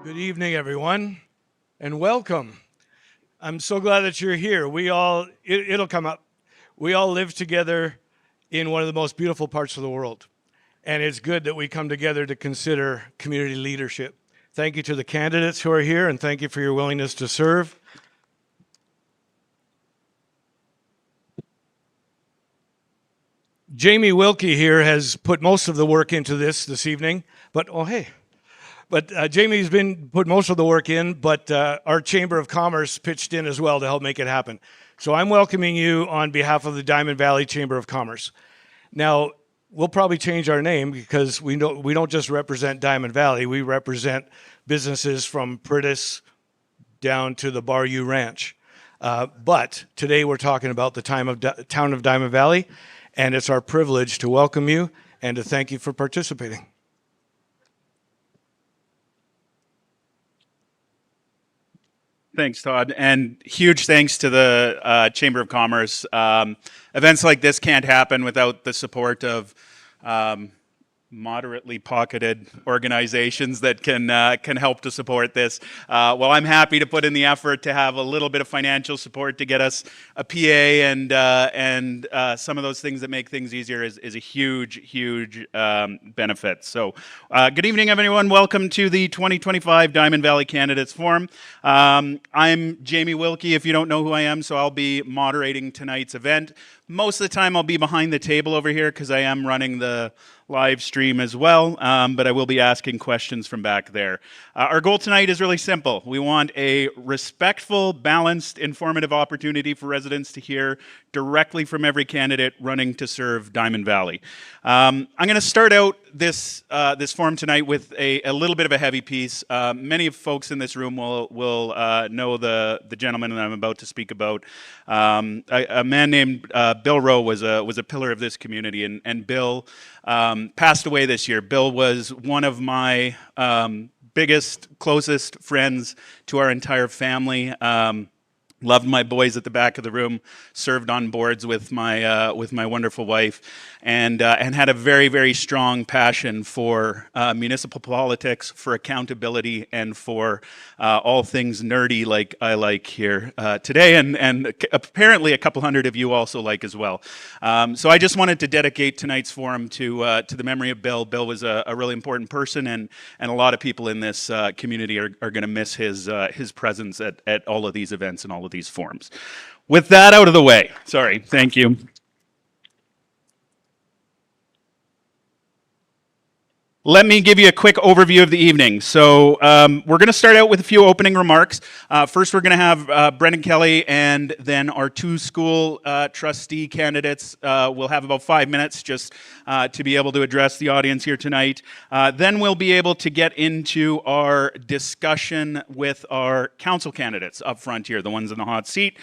Good evening, everyone, and welcome. I'm so glad that you're here. It'll come up. We all live together in one of the most beautiful parts of the world, and it's good that we come together to consider community leadership. Thank you to the candidates who are here, and thank you for your willingness to serve. Jamie Wilkie here has put most of the work into this evening, but Jamie's put most of the work in, but our Chamber of Commerce pitched in as well to help make it happen. So I'm welcoming you on behalf of the Diamond Valley Chamber of Commerce. Now, we'll probably change our name because we don't just represent Diamond Valley, we represent businesses from Pritis down to the Bayou Ranch. But today we're talking about the town of Diamond Valley, and it's our privilege to welcome you and to thank you for participating. Thanks, Todd, and huge thanks to the Chamber of Commerce. Events like this can't happen without the support of moderately pocketed organizations that can help to support this. Well, I'm happy to put in the effort to have a little bit of financial support to get us a PA and some of those things that make things easier is a huge benefit. So good evening, everyone. Welcome to the 2025 Diamond Valley Candidates Forum. I'm Jamie Wilkie, if you don't know who I am, so I'll be moderating tonight's event. Most of the time I'll be behind the table over here because I am running the live stream as well, but I will be asking questions from back there. Our goal tonight is really simple. We want a respectful, balanced, informative opportunity for residents to hear directly from every candidate running to serve Diamond Valley. I'm going to start out this forum tonight with a little bit of a heavy piece. Many folks in this room will know the gentleman that I'm about to speak about. A man named Bill Rowe was a pillar of this community, and Bill passed away this year. Bill was one of my biggest, closest friends to our entire family. Loved my boys at the back of the room, served on boards with my wonderful wife, and had a very strong passion for municipal politics, for accountability, and for all things nerdy like I like here today, and apparently a couple hundred of you also like as well. So I just wanted to dedicate tonight's forum to the memory of Bill. Bill was a really important person, and a lot of people in this community are going to miss his presence at all of these events and all of these forums. With that out of the way, sorry, thank you. Let me give you a quick overview of the evening. So we're going to start out with a few opening remarks. First, we're going to have Brendan Kelly and then our two school trustee candidates. We'll have about 5 minutes just to be able to address the audience here tonight. Then we'll be able to get into our discussion with our council candidates up front here, the ones in the hot seat.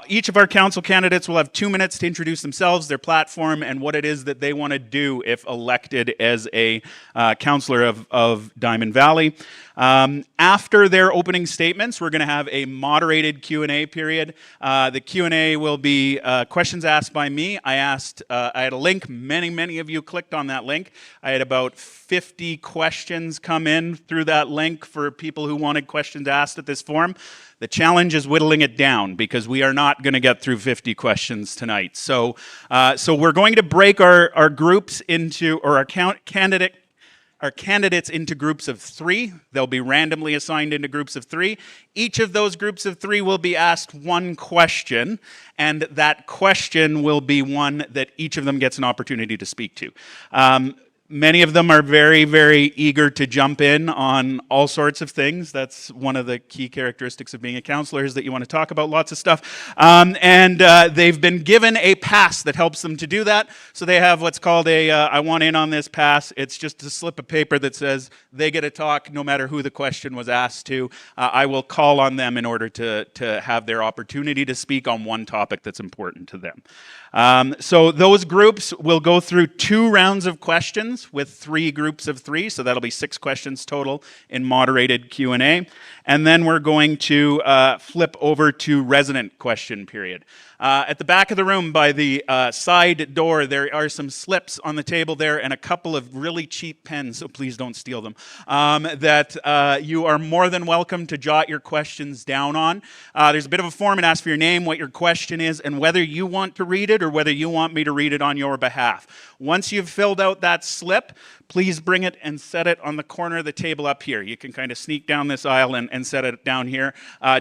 Each of our council candidates will have 2 minutes to introduce themselves, their platform, and what it is that they want to do if elected as a councillor of Diamond Valley. After their opening statements, we're going to have a moderated Q&A period. The Q&A will be questions asked by me. I had a link. Many of you clicked on that link. I had about 50 questions come in through that link for people who wanted questions asked at this forum. The challenge is whittling it down because we are not going to get through 50 questions tonight. So we're going to break our groups into, or our candidates into groups of 3. They'll be randomly assigned into groups of 3. Each of those groups of 3 will be asked one question, and that question will be one that each of them gets an opportunity to speak to. Many of them are very eager to jump in on all sorts of things. That's one of the key characteristics of being a counselor, is that you want to talk about lots of stuff. They've been given a pass that helps them to do that. So they have what's called a I want in on this pass. It's just a slip of paper that says they get to talk no matter who the question was asked to. I will call on them in order to have their opportunity to speak on one topic that's important to them. So those groups will go through 2 rounds of questions. questions with 3 groups of 3, so that'll be 6 questions total in moderated Q&A. And then we're going to flip over to resident question period. At the back of the room by the side door, there are some slips on the table there and a couple of really cheap pens, so please don't steal them, that you are more than welcome to jot your questions down on. There's a bit of a form. It asks for your name, what your question is, and whether you want to read it or whether you want me to read it on your behalf. Once you've filled out that slip, please bring it and set it on the corner of the table up here. You can kind of sneak down this aisle and set it down here,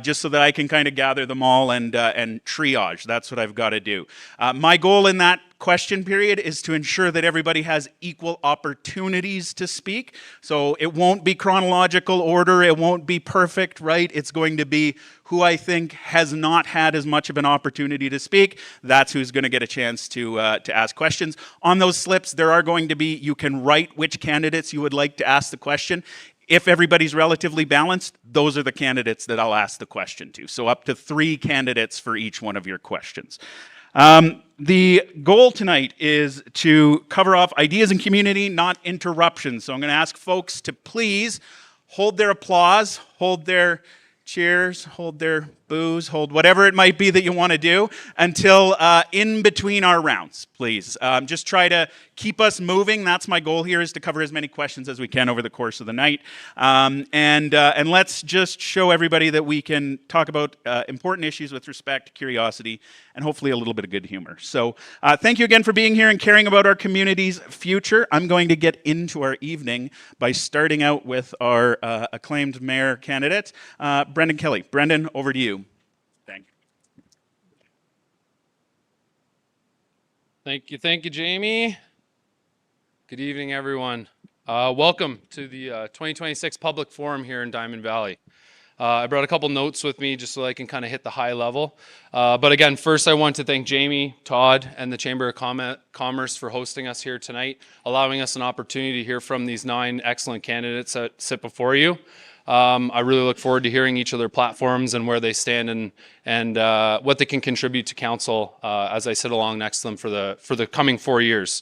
just so that I can kind of gather them all and triage. That's what I've got to do. My goal in that question period is to ensure that everybody has equal opportunities to speak. So it won't be chronological order. It won't be perfect, right? It's going to be who I think has not had as much of an opportunity to speak. That's who's going to get a chance to ask questions. On those slips, there are going to be, you can write which candidates you would like to ask the question. If everybody's relatively balanced, those are the candidates that I'll ask the question to. So up to 3 candidates for each one of your questions. The goal tonight is to cover off ideas and community, not interruptions. So I'm going to ask folks to please hold their applause, hold their cheers, hold their boos, hold whatever it might be that you want to do until in between our rounds, please. Just try to keep us moving. That's my goal here, is to cover as many questions as we can over the course of the night. And let's just show everybody that we can talk about important issues with respect, curiosity, and hopefully a little bit of good humor. So thank you again for being here and caring about our community's future. I'm going to get into our evening by starting out with our acclaimed mayor candidate, Brendan Kelly. Brendan, over to you. Thank you, Jamie. Good evening, everyone. Welcome to the 2026 Public Forum here in Diamond Valley. I brought a couple notes with me just so I can kind of hit the high level. But again, first I want to thank Jamie, Todd, and the Chamber of Commerce for hosting us here tonight, allowing us an opportunity to hear from these 9 excellent candidates that sit before you. I really look forward to hearing each of their platforms and where they stand and what they can contribute to council as I sit along next to them for the coming 4 years.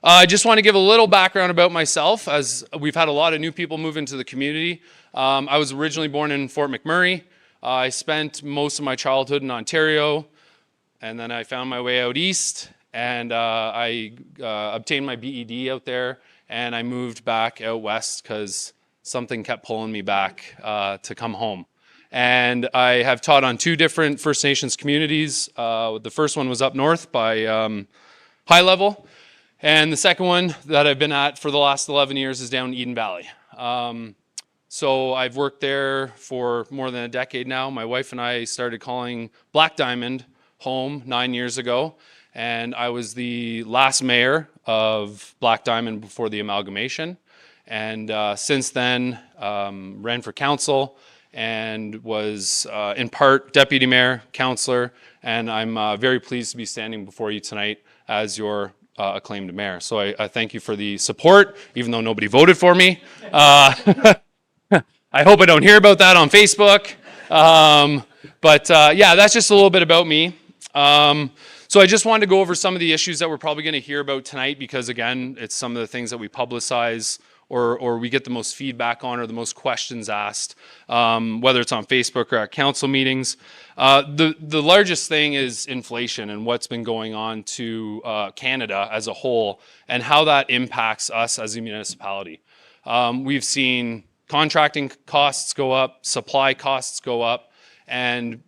I just want to give a little background about myself, as we've had a lot of new people move into the community. I was originally born in Fort McMurray. I spent most of my childhood in Ontario, and then I found my way out east, and I obtained my BEd out there, and I moved back out west because something kept pulling me back to come home. And I have taught on 2 different First Nations communities. The first one was up north by High Level. And the second one that I've been at for the last 11 years is down in Eden Valley. So I've worked there for more than a decade now. My wife and I started calling Black Diamond home 9 years ago. And I was the last mayor of Black Diamond before the amalgamation. And since then, ran for council and was in part deputy mayor, councillor, and I'm very pleased to be standing before you tonight as your acclaimed mayor. So I thank you for the support, even though nobody voted for me. I hope I don't hear about that on Facebook. But yeah, that's just a little bit about me. So I just wanted to go over some of the issues that we're probably going to hear about tonight because, again, it's some of the things that we publicize or we get the most feedback on or the most questions asked, whether it's on Facebook or at council meetings. The largest thing is inflation and what's been going on to Canada as a whole and how that impacts us as a municipality. We've seen contracting costs go up, supply costs go up, and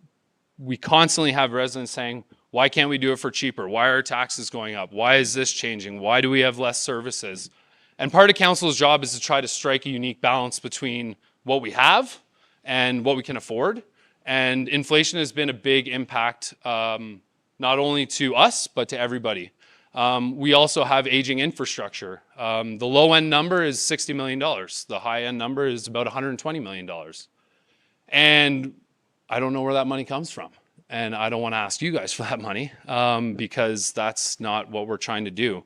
we constantly have residents saying, why can't we do it for cheaper? Why are taxes going up? Why is this changing? Why do we have less services? And part of council's job is to try to strike a unique balance between what we have and what we can afford. And inflation has been a big impact, not only to us, but to everybody. We also have aging infrastructure. The low end number is $60 million. The high end number is about $120 million. And I don't know where that money comes from. And I don't want to ask you guys for that money because that's not what we're trying to do.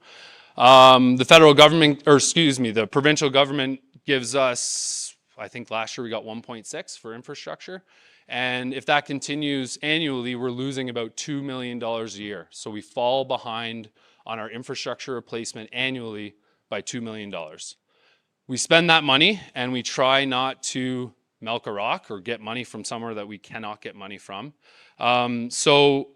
The federal government, or excuse me, the provincial government gives us, I think last year we got 1.6 for infrastructure. And if that continues annually, we're losing about $2 million a year. So we fall behind on our infrastructure replacement annually by $2 million. We spend that money and we try not to milk a rock or get money from somewhere that we cannot get money from. So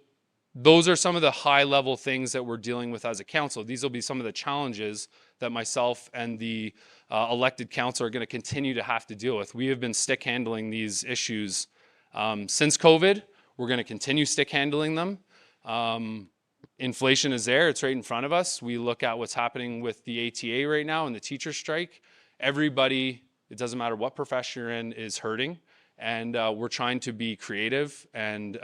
those are some of the high level things that we're dealing with as a council. These will be some of the challenges that myself and the elected council are going to continue to have to deal with. We have been stick handling these issues since COVID. We're going to continue stick handling them. Inflation is there. It's right in front of us. We look at what's happening with the ATA right now and the teacher strike. Everybody, it doesn't matter what profession you're in, is hurting. And we're trying to be creative and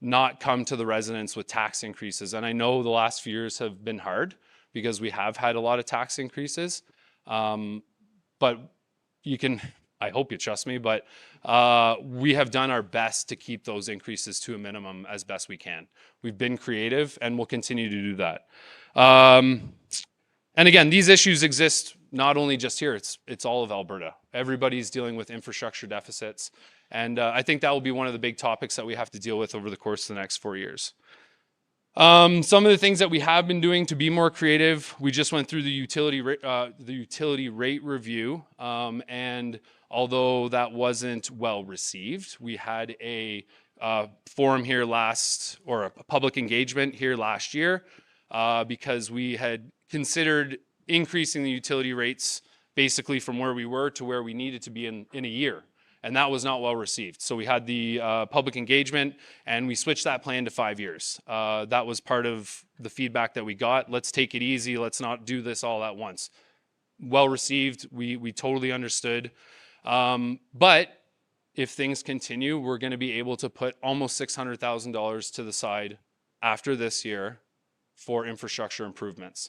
not come to the residents with tax increases. And I know the last few years have been hard because we have had a lot of tax increases. But you can, I hope you trust me, but we have done our best to keep those increases to a minimum as best we can. We've been creative and we'll continue to do that. And again, these issues exist not only just here, it's all of Alberta. Everybody's dealing with infrastructure deficits. And I think that will be one of the big topics that we have to deal with over the course of the next 4 years. Some of the things that we have been doing to be more creative, we just went through the utility rate review. And although that wasn't well received, we had a forum here or a public engagement here last year because we had considered increasing the utility rates basically from where we were to where we needed to be in a year. And that was not well received. So we had the public engagement and we switched that plan to 5 years. That was part of the feedback that we got. Let's take it easy. Let's not do this all at once. Well received. We totally understood. But if things continue, we're going to be able to put almost $600,000 to the side after this year for infrastructure improvements.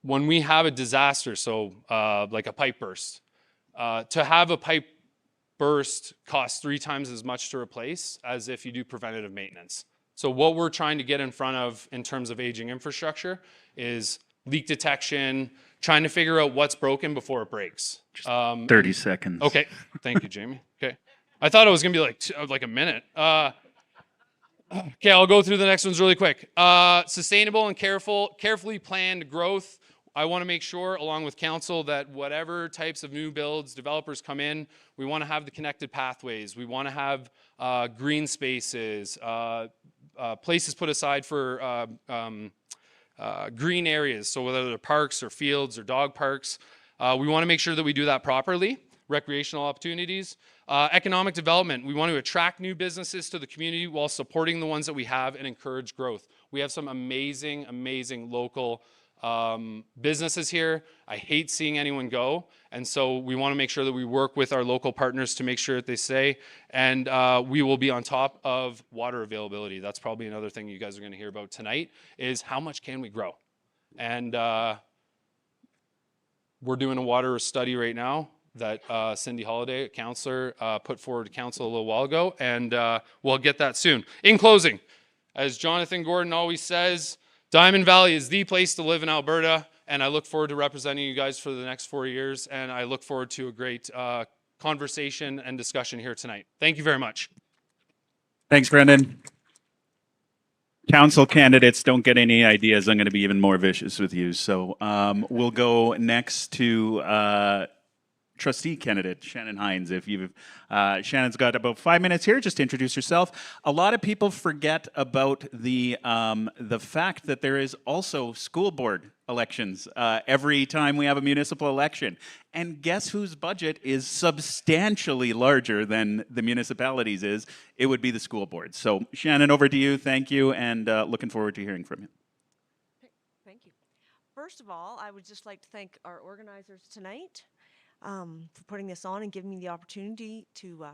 When we have a disaster, so like a pipe burst, to have a pipe burst costs 3 times as much to replace as if you do preventative maintenance. So what we're trying to get in front of in terms of aging infrastructure is leak detection, trying to figure out what's broken before it breaks. 30 seconds. Okay, thank you, Jamie. Okay, I thought it was gonna be like a minute. Okay, I'll go through the next ones really quick. Sustainable and carefully planned growth. I want to make sure, along with council, that whatever types of new builds, developers come in, we want to have the connected pathways. We want to have green spaces, places put aside for green areas. So whether they're parks or fields or dog parks, we want to make sure that we do that properly. Recreational opportunities. Economic development. We want to attract new businesses to the community while supporting the ones that we have and encourage growth. We have some amazing, amazing local businesses here. I hate seeing anyone go. And so we want to make sure that we work with our local partners to make sure that they stay. And we will be on top of water availability. That's probably another thing you guys are going to hear about tonight is how much can we grow? And we're doing a water study right now that Cindy Holladay, a counselor, put forward to council a little while ago. And we'll get that soon. In closing, as Jonathan Gordon always says, Diamond Valley is the place to live in Alberta, and I look forward to representing you guys for the next 4 years, and I look forward to a great conversation and discussion here tonight. Thank you very much. Thanks, Brendan. Council candidates don't get any ideas. I'm going to be even more vicious with you. So we'll go next to trustee candidate Shanon Hines. If you've Shannon's got about 5 minutes here. Just introduce yourself. A lot of people forget about the fact that there is also school board elections every time we have a municipal election. And guess whose budget is substantially larger than the municipalities is? It would be the school board. So Shanon, over to you. Thank you, and looking forward to hearing from you. Thank you. First of all, I would just like to thank our organizers tonight for putting this on and giving me the opportunity to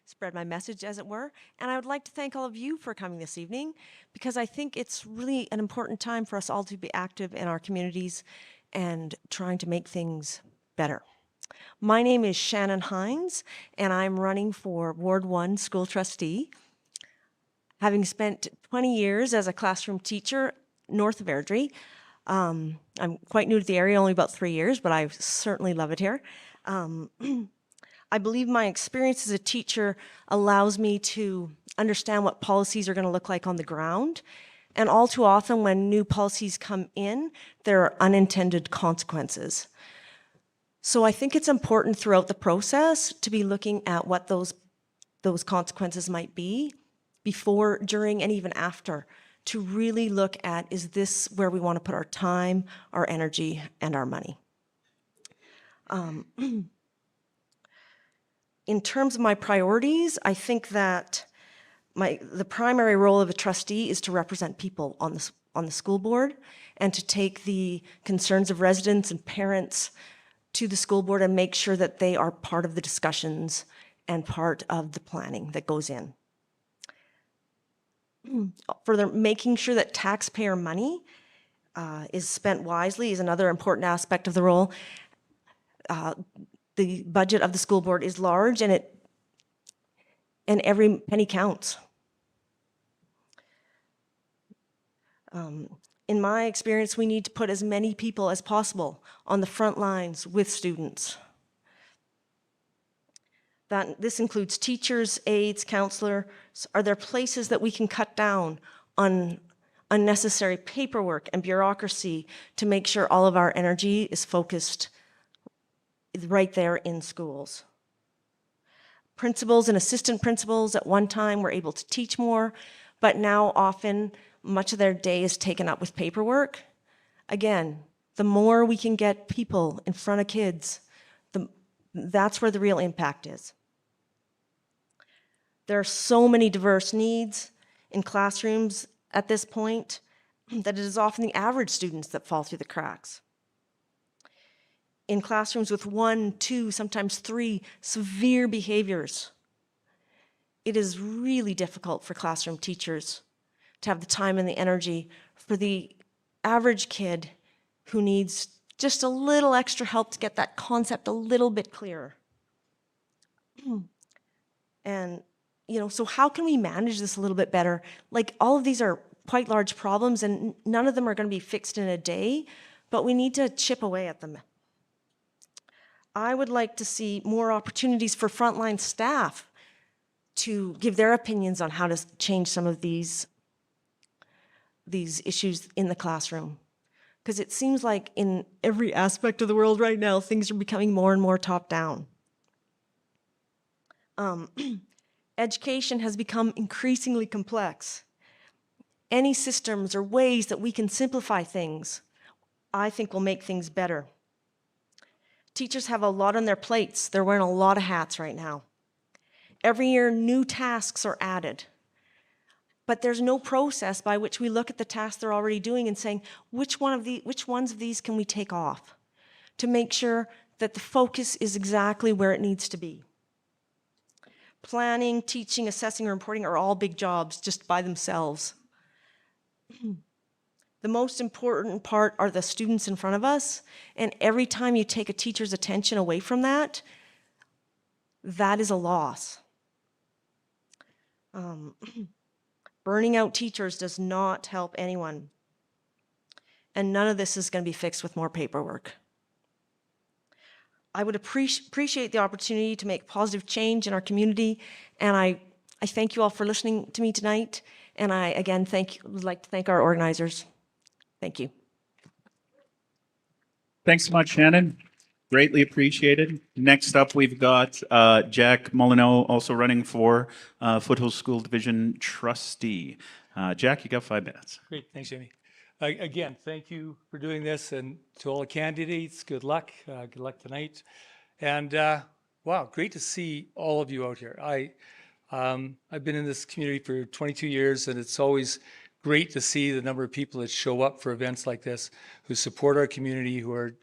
spread my message, as it were. And I would like to thank all of you for coming this evening, because I think it's really an important time for us all to be active in our communities and trying to make things better. My name is Shanon Hines, and I'm running for Ward 1 school trustee. Having spent 20 years as a classroom teacher north of Airdrie, I'm quite new to the area, only about 3 years, but I certainly love it here. I believe my experience as a teacher allows me to understand what policies are going to look like on the ground, And all too often when new policies come in, there are unintended consequences. So I think it's important throughout the process to be looking at what those consequences might be before, during, and even after, to really look at, is this where we want to put our time, our energy, and our money? In terms of my priorities, I think that the primary role of a trustee is to represent people on the school board and to take the concerns of residents and parents to the school board and make sure that they are part of the discussions and part of the planning that goes in. Further, making sure that taxpayer money is spent wisely is another important aspect of the role. The budget of the school board is large, and every penny counts. In my experience, we need to put as many people as possible on the front lines with students. This includes teachers, aides, counselors. Are there places that we can cut down on unnecessary paperwork and bureaucracy to make sure all of our energy is focused right there in schools? Principals and assistant principals at one time were able to teach more, but now often much of their day is taken up with paperwork. Again, the more we can get people in front of kids, that's where the real impact is. There are so many diverse needs in classrooms at this point that it is often the average students that fall through the cracks. In classrooms with 1, 2, sometimes 3 severe behaviors, it is really difficult for classroom teachers to have the time and the energy for the average kid who needs just a little extra help to get that concept a little bit clearer. And, so how can we manage this a little bit better? Like, all of these are quite large problems, and none of them are going to be fixed in a day, but we need to chip away at them. I would like to see more opportunities for frontline staff to give their opinions on how to change some of these issues in the classroom. Because it seems like in every aspect of the world right now, things are becoming more and more top-down. Education has become increasingly complex. Any systems or ways that we can simplify things, I think, will make things better. Teachers have a lot on their plates. They're wearing a lot of hats right now. Every year, new tasks are added. But there's no process by which we look at the tasks they're already doing and saying, which ones of these can we take off to make sure that the focus is exactly where it needs to be. Planning, teaching, assessing, and reporting are all big jobs just by themselves. The most important part are the students in front of us, and every time you take a teacher's attention away from that, that is a loss. Burning out teachers does not help anyone, and none of this is going to be fixed with more paperwork. I would appreciate the opportunity to make positive change in our community, and I thank you all for listening to me tonight, and I, again, would like to thank our organizers. Thank you. Thanks so much, Shanon. Greatly appreciated. Next up, we've got Jack Molyneaux, also running for Foothills School Division Trustee. Jack, you got 5 minutes. Great, thanks, Jamie. Again, thank you for doing this, and to all the candidates, good luck. Good luck tonight. And wow, great to see all of you out here. I've been in this community for 22 years, and it's always great to see the number of people that show up for events like this, who support our community, who are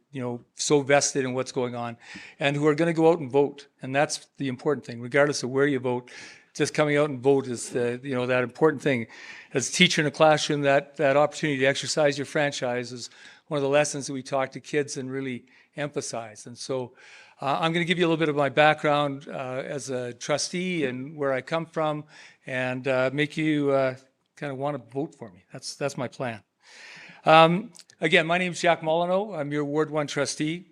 so vested in what's going on, and who are going to go out and vote. And that's the important thing, regardless of where you vote. Just coming out and vote is that important thing. As a teacher in a classroom, that opportunity to exercise your franchise is one of the lessons that we talk to kids and really emphasize. And so I'm going to give you a little bit of my background as a trustee and where I come from, and make you kind of want to vote for me. That's my plan. Again, my name is Jack Molyneaux. I'm your Ward 1 trustee.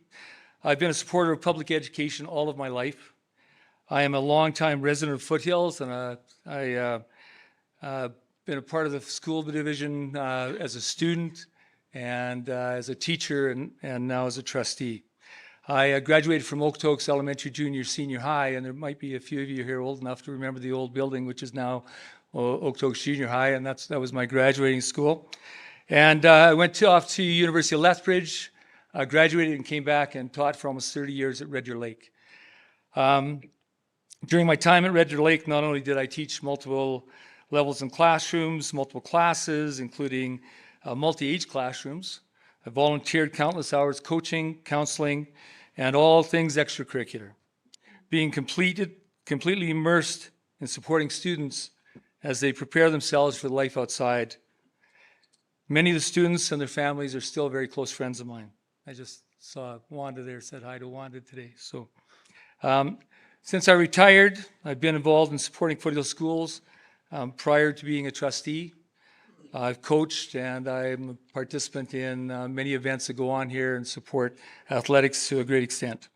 I've been a supporter of public education all of my life. I am a longtime resident of Foothills, and I been a part of the school division as a student and as a teacher and now as a trustee. I graduated from Okotoks Elementary, Junior, Senior High, and there might be a few of you here old enough to remember the old building, which is now Okotoks Junior High, and that was my graduating school. And I went off to University of Lethbridge, graduated and came back and taught for almost 30 years at Red Deer Lake. During my time at Red Deer Lake, not only did I teach multiple levels in classrooms, multiple classes, including multi-age classrooms, I volunteered countless hours coaching, counseling, and all things extracurricular, being completely immersed in supporting students as they prepare themselves for life outside. Many of the students and their families are still very close friends of mine. I just saw Wanda there, said hi to Wanda today. So, since I retired, I've been involved in supporting Foothills schools prior to being a trustee. I've coached and I'm a participant in many events that go on here and support athletics to a great extent.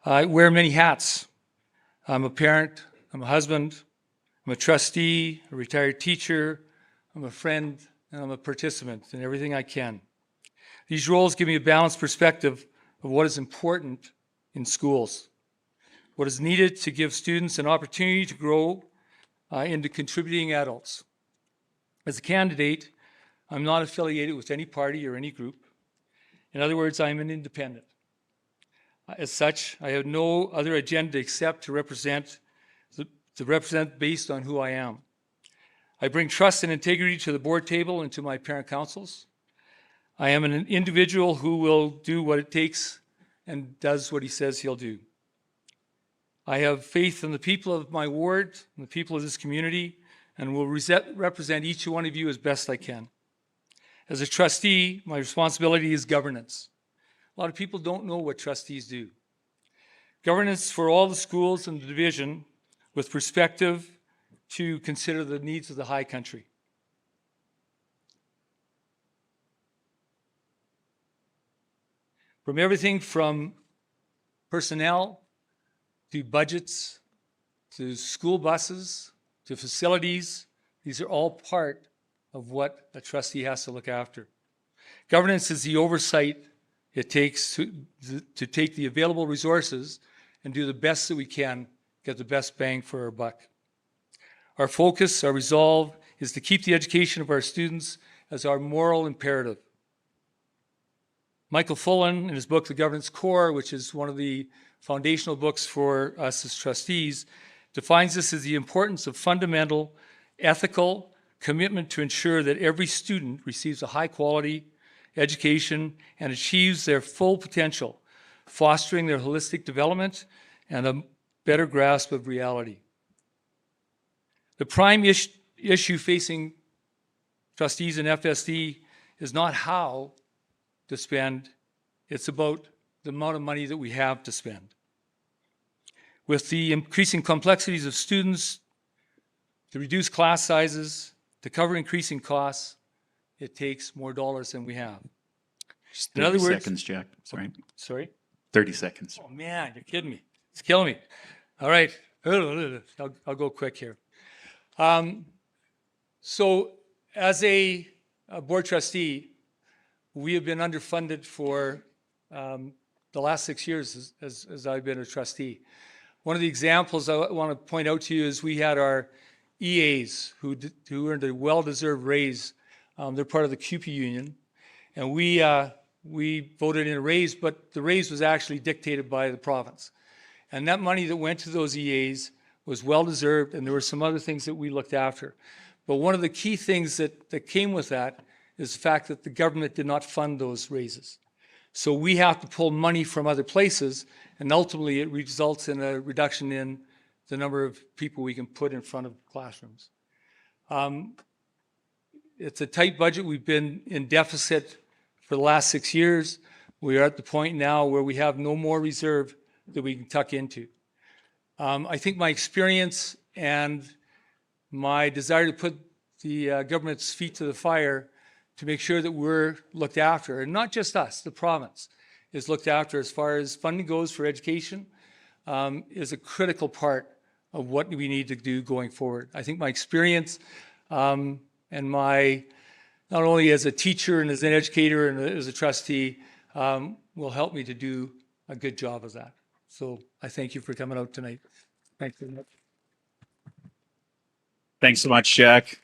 I wear many hats. I'm a parent, I'm a husband, I'm a trustee, a retired teacher, I'm a friend, and I'm a participant in everything I can. These roles give me a balanced perspective of what is important in schools, what is needed to give students an opportunity to grow into contributing adults. As a candidate, I'm not affiliated with any party or any group. In other words, I'm an independent. As such, I have no other agenda except to represent based on who I am. I bring trust and integrity to the board table and to my parent councils. I am an individual who will do what it takes and does what he says he'll do. I have faith in the people of my ward and the people of this community and will represent each one of you as best I can. As a trustee, my responsibility is governance. A lot of people don't know what trustees do. Governance for all the schools in the division with perspective to consider the needs of the high country. From everything from personnel to budgets to school buses to facilities, these are all part of what a trustee has to look after. Governance is the oversight it takes to take the available resources and do the best that we can, get the best bang for our buck. Our focus, our resolve, is to keep the education of our students as our moral imperative. Michael Fullen, in his book, The Governance Core, which is one of the foundational books for us as trustees, defines this as the importance of fundamental, ethical commitment to ensure that every student receives a high-quality education and achieves their full potential, fostering their holistic development and a better grasp of reality. The prime issue facing trustees and FSD is not how to spend, it's about the amount of money that we have to spend. With the increasing complexities of students, to reduce class sizes, to cover increasing costs, it takes more dollars than we have. Just In 30 other words- seconds, Jack. Sorry. Sorry? 30 seconds. Oh man, you're kidding me. It's killing me. All right, I'll go quick here. So as a board trustee, we have been underfunded for the last 6 years as I've been a trustee. One of the examples I want to point out to you is we had our EAs who earned a well-deserved raise. They're part of the CUPE union, and we voted in a raise, but the raise was actually dictated by the province. And that money that went to those EAs was well-deserved, and there were some other things that we looked after. But one of the key things that came with that is the fact that the government did not fund those raises. So we have to pull money from other places, and ultimately it results in a reduction in the number of people we can put in front of classrooms. It's a tight budget. We've been in deficit for the last 6 years. We are at the point now where we have no more reserve that we can tuck into. I think my experience and my desire to put the government's feet to the fire to make sure that we're looked after, and not just us, the province is looked after as far as funding goes for education, is a critical part of what we need to do going forward. I think my experience and my, not only as a teacher and as an educator and as a trustee, will help me to do a good job of that. So I thank you for coming out tonight. Thanks very much. Thanks so much, Jack.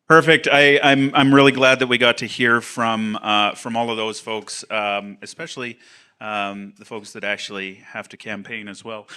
Perfect. I'm really glad that we got to hear from all of those folks, especially the folks that actually have to campaign as well.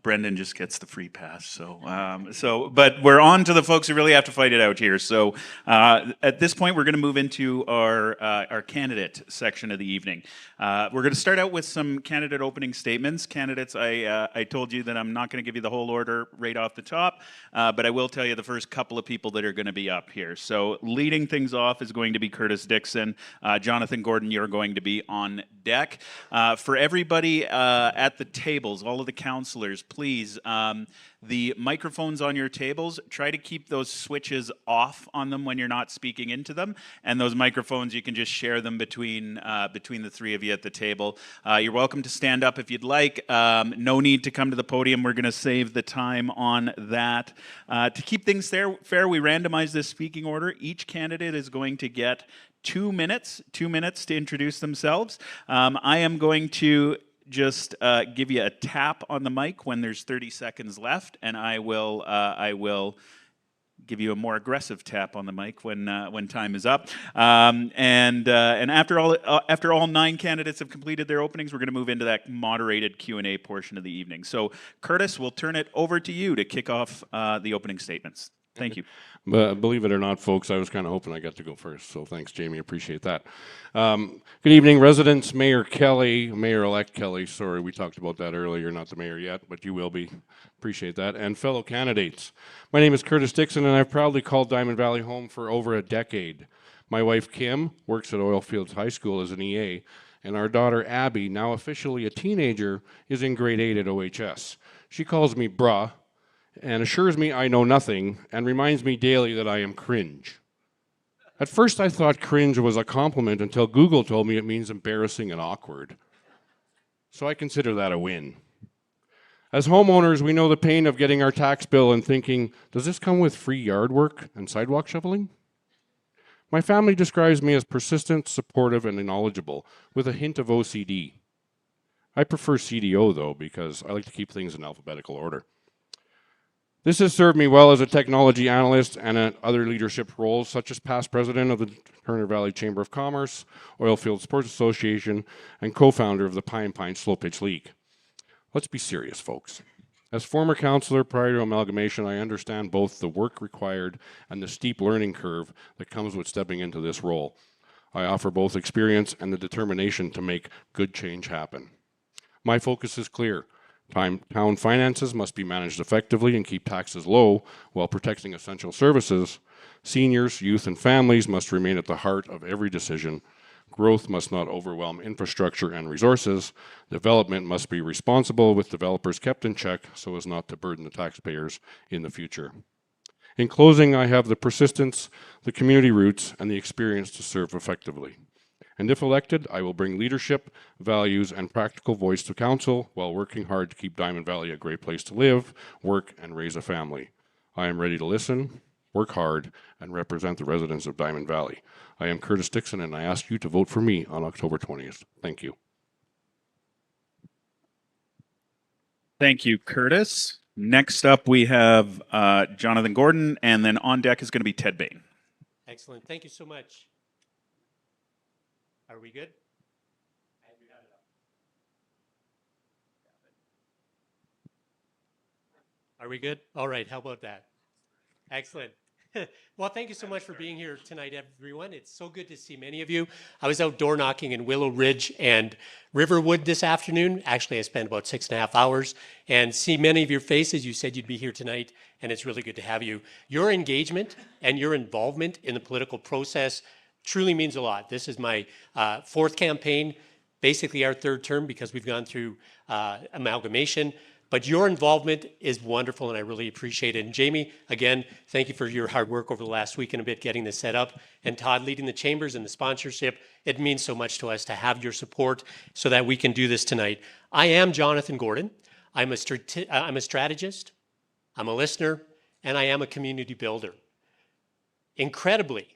Brendan just gets the free pass. But we're on to the folks who really have to fight it out here. So at this point, we're going to move into our candidate section of the evening. We're going to start out with some candidate opening statements. Candidates, I told you that I'm not going to give you the whole order right off the top, but I will tell you the first couple of people that are going to be up here. So leading things off is going to be Curtis Dixon. Jonathan Gordon, you're going to be on deck. For everybody at the tables, all of the counselors, please, the microphones on your tables, try to keep those switches off on them when you're not speaking into them. And those microphones, you can just share them between the three of you at the table. You're welcome to stand up if you'd like. No need to come to the podium. We're going to save the time on that. To keep things fair, we randomize this speaking order. Each candidate is going to get 2 minutes to introduce themselves. I am going to just give you a tap on the mic when there's 30 seconds left, and I will give you a more aggressive tap on the mic when time is up. And after all 9 candidates have completed their openings, we're going to move into that moderated Q&A portion of the evening. So, Curtis, we'll turn it over to you to kick off the opening statements. Thank you. But believe it or not, folks, I was kind of hoping I got to go first. So thanks, Jamie. Appreciate that. Good evening, residents. Mayor Kelly, Mayor-elect Kelly. Sorry, we talked about that earlier. You're not the mayor yet, but you will be. Appreciate that. And fellow candidates. My name is Curtis Dixon, and I've proudly called Diamond Valley home for over a decade. My wife, Kim, works at Oilfields High School as an EA, and our daughter, Abby, now officially a teenager, is in grade 8 at OHS. She calls me Bruh, and assures me I know nothing, and reminds me daily that I am cringe. At first I thought cringe was a compliment until Google told me it means embarrassing and awkward. So I consider that a win. As homeowners, we know the pain of getting our tax bill and thinking, does this come with free yard work and sidewalk shoveling? My family describes me as persistent, supportive, and knowledgeable, with a hint of OCD. I prefer CDO, though, because I like to keep things in alphabetical order. This has served me well as a technology analyst and in other leadership roles, such as past president of the Turner Valley Chamber of Commerce, Oilfield Sports Association, and co-founder of the Pine Slow Pitch League. Let's be serious, folks. As former counselor prior to amalgamation, I understand both the work required and the steep learning curve that comes with stepping into this role. I offer both experience and the determination to make good change happen. My focus is clear. Town finances must be managed effectively and keep taxes low while protecting essential services. Seniors, youth, and families must remain at the heart of every decision. Growth must not overwhelm infrastructure and resources. Development must be responsible, with developers kept in check so as not to burden the taxpayers in the future. In closing, I have the persistence, the community roots, and the experience to serve effectively. And if elected, I will bring leadership, values, and practical voice to council while working hard to keep Diamond Valley a great place to live, work, and raise a family. I am ready to listen, work hard, and represent the residents of Diamond Valley. I am Curtis Dixon, and I ask you to vote for me on October 20th. Thank you. Thank you, Curtis. Next up, we have Jonathan Gordon, and then on deck is going to be Ted Bain. Excellent. Thank you so much. Are we good? Are we good? All right. How about that? Excellent. Well, thank you so much for being here tonight, everyone. It's so good to see many of you. I was out door knocking in Willow Ridge and Riverwood this afternoon. Actually, I spent about 6.5 hours and see many of your faces. You said you'd be here tonight, and it's really good to have you. Your engagement and your involvement in the political process truly means a lot. This is my 4th campaign, basically our 3rd term because we've gone through amalgamation. But your involvement is wonderful, and I really appreciate it. And Jamie, again, thank you for your hard work over the last week and a bit getting this set up. And Todd, leading the chambers and the sponsorship, it means so much to us to have your support so that we can do this tonight. I am Jonathan Gordon. I'm a strategist, I'm a listener, and I am a community builder. Incredibly,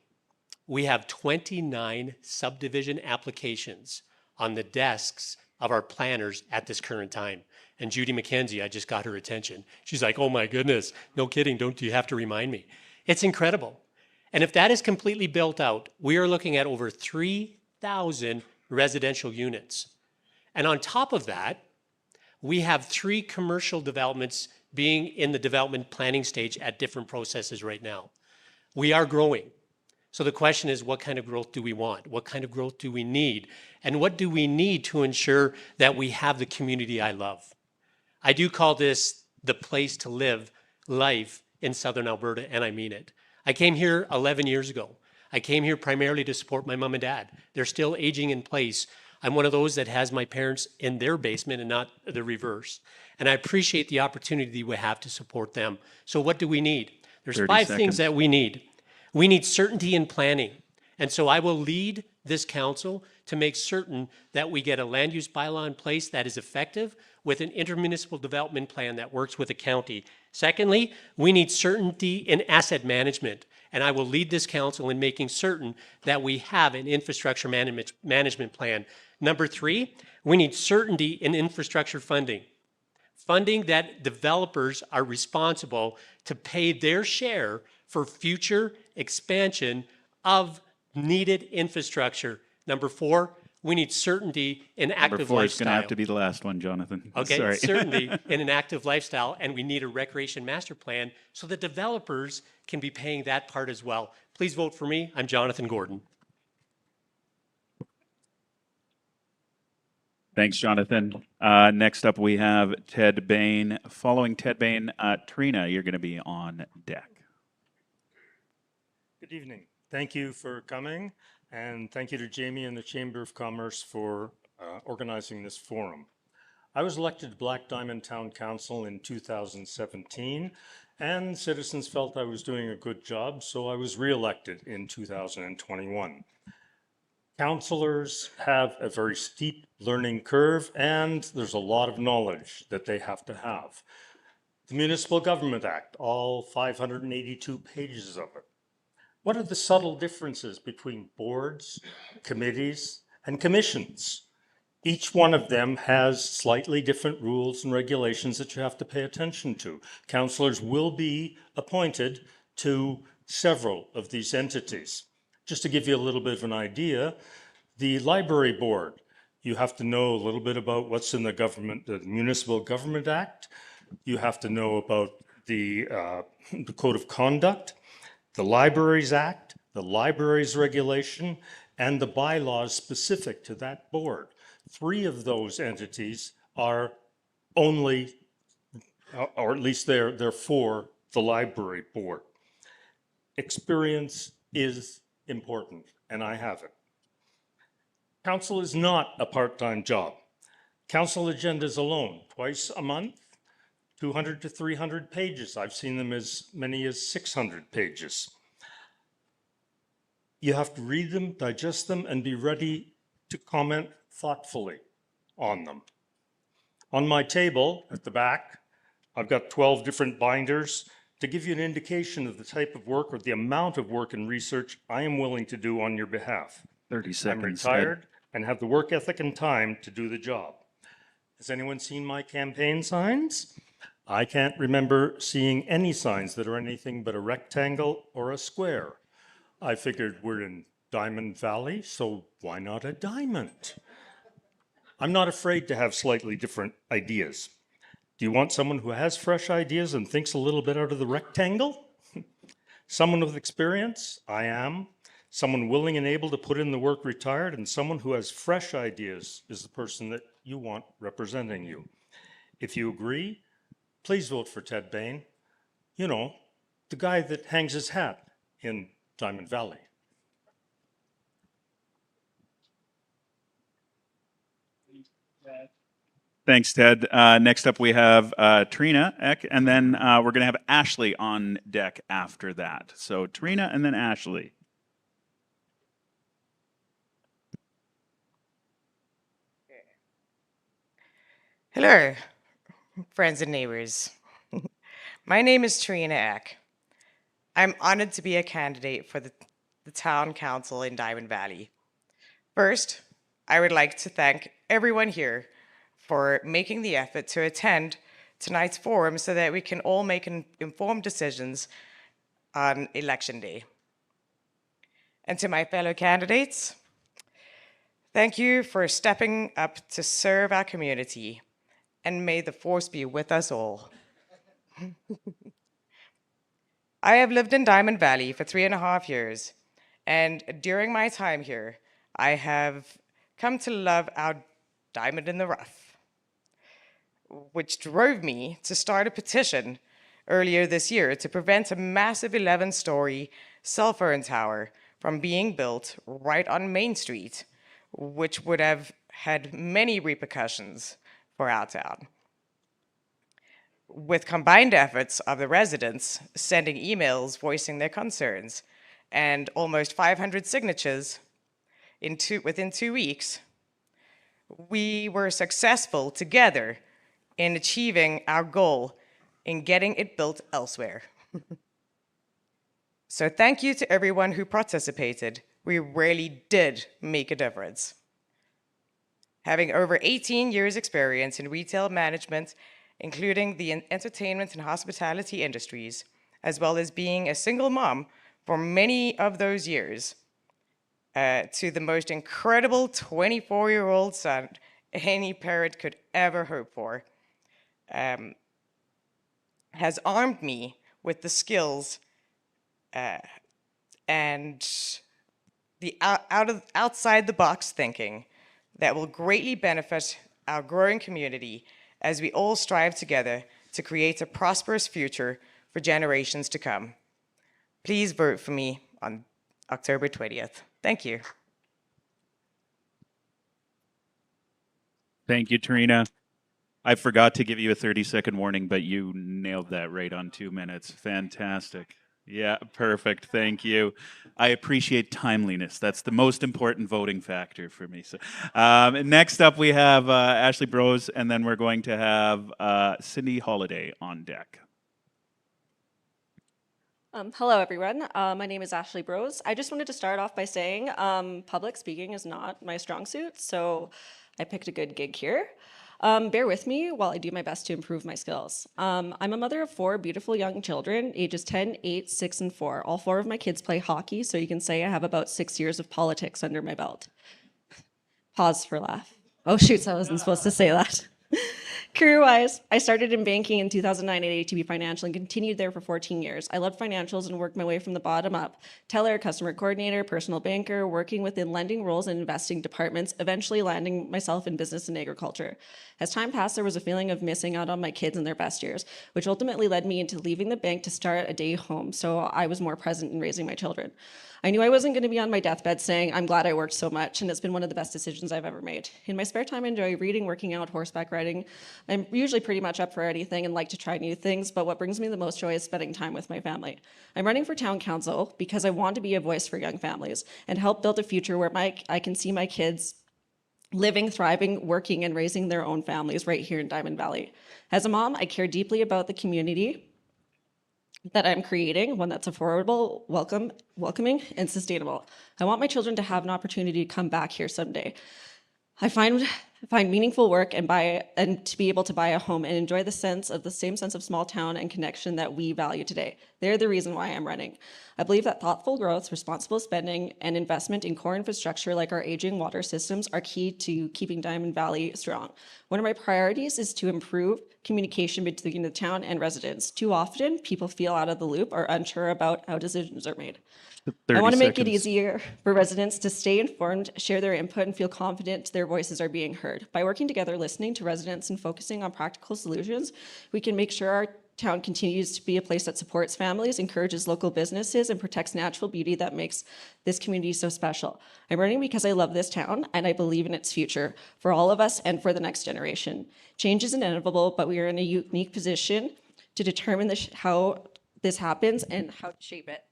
we have 29 subdivision applications on the desks of our planners at this current time. And Judy McKenzie, I just got her attention. She's like, oh my goodness, no kidding, don't you have to remind me? It's incredible. And if that is completely built out, we are looking at over 3,000 residential units. And on top of that, we have 3 commercial developments being in the development planning stage at different processes right now. We are growing. So the question is, what kind of growth do we want? What kind of growth do we need? And what do we need to ensure that we have the community I love? I do call this the place to live life in Southern Alberta, and I mean it. I came here 11 years ago. I came here primarily to support my mom and dad. They're still aging in place. I'm one of those that has my parents in their basement and not the reverse. And I appreciate the opportunity we have to support them. So what do we need? There's 5 things that we need. We need certainty in planning. And so I will lead this council to make certain that we get a land use bylaw in place that is effective with an intermunicipal development plan that works with the county. Secondly, we need certainty in asset management. And I will lead this council in making certain that we have an infrastructure management plan. Number 3, we need certainty in infrastructure funding. Funding that developers are responsible to pay their share for future expansion of needed infrastructure. Number 4, we need certainty in active Number 4 is going to lifestyle. have to be the last one, Jonathan. Okay, Sorry. certainty in an active lifestyle, and we need a recreation master plan so the developers can be paying that part as well. Please vote for me. I'm Jonathan Gordon. Thanks, Jonathan. Next up, we have Ted Bain. Following Ted Bain, Tarina, you're going to be on deck. Good evening. Thank you for coming, and thank you to Jamie and the Chamber of Commerce for organizing this forum. I was elected to Black Diamond Town Council in 2017, and citizens felt I was doing a good job, so I was re-elected in 2021. Councillors have a very steep learning curve, and there's a lot of knowledge that they have to have. The Municipal Government Act, all 582 pages of it. What are the subtle differences between boards, committees, and commissions? Each one of them has slightly different rules and regulations that you have to pay attention to. Councillors will be appointed to several of these entities. Just to give you a little bit of an idea, the library board, you have to know a little bit about what's in the Municipal Government Act. You have to know about the Code of Conduct, the Libraries Act, the Libraries Regulation, and the bylaws specific to that board. 3 of those entities are only, or at least they're for the library board. Experience is important, and I have it. Council is not a part-time job. Council agendas alone, twice a month, 200 to 300 pages. I've seen them as many as 600 pages. You have to read them, digest them, and be ready to comment thoughtfully on them. On my table at the back, I've got 12 different binders to give you an indication of the type of work or the amount of work and research I am willing to do on your behalf. 30 I'm seconds. retired and have the work ethic and time to do the job. Has anyone seen my campaign signs? I can't remember seeing any signs that are anything but a rectangle or a square. I figured we're in Diamond Valley, so why not a diamond? I'm not afraid to have slightly different ideas. Do you want someone who has fresh ideas and thinks a little bit out of the rectangle? Someone with experience? I am. Someone willing and able to put in the work retired, and someone who has fresh ideas is the person that you want representing you. If you agree, please vote for Ted Bain. You know, the guy that hangs his hat in Diamond Valley. Thanks, Ted. Next up, we have Tarina Ek, and then we're going to have Ashley on deck after that. So Tarina and then Ashley. Hello, friends and neighbors. My name is Tarina Ek. I'm honored to be a candidate for the town council in Diamond Valley. First, I would like to thank everyone here for making the effort to attend tonight's forum so that we can all make informed decisions on election day. And to my fellow candidates, thank you for stepping up to serve our community, and may the force be with us all. I have lived in Diamond Valley for 3.5 years, and during my time here, I have come to love our diamond in the rough, which drove me to start a petition earlier this year to prevent a massive 11-story cell phone tower from being built right on Main Street, which would have had many repercussions for our town. With combined efforts of the residents sending emails voicing their concerns and almost 500 signatures within 2 weeks, we were successful together in achieving our goal in getting it built elsewhere. So thank you to everyone who participated. We really did make a difference. Having over 18 years experience in retail management, including the entertainment and hospitality industries, as well as being a single mom for many of those years, to the most incredible 24-year-old son any parent could ever hope for, has armed me with the skills and the outside-the-box thinking that will greatly benefit our growing community as we all strive together to create a prosperous future for generations to come. Please vote for me on October 20th. Thank you. Thank you, Tarina. I forgot to give you a 30-second warning, but you nailed that right on 2 minutes. Fantastic. Yeah, perfect. Thank you. I appreciate timeliness. That's the most important voting factor for me. So, next up, we have Ashley Brosz, and then we're going to have Cindy Holladay on deck. Hello, everyone. My name is Ashley Brosz. I just wanted to start off by saying public speaking is not my strong suit, so I picked a good gig here. Bear with me while I do my best to improve my skills. I'm a mother of 4 beautiful young children, ages 10, 8, 6, and 4. All 4 of my kids play hockey, so you can say I have about 6 years of politics under my belt. Pause for laugh. Oh, shoots, I wasn't supposed to say that. Career-wise, I started in banking in 2009 at ATB Financial and continued there for 14 years. I loved financials and worked my way from the bottom up. Teller, customer coordinator, personal banker, working within lending roles and investing departments, eventually landing myself in business and agriculture. As time passed, there was a feeling of missing out on my kids in their best years, which ultimately led me into leaving the bank to start a day home, so I was more present in raising my children. I knew I wasn't going to be on my deathbed saying, I'm glad I worked so much, and it's been one of the best decisions I've ever made. In my spare time, I enjoy reading, working out, horseback riding. I'm usually pretty much up for anything and like to try new things, but what brings me the most joy is spending time with my family. I'm running for town council because I want to be a voice for young families and help build a future where I can see my kids living, thriving, working, and raising their own families right here in Diamond Valley. As a mom, I care deeply about the community that I'm creating, one that's affordable, welcoming, and sustainable. I want my children to have an opportunity to come back here someday. I find meaningful work and to be able to buy a home and enjoy the same sense of small town and connection that we value today. They're the reason why I'm running. I believe that thoughtful growth, responsible spending, and investment in core infrastructure like our aging water systems are key to keeping Diamond Valley strong. One of my priorities is to improve communication between the town and residents. Too often, people feel out of the loop or unsure about how decisions are made. I want to make it easier for residents to stay informed, share their input, and feel confident their voices are being heard. By working together, listening to residents, and focusing on practical solutions, we can make sure our town continues to be a place that supports families, encourages local businesses, and protects natural beauty that makes this community so special. I'm running because I love this town, and I believe in its future for all of us and for the next generation. Change is inevitable, but we are in a unique position to determine how this happens and how to shape it.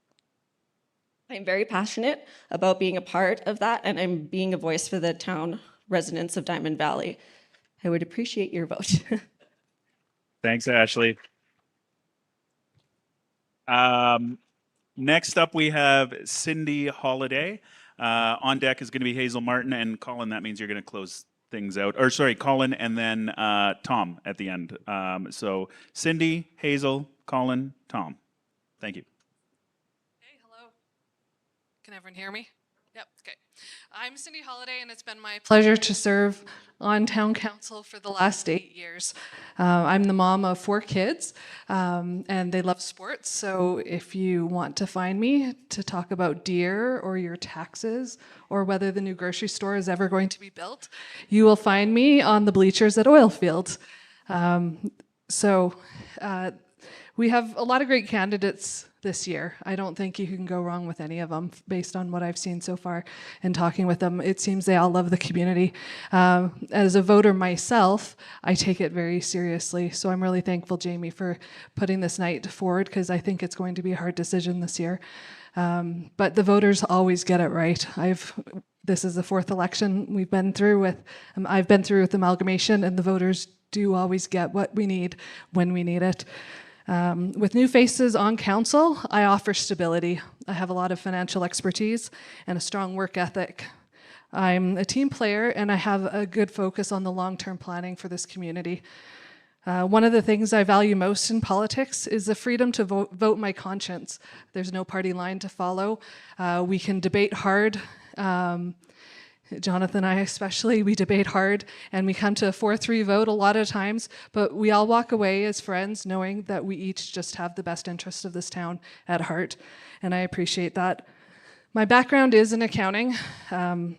I'm very passionate about being a part of that, and I'm being a voice for the town residents of Diamond Valley. I would appreciate your vote. Thanks, Ashley. Next up, we have Cindy Holladay. On deck is going to be Hazel Martin and Colin. That means you're going to close things out. Or sorry, Colin and then Tom at the end. So Cindy, Hazel, Colin, Tom. Thank you. Hey, hello. Can everyone hear me? Yep, okay. I'm Cindy Holladay, and it's been my pleasure to serve on town council for the last 8 years. I'm the mom of 4 kids, and they love sports. So if you want to find me to talk about deer or your taxes or whether the new grocery store is ever going to be built, you will find me on the bleachers at Oilfield. We have a lot of great candidates this year. I don't think you can go wrong with any of them based on what I've seen so far and talking with them. It seems they all love the community. As a voter myself, I take it very seriously. So I'm really thankful, Jamie, for putting this night forward because I think it's going to be a hard decision this year. But the voters always get it right. This is the 4th election we've been through with. I've been through with amalgamation, and the voters do always get what we need when we need it. With new faces on council, I offer stability. I have a lot of financial expertise and a strong work ethic. I'm a team player, and I have a good focus on the long-term planning for this community. One of the things I value most in politics is the freedom to vote my conscience. There's no party line to follow. We can debate hard. Jonathan and I especially, we debate hard, and we come to a 4-3 vote a lot of times, but we all walk away as friends knowing that we each just have the best interest of this town at heart, and I appreciate that. My background is in accounting. 30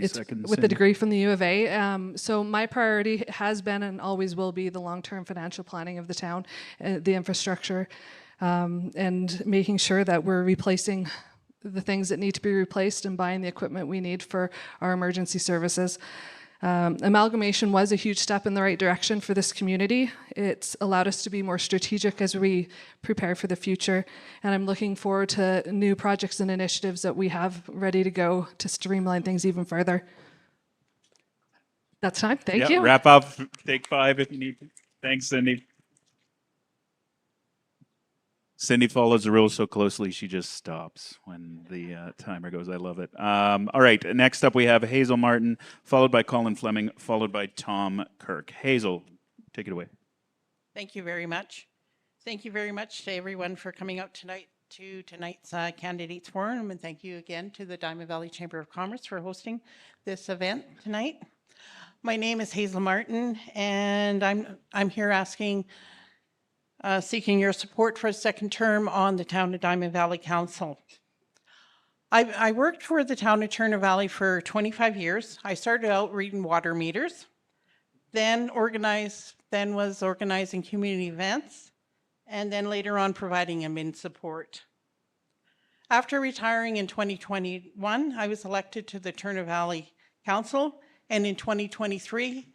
seconds. With a degree from the U of A. So my priority has been and always will be the long-term financial planning of the town, the infrastructure, and making sure that we're replacing the things that need to be replaced and buying the equipment we need for our emergency services. Amalgamation was a huge step in the right direction for this community. It's allowed us to be more strategic as we prepare for the future, and I'm looking forward to new projects and initiatives that we have ready to go to streamline things even further. That's time. Thank you. Wrap up. Take 5 if you need to. Thanks, Cindy. Cindy follows the rules so closely she just stops when the timer goes. I love it. All right, next up we have Hazel Martin, followed by Colin Fleming, followed by Tom Kirk. Hazel, take it away. Thank you very much. Thank you very much to everyone for coming out tonight to tonight's Candidates Forum, and thank you again to the Diamond Valley Chamber of Commerce for hosting this event tonight. My name is Hazel Martin, and I'm here seeking your support for a second term on the Town of Diamond Valley Council. I worked for the Town of Turner Valley for 25 years. I started out reading water meters, then was organizing community events, and then later on providing admin support. After retiring in 2021, I was elected to the Turner Valley Council, and in 2023,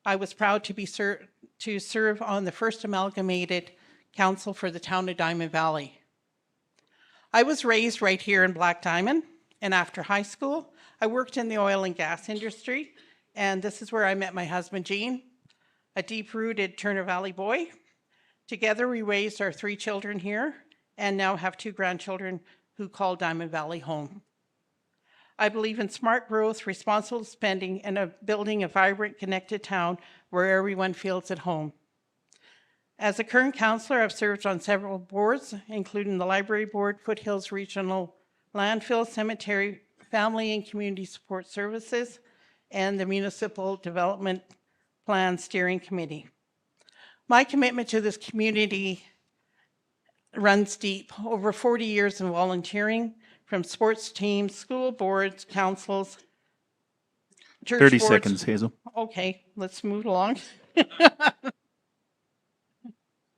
I was proud to serve on the first amalgamated council for the Town of Diamond Valley. I was raised right here in Black Diamond, and after high school, I worked in the oil and gas industry, and this is where I met my husband, Gene, a deep-rooted Turner Valley boy. Together, we raised our 3 children here, and now have 2 grandchildren who call Diamond Valley home. I believe in smart growth, responsible spending, and building a vibrant, connected town where everyone feels at home. As a current councillor, I've served on several boards, including the Library Board, Foothills Regional Landfill, Cemetery, Family and Community Support Services, and the Municipal Development Plan Steering Committee. My commitment to this community runs deep. Over 40 years in volunteering, from sports teams, school boards, councils, church 30 boards. seconds, Hazel. Okay, let's move along.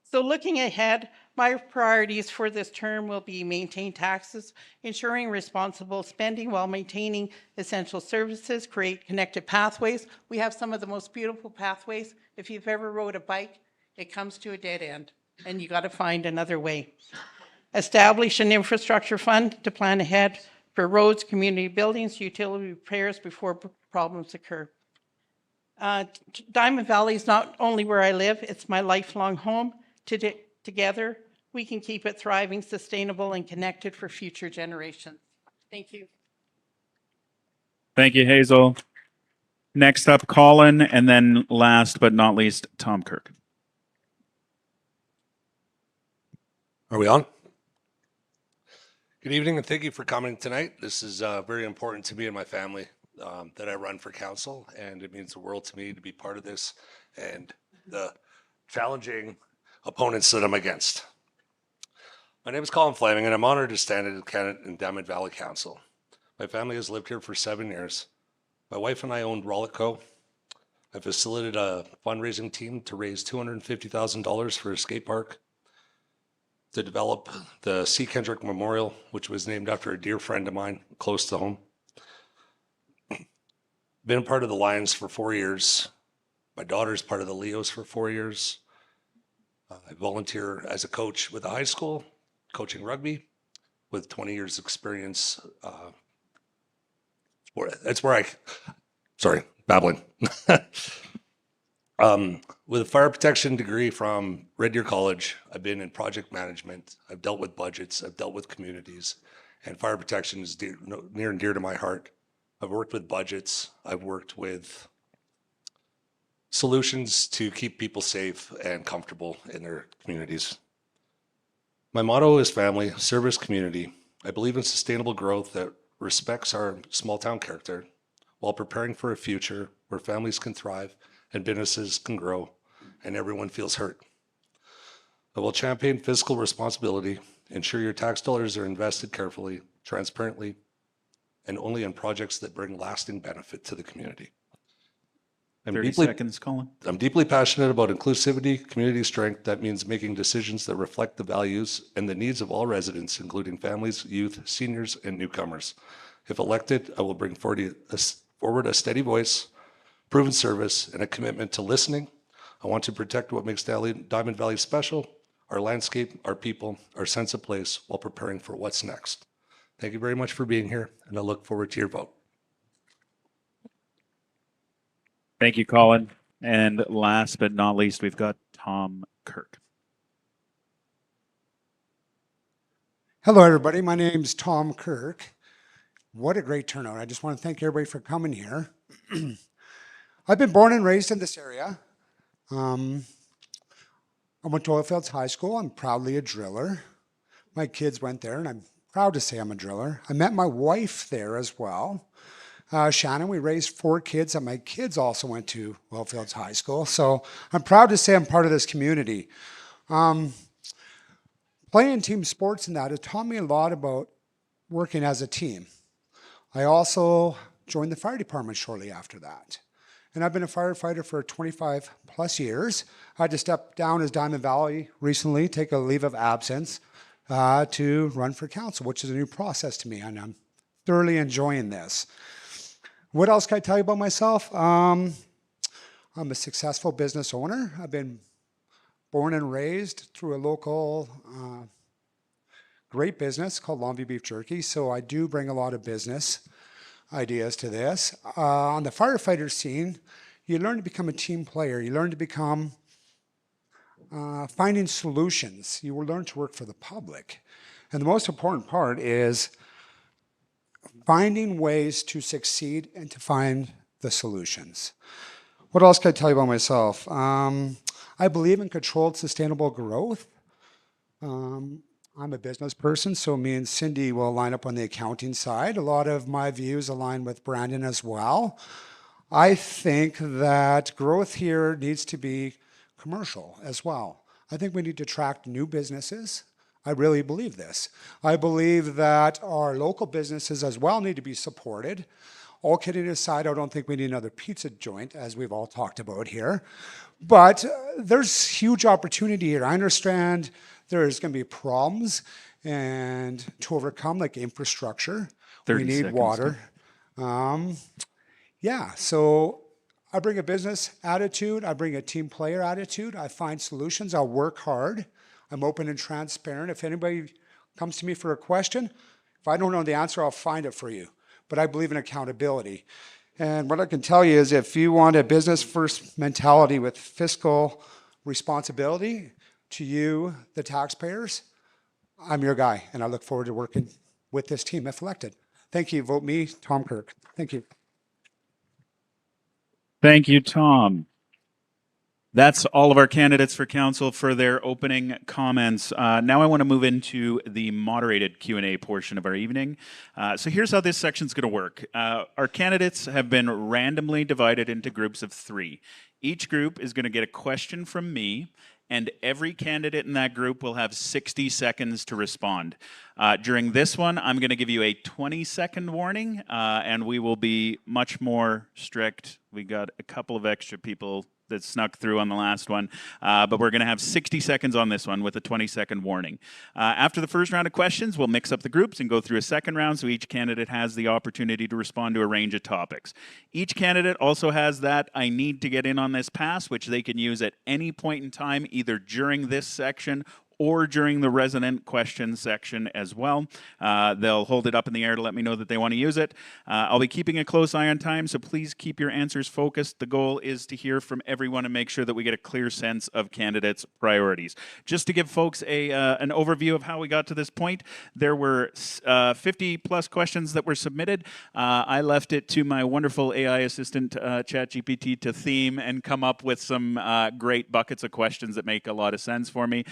So looking ahead, my priorities for this term will be maintain taxes, ensuring responsible spending while maintaining essential services, create connected pathways. We have some of the most beautiful pathways. If you've ever rode a bike, it comes to a dead end, and you got to find another way. Establish an infrastructure fund to plan ahead for roads, community buildings, utility repairs before problems occur. Diamond Valley is not only where I live, it's my lifelong home. Together, we can keep it thriving, sustainable, and connected for future generations. Thank you. Thank you, Hazel. Next up, Colin, and then last but not least, Tom Kirk. Are we on? Good evening and thank you for coming tonight. This is very important to me and my family that I run for council, and it means the world to me to be part of this and the challenging opponents that I'm against. My name is Colin Fleming, and I'm honored to stand as a candidate in Diamond Valley Council. My family has lived here for 7 years. My wife and I owned Rollick Co. I facilitated a fundraising team to raise $250,000 for a skate park, to develop the C. Kendrick Memorial, which was named after a dear friend of mine close to home. Been a part of the Lions for 4 years. My daughter's part of the Leos for 4 years. I volunteer as a coach with a high school, coaching rugby, with 20 years experience. That's where sorry, babbling. With a fire protection degree from Red Deer College, I've been in project management. I've dealt with budgets. I've dealt with communities, and fire protection is near and dear to my heart. I've worked with budgets. I've worked with solutions to keep people safe and comfortable in their communities. My motto is family, service, community. I believe in sustainable growth that respects our small town character while preparing for a future where families can thrive and businesses can grow and everyone feels heard. I will champion fiscal responsibility, ensure your tax dollars are invested carefully, transparently, and only on projects that bring lasting benefit to the community. 30 seconds, Colin. I'm deeply passionate about inclusivity, community strength. That means making decisions that reflect the values and the needs of all residents, including families, youth, seniors, and newcomers. If elected, I will bring forward a steady voice, proven service, and a commitment to listening. I want to protect what makes Diamond Valley special, our landscape, our people, our sense of place, while preparing for what's next. Thank you very much for being here, and I look forward to your vote. Thank you, Colin. And last but not least, we've got Tom Kirk. Hello, everybody. My name's Tom Kirk. What a great turnout. I just want to thank everybody for coming here. I've been born and raised in this area. I went to Oilfields High School. I'm proudly a driller. My kids went there, and I'm proud to say I'm a driller. I met my wife there as well. Shanon, we raised 4 kids, and my kids also went to Oilfields High School. So I'm proud to say I'm part of this community. Playing team sports and that, it taught me a lot about working as a team. I also joined the fire department shortly after that. And I've been a firefighter for 25 plus years. I had to step down as Diamond Valley recently, take a leave of absence to run for council, which is a new process to me, and I'm thoroughly enjoying this. What else can I tell you about myself? I'm a successful business owner. I've been born and raised through a local great business called Longview Beef Jerky, so I do bring a lot of business ideas to this. On the firefighter scene, you learn to become a team player. You learn to become finding solutions. You will learn to work for the public. And the most important part is finding ways to succeed and to find the solutions. What else can I tell you about myself? I believe in controlled, sustainable growth. I'm a business person, so me and Cindy will line up on the accounting side. A lot of my views align with Brandon as well. I think that growth here needs to be commercial as well. I think we need to attract new businesses. I really believe this. I believe that our local businesses as well need to be supported. All kidding aside, I don't think we need another pizza joint, as we've all talked about here. But there's huge opportunity here. I understand there's going to be problems and to overcome, like infrastructure. We need water. Yeah, so I bring a business attitude. I bring a team player attitude. I find solutions. I'll work hard. I'm open and transparent. If anybody comes to me for a question, if I don't know the answer, I'll find it for you. But I believe in accountability. And what I can tell you is if you want a business first mentality with fiscal responsibility, to you, the taxpayers, I'm your guy, and I look forward to working with this team if elected. Thank you. Vote me, Tom Kirk. Thank you. Thank you, Tom. That's all of our candidates for council for their opening comments. Now I want to move into the moderated Q&A portion of our evening. So here's how this section's going to work. Our candidates have been randomly divided into groups of 3. Each group is going to get a question from me, and every candidate in that group will have 60 seconds to respond. During this one, I'm going to give you a 20-second warning, and we will be much more strict. We got a couple of extra people that snuck through on the last one, but we're going to have 60 seconds on this one with a 20-second warning. After the first round of questions, we'll mix up the groups and go through a second round so each candidate has the opportunity to respond to a range of topics. Each candidate also has that I need to get in on this pass, which they can use at any point in time, either during this section or during the resident questions section as well. They'll hold it up in the air to let me know that they want to use it. I'll be keeping a close eye on time, so please keep your answers focused. The goal is to hear from everyone and make sure that we get a clear sense of candidates' priorities. Just to give folks an overview of how we got to this point, there were 50 plus questions that were submitted. I left it to my wonderful AI assistant, ChatGPT, to theme and come up with some great buckets of questions that make a lot of sense for me.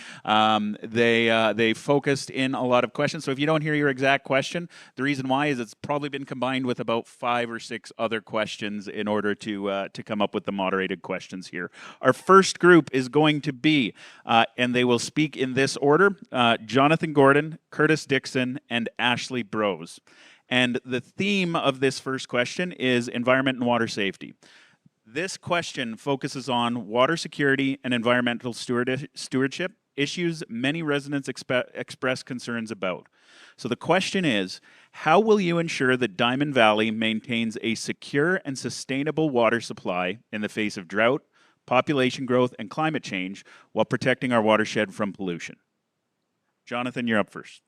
They focused in a lot of questions. So if you don't hear your exact question, the reason why is it's probably been combined with about 5 or 6 other questions in order to come up with the moderated questions here. Our first group is going to be, and they will speak in this order, Jonathan Gordon, Curtis Dixon, and Ashley Brosz. And the theme of this first question is environment and water safety. This question focuses on water security and environmental stewardship, issues many residents express concerns about. So the question is, how will you ensure that Diamond Valley maintains a secure and sustainable water supply in the face of drought, population growth, and climate change while protecting our watershed from pollution? Jonathan, you're up first.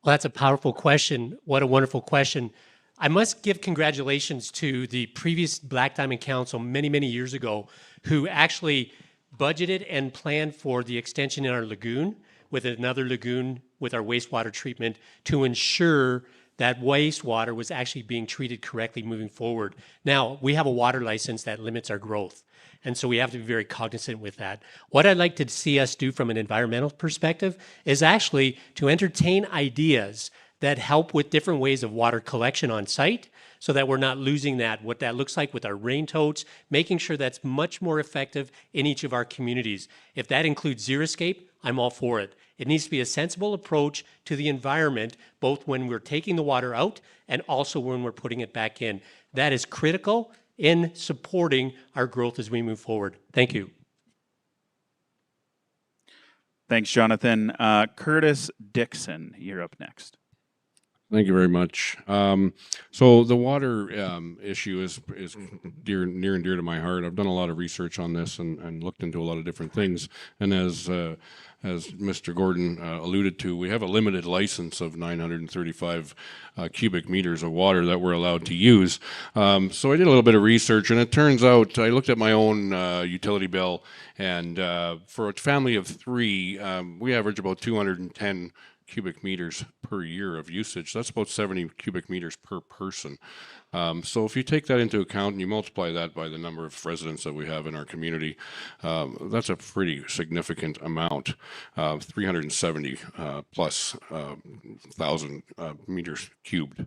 Well, that's a powerful question. What a wonderful question. I must give congratulations to the previous Black Diamond Council many, many years ago who actually budgeted and planned for the extension in our lagoon with another lagoon with our wastewater treatment to ensure that wastewater was actually being treated correctly moving forward. Now, we have a water license that limits our growth, and so we have to be very cognizant with that. What I'd like to see us do from an environmental perspective is actually to entertain ideas that help with different ways of water collection on site so that we're not losing that, what that looks like with our rain totes, making sure that's much more effective in each of our communities. If that includes zero escape, I'm all for it. It needs to be a sensible approach to the environment, both when we're taking the water out and also when we're putting it back in. That is critical in supporting our growth as we move forward. Thank you. Thanks, Jonathan. Curtis Dixon, you're up next. Thank you very much. So the water issue is near and dear to my heart. I've done a lot of research on this and looked into a lot of different things. And as Mr. Gordon alluded to, we have a limited license of 935 cubic meters of water that we're allowed to use. So I did a little bit of research, and it turns out I looked at my own utility bill, and for a family of 3, we average about 210 cubic meters per year of usage. That's about 70 cubic meters per person. So if you take that into account and you multiply that by the number of residents that we have in our community, that's a pretty significant amount, 370 plus thousand meters cubed.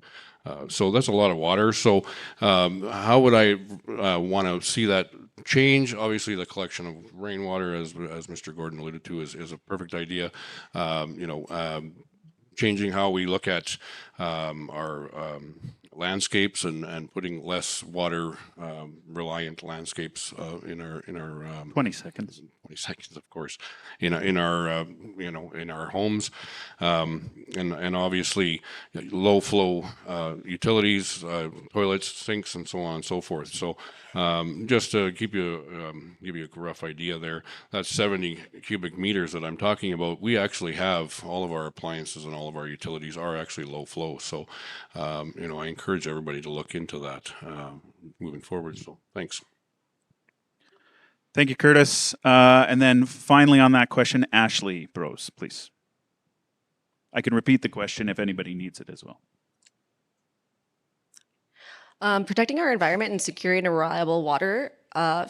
So that's a lot of water. So how would I want to see that change? Obviously, the collection of rainwater, as Mr. Gordon alluded to, is a perfect idea. Changing how we look at our landscapes and putting less water reliant landscapes in our 20 seconds. 20 seconds, of course, in our in our homes, and obviously low flow utilities, toilets, sinks, and so on and so forth. So just to give you a rough idea there, that's 70 cubic meters that I'm talking about. We actually have all of our appliances and all of our utilities are actually low flow. So I encourage everybody to look into that moving forward. So thanks. Thank you, Curtis. And then finally on that question, Ashley Brosz, please. I can repeat the question if anybody needs it as well. Protecting our environment and securing a reliable water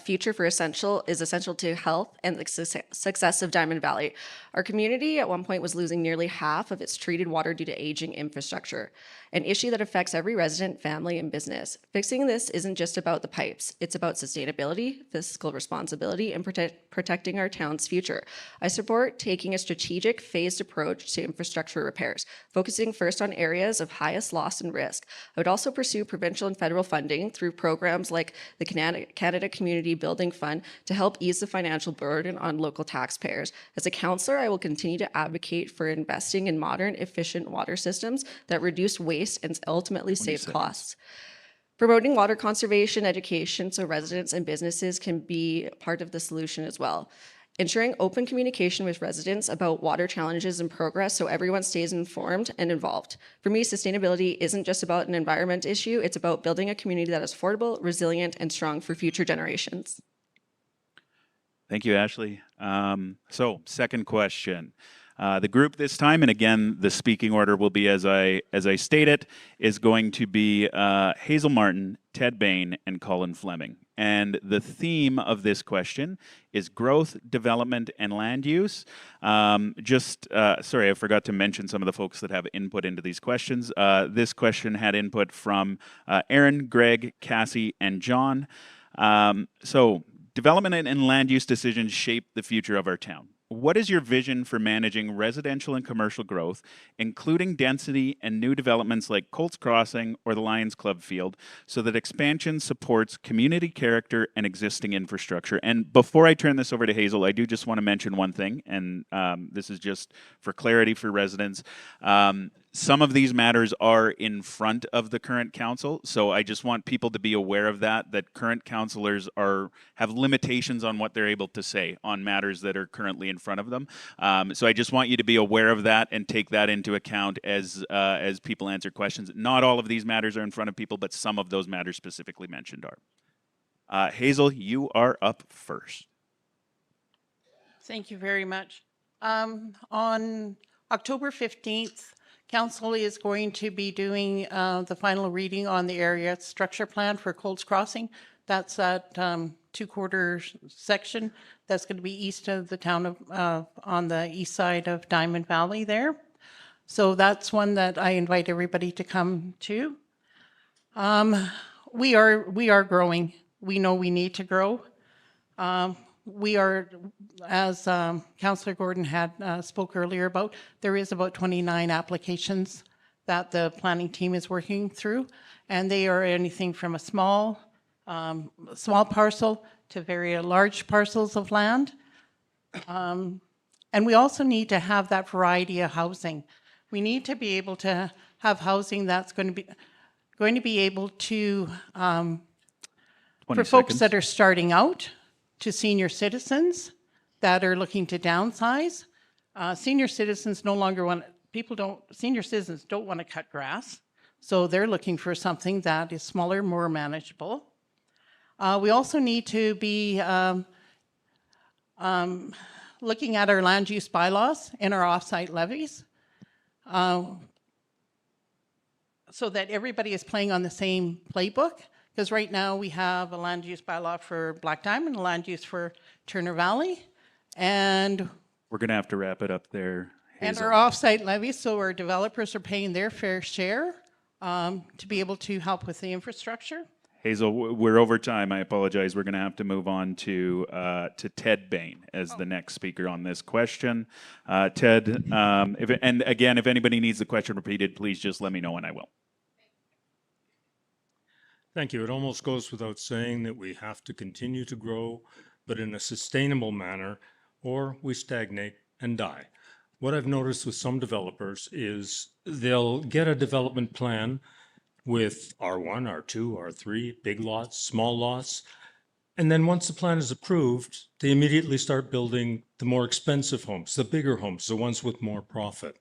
future is essential to health and the success of Diamond Valley. Our community at one point was losing nearly half of its treated water due to aging infrastructure, an issue that affects every resident, family, and business. Fixing this isn't just about the pipes. It's about sustainability, fiscal responsibility, and protecting our town's future. I support taking a strategic, phased approach to infrastructure repairs, focusing first on areas of highest loss and risk. I would also pursue provincial and federal funding through programs like the Canada Community Building Fund to help ease the financial burden on local taxpayers. As a councillor, I will continue to advocate for investing in modern, efficient water systems that reduce waste and ultimately save costs. Promoting water conservation education so residents and businesses can be part of the solution as well. Ensuring open communication with residents about water challenges and progress so everyone stays informed and involved. For me, sustainability isn't just about an environment issue, it's about building a community that is affordable, resilient, and strong for future generations. Thank you, Ashley. So, second question. The group this time, and again, the speaking order will be as I stated, is going to be Hazel Martin, Ted Bain, and Colin Fleming. And the theme of this question is growth, development, and land use. Sorry, I forgot to mention some of the folks that have input into these questions. This question had input from Aaron, Greg, Cassie, and John. So, development and land use decisions shape the future of our town. What is your vision for managing residential and commercial growth, including density and new developments like Colts Crossing or the Lions Club field, so that expansion supports community character and existing infrastructure? And before I turn this over to Hazel, I do just want to mention one thing, and this is just for clarity for residents. Some of these matters are in front of the current council, so I just want people to be aware of that current councilors have limitations on what they're able to say on matters that are currently in front of them. So I just want you to be aware of that and take that into account as people answer questions. Not all of these matters are in front of people, but some of those matters specifically mentioned are. Hazel, you are up first. Thank you very much. On October 15th, Council is going to be doing the final reading on the area structure plan for Colts Crossing. That's that two-quarter section that's going to be east of the town of, on the east side of Diamond Valley there. So that's one that I invite everybody to come to. We are growing. We know we need to grow. We are, as Councillor Gordon had spoke earlier about, there is about 29 applications that the planning team is working through, and they are anything from a small parcel to very large parcels of land. And we also need to have that variety of housing. We need to be able to have housing that's going to be able to, for folks that are starting out, to senior citizens that are looking to downsize. Senior citizens no longer want, senior citizens don't want to cut grass, so they're looking for something that is smaller, more manageable. We also need to be looking at our land use bylaws and our off-site levies so that everybody is playing on the same playbook. Because right now we have a land use bylaw for Black Diamond, a land use for Turner Valley, and we're going to have to wrap it up there, Hazel. And our off-site levies, so our developers are paying their fair share to be able to help with the infrastructure. Hazel, we're over time. I apologize. We're going to have to move on to Ted Bain as the next speaker on this question. Ted, and again, if anybody needs the question repeated, please just let me know and I will. Thank you. It almost goes without saying that we have to continue to grow, but in a sustainable manner, or we stagnate and die. What I've noticed with some developers is they'll get a development plan with R1, R2, R3, big lots, small lots, and then once the plan is approved, they immediately start building the more expensive homes, the bigger homes, the ones with more profit.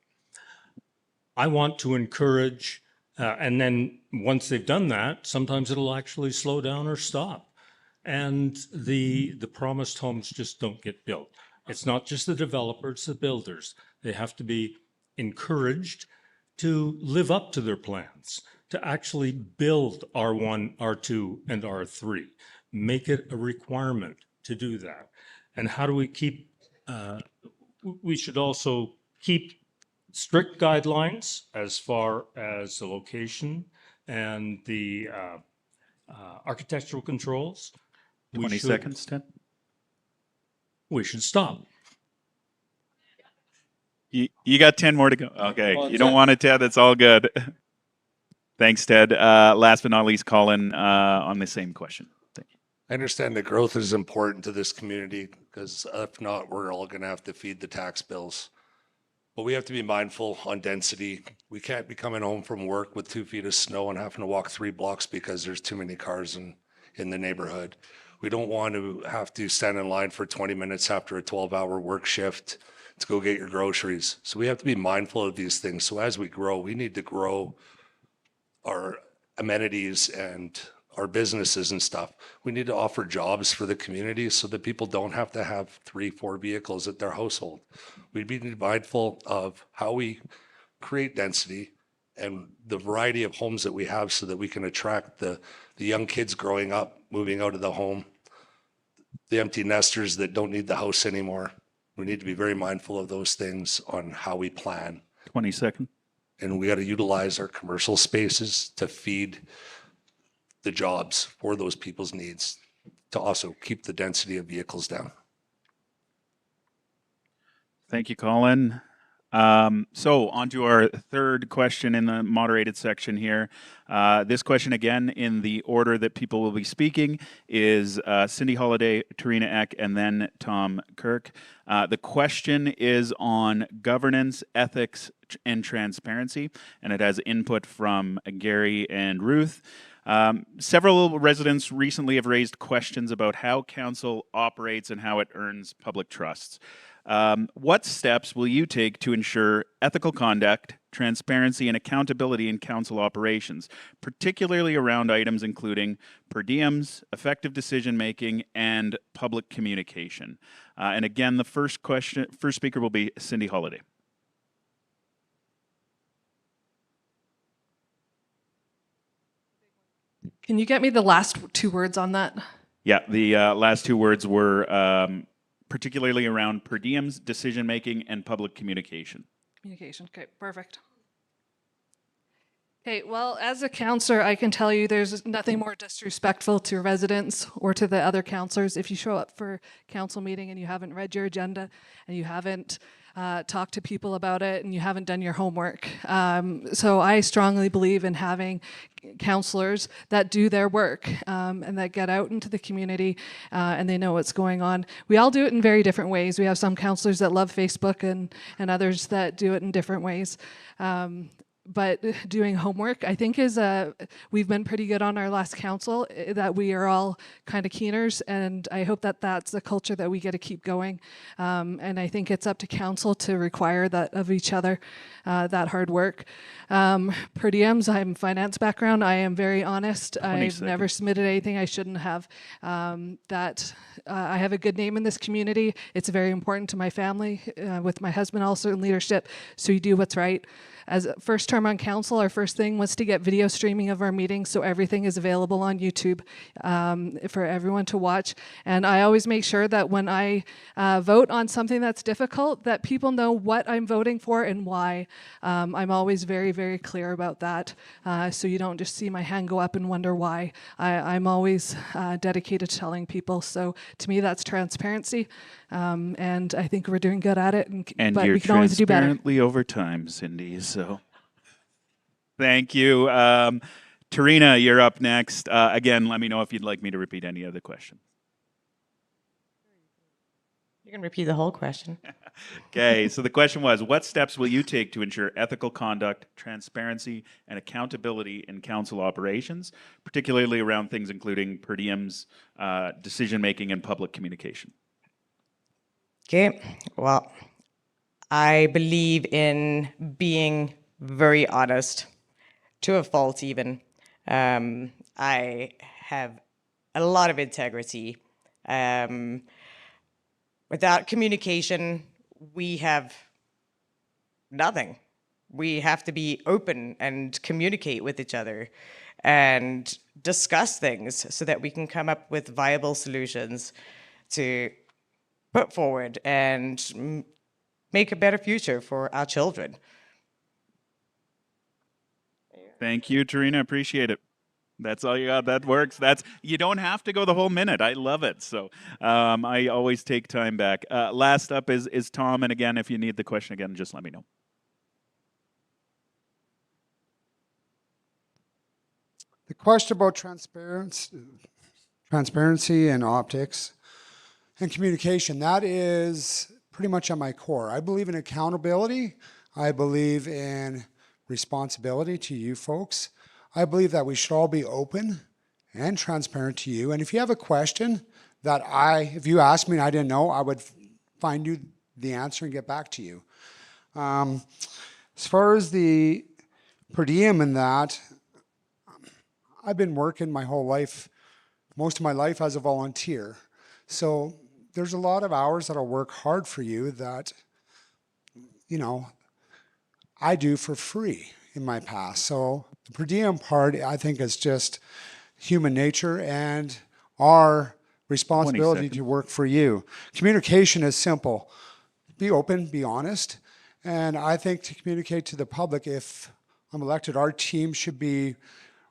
I want to encourage and then once they've done that, sometimes it'll actually slow down or stop. and the promised homes just don't get built. It's not just the developers, the builders. They have to be encouraged to live up to their plans, to actually build R1, R2, and R3. Make it a requirement to do that. And how do we keep, we should also keep strict guidelines as far as the location and the architectural controls. 20 seconds, Ted. We should stop. You got 10 more to go. Okay, you don't want it, Ted. That's all good. Thanks, Ted. Last but not least, Colin, on the same question. Thank you. I understand that growth is important to this community because if not, we're all going to have to feed the tax bills. But we have to be mindful on density. We can't be coming home from work with 2 feet of snow and having to walk 3 blocks because there's too many cars in the neighborhood. We don't want to have to stand in line for 20 minutes after a 12-hour work shift to go get your groceries. So we have to be mindful of these things. So as we grow, we need to grow our amenities and our businesses and stuff. We need to offer jobs for the community so that people don't have to have 3-4 vehicles at their household. We need to be mindful of how we create density and the variety of homes that we have so that we can attract the young kids growing up, moving out of the home, the empty nesters that don't need the house anymore. We need to be very mindful of those things on how we plan. 20 seconds. And we got to utilize our commercial spaces to feed the jobs for those people's needs, to also keep the density of vehicles down. Thank you, Colin. So on to our third question in the moderated section here. This question, again, in the order that people will be speaking, is Cindy Holladay, Tarina Ek, and then Tom Kirk. The question is on governance, ethics, and transparency, and it has input from Gary and Ruth. Several residents recently have raised questions about how council operates and how it earns public trusts. What steps will you take to ensure ethical conduct, transparency, and accountability in council operations, particularly around items including per diems, effective decision-making, and public communication? And again, the first speaker will be Cindy Holladay. Can you get me the last 2 words on that? Yeah, the last 2 words were particularly around per diems, decision-making, and public communication. Communication, okay, perfect. Okay, well, as a counselor, I can tell you there's nothing more disrespectful to residents or to the other counselors if you show up for council meeting and you haven't read your agenda and you haven't talked to people about it and you haven't done your homework. So I strongly believe in having counselors that do their work and that get out into the community and they know what's going on. We all do it in very different ways. We have some counselors that love Facebook and others that do it in different ways. But doing homework, I think, is we've been pretty good on our last council, that we are all kind of keeners, and I hope that that's a culture that we get to keep going. And I think it's up to council to require that of each other, that hard work. Per diems, I'm finance background. I am very honest. I've never submitted anything I shouldn't have. I have a good name in this community. It's very important to my family, with my husband also in leadership, so you do what's right. As first term on council, our first thing was to get video streaming of our meetings, so everything is available on YouTube for everyone to watch. And I always make sure that when I vote on something that's difficult, that people know what I'm voting for and why. I'm always very, very clear about that, so you don't just see my hand go up and wonder why. I'm always dedicated to telling people. So to me, that's transparency, and I think we're doing good at it. But you're we can always do better. transparently over time, Cindy. So, thank you, Tarina. You're up next. Again, let me know if you'd like me to repeat any other question. You can repeat the whole question. Okay, so the question was, what steps will you take to ensure ethical conduct, transparency, and accountability in council operations, particularly around things including per diems, decision-making, and public communication? Okay, well, I believe in being very honest, to a fault even. I have a lot of integrity. Without communication, we have nothing. We have to be open and communicate with each other and discuss things so that we can come up with viable solutions to put forward and make a better future for our children. Thank you, Tarina. Appreciate it. That's all you got. That works. You don't have to go the whole minute. I love it. So I always take time back. Last up is Tom. And again, if you need the question again, just let me know. The question about transparency and optics and communication, that is pretty much at my core. I believe in accountability. I believe in responsibility to you folks. I believe that we should all be open and transparent to you. And if you have a question that if you asked me and I didn't know, I would find you the answer and get back to you. As far as the per diem and that, I've been working my whole life, most of my life as a volunteer. So there's a lot of hours that I'll work hard for you that, I do for free in my past. So the per diem part, I think, is just human nature and our responsibility to work for you. Communication is simple. Be open, be honest. And I think to communicate to the public, if I'm elected, our team should be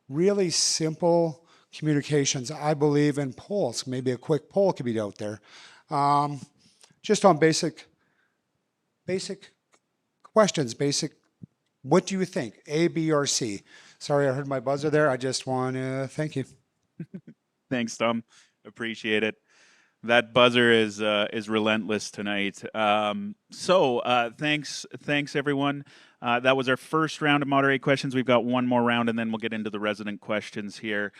really simple communications. I believe in polls. Maybe a quick poll could be out there. Just on basic questions, what do you think? A, B, or C? Sorry, I heard my buzzer there. I just want to thank you. Thanks, Tom. Appreciate it. That buzzer is relentless tonight. Thanks everyone. That was our first round of moderate questions. We've got one more round, and then we'll get into the resident questions here.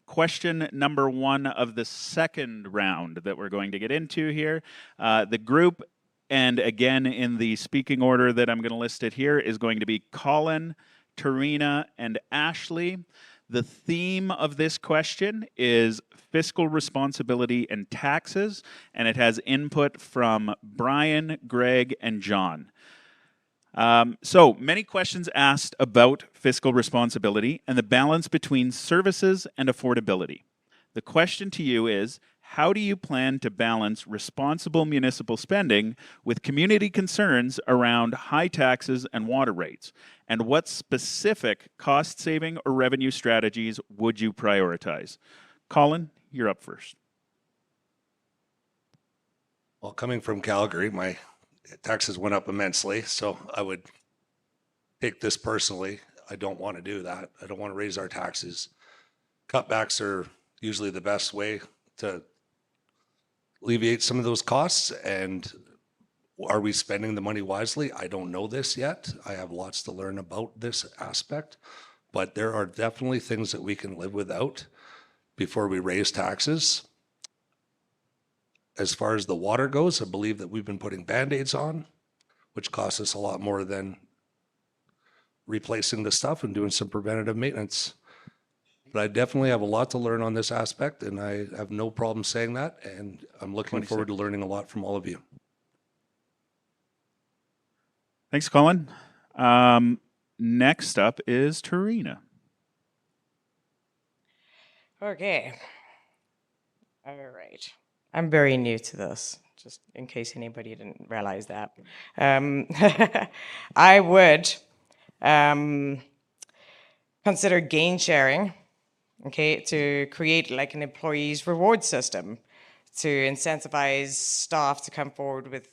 Question number one of the second round that we're going to get into here. The group, and again in the speaking order that I'm going to list it here, is going to be Colin, Tarina, and Ashley. The theme of this question is fiscal responsibility and taxes, and it has input from Brian, Greg, and John. So many questions asked about fiscal responsibility and the balance between services and affordability. The question to you is, how do you plan to balance responsible municipal spending with community concerns around high taxes and water rates? And what specific cost-saving or revenue strategies would you prioritize? Colin, you're up first. Well, coming from Calgary, my taxes went up immensely, so I would take this personally. I don't want to do that. I don't want to raise our taxes. Cutbacks are usually the best way to alleviate some of those costs. And are we spending the money wisely? I don't know this yet. I have lots to learn about this aspect, but there are definitely things that we can live without before we raise taxes. As far as the water goes, I believe that we've been putting Band-Aids on, which costs us a lot more than replacing the stuff and doing some preventative maintenance. But I definitely have a lot to learn on this aspect, and I have no problem saying that, and I'm looking forward to learning a lot from all of you. Thanks, Colin. Next up is Tarina. Okay. All right. I'm very new to this, just in case anybody didn't realize that. I would consider gain sharing, okay, to create like an employees reward system to incentivize staff to come forward with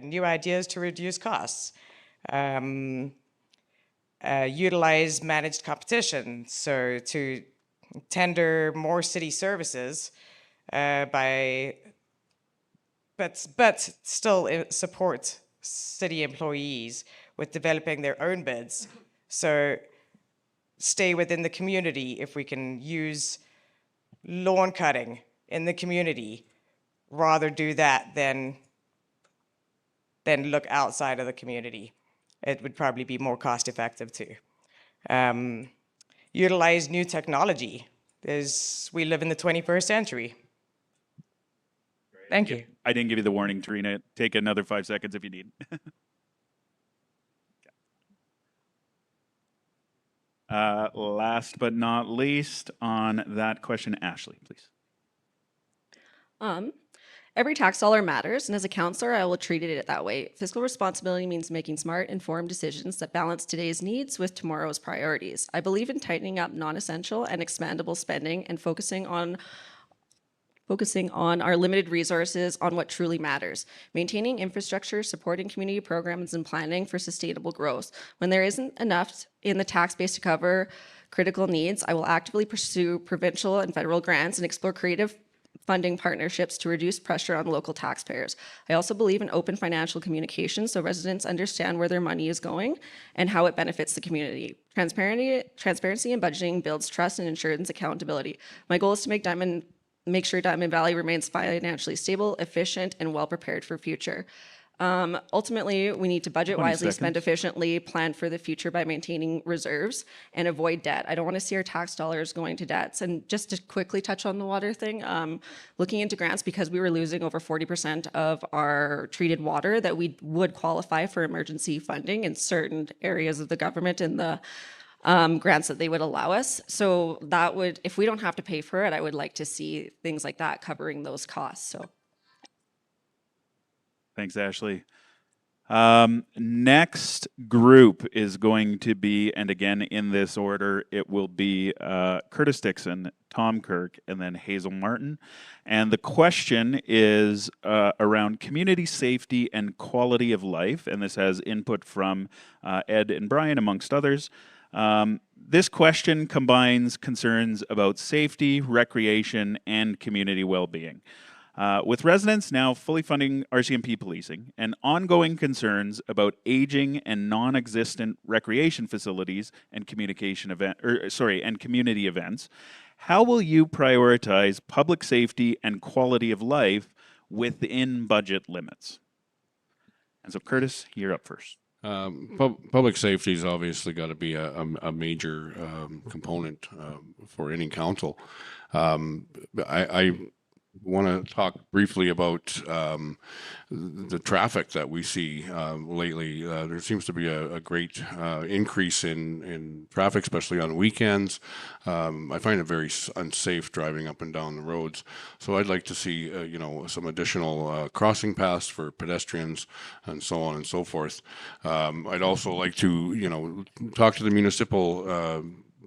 new ideas to reduce costs. Utilize managed competition, so to tender more city services but still support city employees with developing their own bids. So stay within the community. If we can use lawn cutting in the community, rather do that than look outside of the community. It would probably be more cost effective too. Utilize new technology. We live in the 21st century. Thank you. I didn't give you the warning, Tarina. Take another 5 seconds if you need. Last but not least on that question, Ashley, please. Every tax dollar matters, and as a counselor, I will treat it that way. Fiscal responsibility means making smart, informed decisions that balance today's needs with tomorrow's priorities. I believe in tightening up non-essential and expandable spending and focusing on our limited resources on what truly matters. Maintaining infrastructure, supporting community programs, and planning for sustainable growth. When there isn't enough in the tax base to cover critical needs, I will actively pursue provincial and federal grants and explore creative funding partnerships to reduce pressure on local taxpayers. I also believe in open financial communication so residents understand where their money is going and how it benefits the community. Transparency in budgeting builds trust and ensures accountability. My goal is to make sure Diamond Valley remains financially stable, efficient, and well prepared for future. Ultimately, we need to budget 20 wisely, seconds. spend efficiently, plan for the future by maintaining reserves, and avoid debt. I don't want to see our tax dollars going to debts. And just to quickly touch on the water thing, looking into grants, because we were losing over 40% of our treated water, that we would qualify for emergency funding in certain areas of the government and the grants that they would allow us. So that would, if we don't have to pay for it, I would like to see things like that covering those costs. So. Thanks, Ashley. Next group is going to be, and again in this order, it will be Curtis Dixon, Tom Kirk, and then Hazel Martin. And the question is around community safety and quality of life, and this has input from Ed and Brian, amongst others. This question combines concerns about safety, recreation, and community well-being. With residents now fully funding RCMP policing and ongoing concerns about aging and non-existent recreation facilities and community events, how will you prioritize public safety and quality of life within budget limits? And so, Curtis, you're up first. Public safety has obviously got to be a major component for any council. I want to talk briefly about the traffic that we see lately. There seems to be a great increase in traffic, especially on weekends. I find it very unsafe driving up and down the roads. So I'd like to see, some additional crossing paths for pedestrians and so on and so forth. I'd also like to, talk to the municipal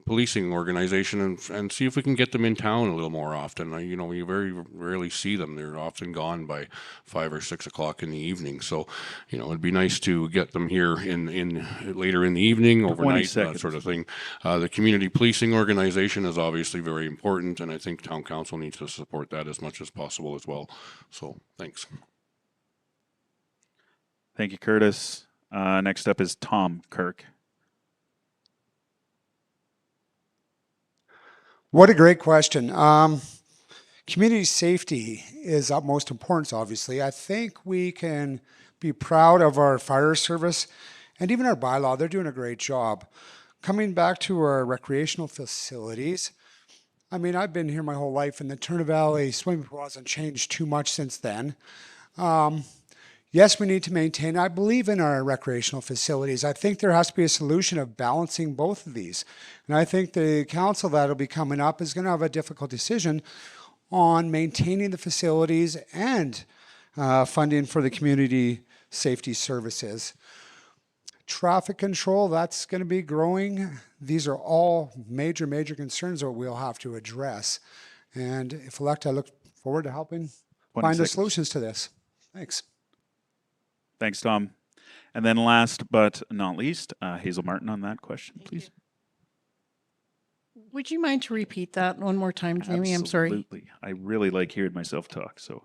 policing organization and see if we can get them in town a little more often. You very rarely see them. They're often gone by 5 or 6 o'clock in the evening. So, it'd be nice to get them here in later in the evening, overnight, that sort of thing. The community policing organization is obviously very important, and I think town council needs to support that as much as possible as well. So, thanks. Thank you, Curtis. Next up is Tom Kirk. What a great question. Community safety is of utmost importance, obviously. I think we can be proud of our fire service and even our bylaw. They're doing a great job. Coming back to our recreational facilities, I've been here my whole life, and the Turner Valley swimming pool hasn't changed too much since then. Yes, we need to maintain. I believe in our recreational facilities. I think there has to be a solution of balancing both of these. And I think the council that'll be coming up is going to have a difficult decision on maintaining the facilities and funding for the community safety services. Traffic control, that's going to be growing. These are all major, major concerns that we'll have to address. And if elected, I look forward to helping find the solutions to this. Thanks. Thanks, Tom. And then last but not least, Hazel Martin on that question, please. Would you mind to repeat that one more time, Jamie? I'm sorry. Absolutely. I really like hearing myself talk. So,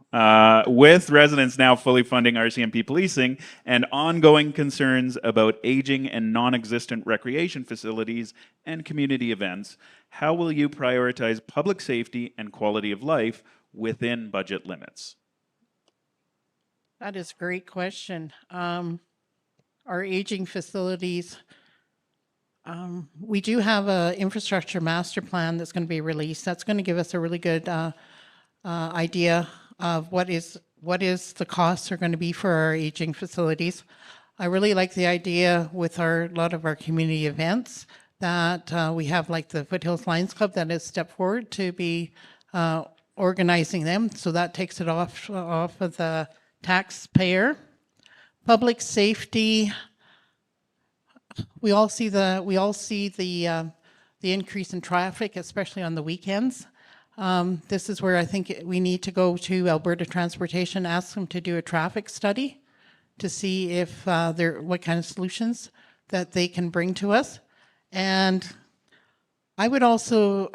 with residents now fully funding RCMP policing and ongoing concerns about aging and non-existent recreation facilities and community events, how will you prioritize public safety and quality of life within budget limits? That is a great question. Our aging facilities, We do have an infrastructure master plan that's going to be released. That's going to give us a really good idea of what is the costs are going to be for our aging facilities. I really like the idea with a lot of our community events that we have like the Foothills Lions Club that has stepped forward to be organizing them. So that takes it off of the taxpayer. Public safety. We all see the increase in traffic, especially on the weekends. This is where I think we need to go to Alberta Transportation, ask them to do a traffic study to see if what kind of solutions that they can bring to us. And I would also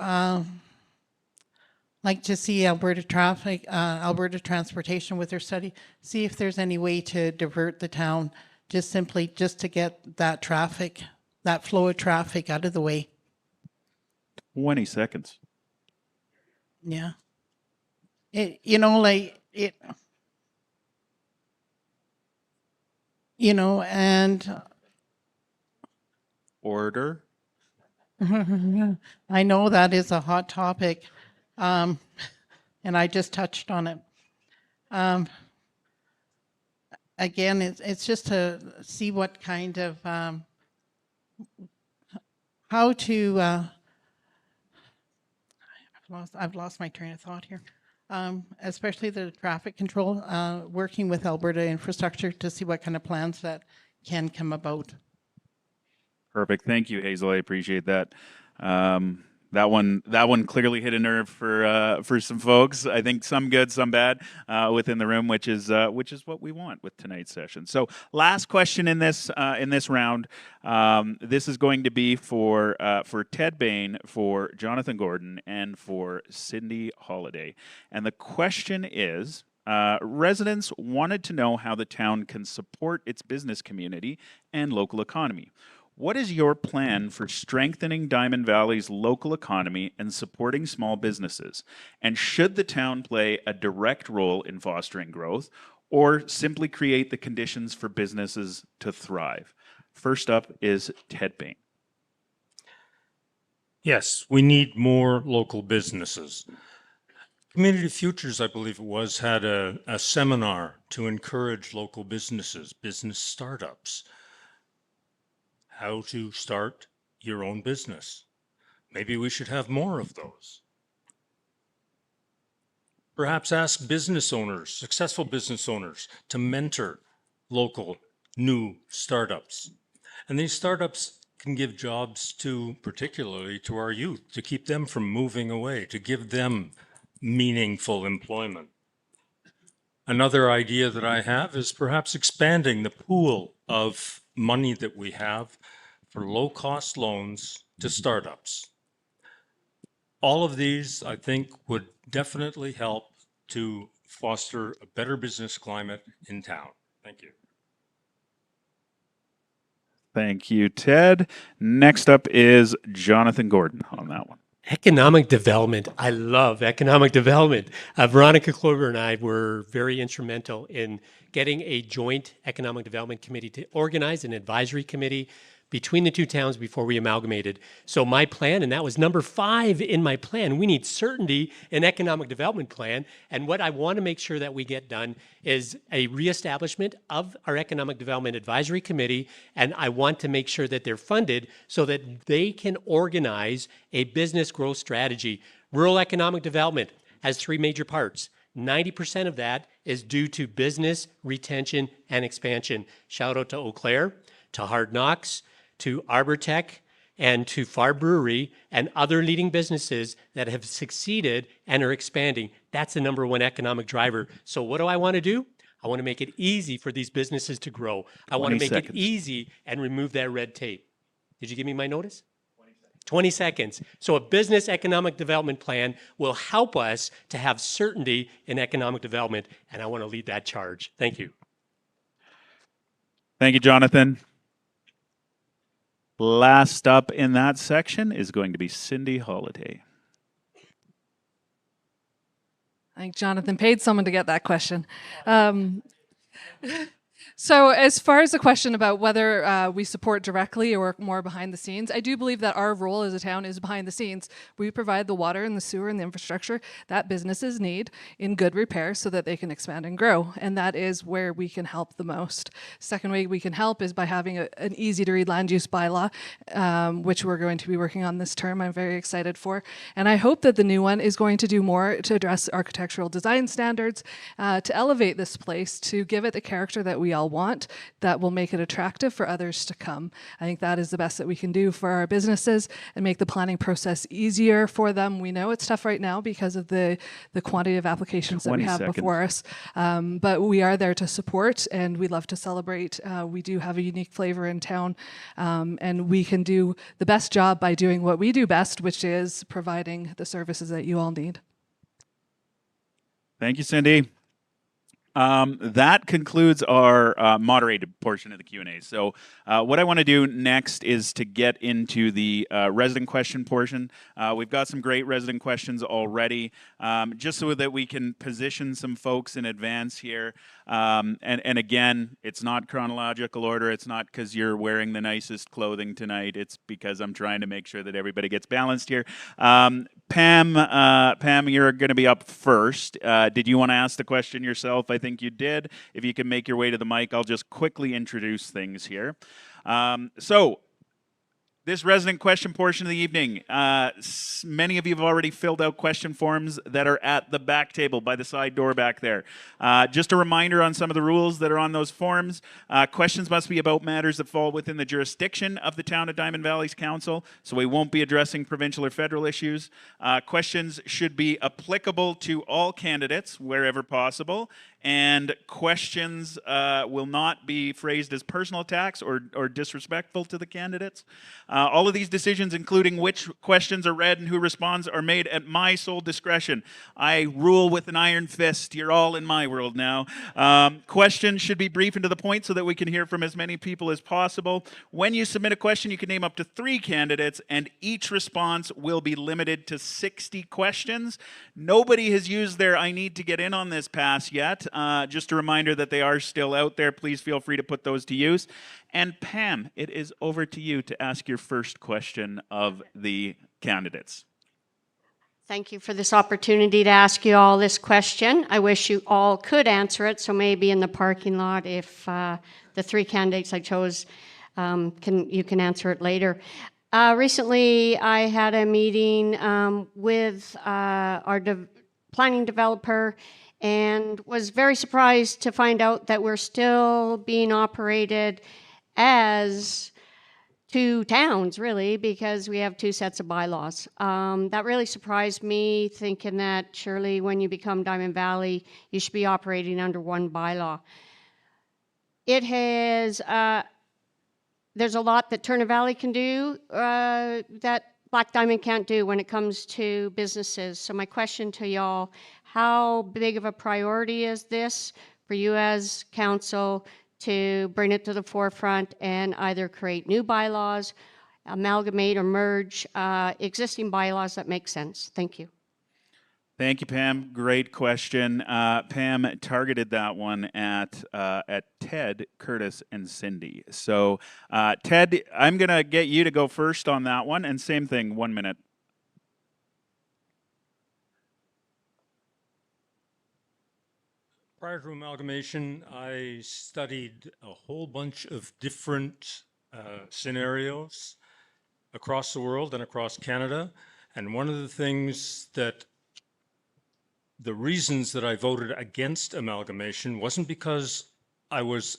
like to see Alberta Transportation with their study, see if there's any way to divert the town just to get that traffic, that flow of traffic out of the way. 20 seconds. Yeah. And Order. I know that is a hot topic, and I just touched on it. Again, it's just to see what kind of how to. I've lost my train of thought here. Especially the traffic control, working with Alberta Infrastructure to see what kind of plans that can come about. Perfect. Thank you, Hazel. I appreciate that. That one clearly hit a nerve for some folks. I think some good, some bad within the room, which is what we want with tonight's session. So, last question in this round. This is going to be for Ted Bain, for Jonathan Gordon, and for Cindy Holladay. And the question is. Residents wanted to know how the town can support its business community and local economy. What is your plan for strengthening Diamond Valley's local economy and supporting small businesses? And should the town play a direct role in fostering growth or simply create the conditions for businesses to thrive? First up is Ted Bain. Yes, we need more local businesses. Community Futures, I believe it was, had a seminar to encourage local businesses, business startups. How to start your own business. Maybe we should have more of those. Perhaps ask business owners, successful business owners, to mentor local new startups. And these startups can give jobs particularly to our youth, to keep them from moving away, to give them meaningful employment. Another idea that I have is perhaps expanding the pool of money that we have for low-cost loans to startups. All of these, I think, would definitely help to foster a better business climate in town. Thank you. Thank you, Ted. Next up is Jonathan Gordon on that one. Economic development. I love economic development. Veronica Kloiber and I were very instrumental in getting a joint economic development committee to organize an advisory committee between the two towns before we amalgamated. So my plan, and that was number 5 in my plan, we need certainty in economic development plan. And what I want to make sure that we get done is a reestablishment of our economic development advisory committee. And I want to make sure that they're funded so that they can organize a business growth strategy. Rural economic development has 3 major parts. 90% of that is due to business retention and expansion. Shout out to Eau Claire, to Hard Knocks, to ArborTech, and to Far Brewery and other leading businesses that have succeeded and are expanding. That's the number 1 economic driver. So what do I want to do? I want to make it easy for these businesses to grow. I want to make it easy and remove that red tape. Did you give me my notice? 20 seconds. So a business economic development plan will help us to have certainty in economic development, and I want to lead that charge. Thank you. Thank you, Jonathan. Last up in that section is going to be Cindy Holladay. I think Jonathan paid someone to get that question. So, as far as the question about whether we support directly or more behind the scenes, I do believe that our role as a town is behind the scenes. We provide the water and the sewer and the infrastructure that businesses need in good repair so that they can expand and grow. And that is where we can help the most. Second way we can help is by having an easy to read land use bylaw, which we're going to be working on this term. I'm very excited for. And I hope that the new one is going to do more to address architectural design standards, to elevate this place, to give it the character that we all want, that will make it attractive for others to come. I think that is the best that we can do for our businesses and make the planning process easier for them. We know it's tough right now because of the quantity of applications that we 20 have seconds. before us, but we are there to support, and we love to celebrate. We do have a unique flavor in town, and we can do the best job by doing what we do best, which is providing the services that you all need. Thank you, Cindy. That concludes our moderated portion of the Q&A. So what I want to do next is to get into the resident question portion. We've got some great resident questions already, just so that we can position some folks in advance here. And again, it's not chronological order. It's not because you're wearing the nicest clothing tonight. It's because I'm trying to make sure that everybody gets balanced here. Pam, you're going to be up first. Did you want to ask the question yourself? I think you did. If you can make your way to the mic, I'll just quickly introduce things here. So, this resident question portion of the evening, many of you have already filled out question forms that are at the back table by the side door back there. Just a reminder on some of the rules that are on those forms. Questions must be about matters that fall within the jurisdiction of the Town of Diamond Valley's Council, so we won't be addressing provincial or federal issues. Questions should be applicable to all candidates wherever possible, and questions will not be phrased as personal attacks or disrespectful to the candidates. All of these decisions, including which questions are read and who responds, are made at my sole discretion. I rule with an iron fist. You're all in my world now. Questions should be brief and to the point so that we can hear from as many people as possible. When you submit a question, you can name up to 3 candidates, and each response will be limited to 60 questions. Nobody has used their I need to get in on this pass yet. Just a reminder that they are still out there. Please feel free to put those to use. And Pam, it is over to you to ask your first question of the candidates. Thank you for this opportunity to ask you all this question. I wish you all could answer it, so maybe in the parking lot, if the 3 candidates I chose, you can answer it later. Recently, I had a meeting with our planning developer, and was very surprised to find out that we're still being operated as 2 towns, really, because we have 2 sets of bylaws. That really surprised me, thinking that surely when you become Diamond Valley, you should be operating under 1 bylaw. It has, there's a lot that Turner Valley can do that Black Diamond can't do when it comes to businesses. So my question to y'all, how big of a priority is this for you as council to bring it to the forefront and either create new bylaws, amalgamate or merge existing bylaws that make sense? Thank you. Thank you, Pam. Great question. Pam targeted that one at Ted, Curtis, and Cindy. So, Ted, I'm going to get you to go first on that one, and same thing, 1 minute. Prior to amalgamation, I studied a whole bunch of different scenarios across the world and across Canada. And one of the things that the reasons that I voted against amalgamation wasn't because I was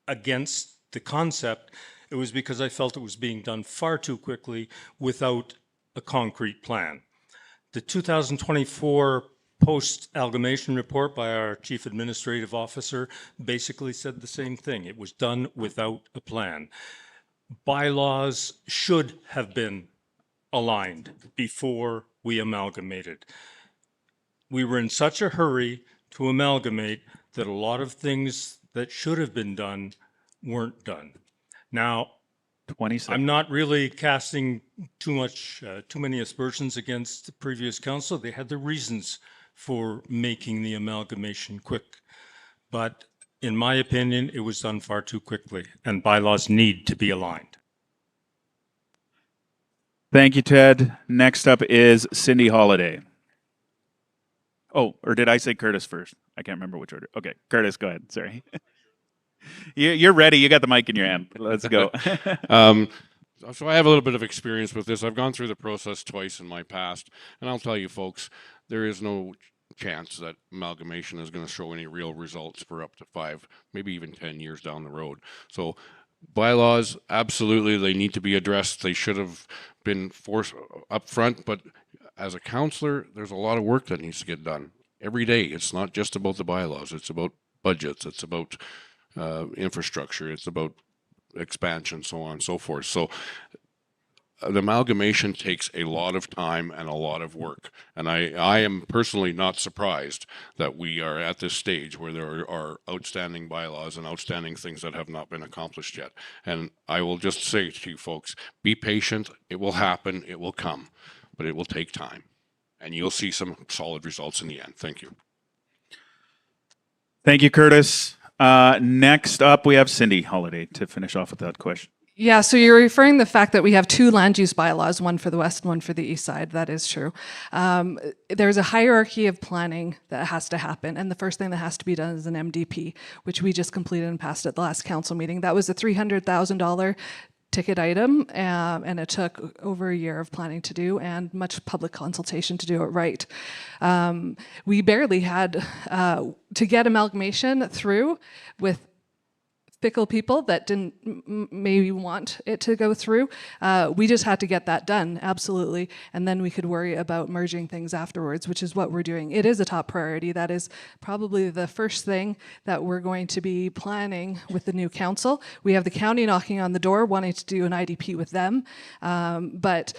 against the concept. It was because I felt it was being done far too quickly without a concrete plan. The 2024 post-amalgamation report by our chief administrative officer basically said the same thing. It was done without a plan. Bylaws should have been aligned before we amalgamated. We were in such a hurry to amalgamate that a lot of things that should have been done weren't done. Now, 20 seconds. I'm not really casting too many aspersions against the previous council. They had their reasons for making the amalgamation quick. But in my opinion, it was done far too quickly, and bylaws need to be aligned. Thank you, Ted. Next up is Cindy Holladay. Oh, or did I say Curtis first? I can't remember which order. Okay, Curtis, go ahead. Sorry. You're ready. You got the mic in your hand. Let's go. So I have a little bit of experience with this. I've gone through the process twice in my past, and I'll tell you folks, there is no chance that amalgamation is going to show any real results for up to 5, maybe even 10 years down the road. So bylaws, absolutely, they need to be addressed. They should have been forced up front, but as a councillor, there's a lot of work that needs to get done every day. It's not just about the bylaws. It's about budgets. It's about infrastructure. It's about expansion, so on and so forth. So the amalgamation takes a lot of time and a lot of work. And I am personally not surprised that we are at this stage where there are outstanding bylaws and outstanding things that have not been accomplished yet. And I will just say to you folks, be patient. It will happen. It will come. But it will take time. And you'll see some solid results in the end. Thank you. Thank you, Curtis. Next up, we have Cindy Holladay to finish off with that question. Yeah, so you're referring the fact that we have 2 land use bylaws, one for the west and one for the east side. That is true. There's a hierarchy of planning that has to happen, and the first thing that has to be done is an MDP, which we just completed and passed at the last council meeting. That was a $300,000 ticket item, and it took over a year of planning to do and much public consultation to do it right. We barely had to get amalgamation through with fickle people that didn't maybe want it to go through. We just had to get that done, absolutely, and then we could worry about merging things afterwards, which is what we're doing. It is a top priority. That is probably the first thing that we're going to be planning with the new council. We have the county knocking on the door, wanting to do an IDP with them, but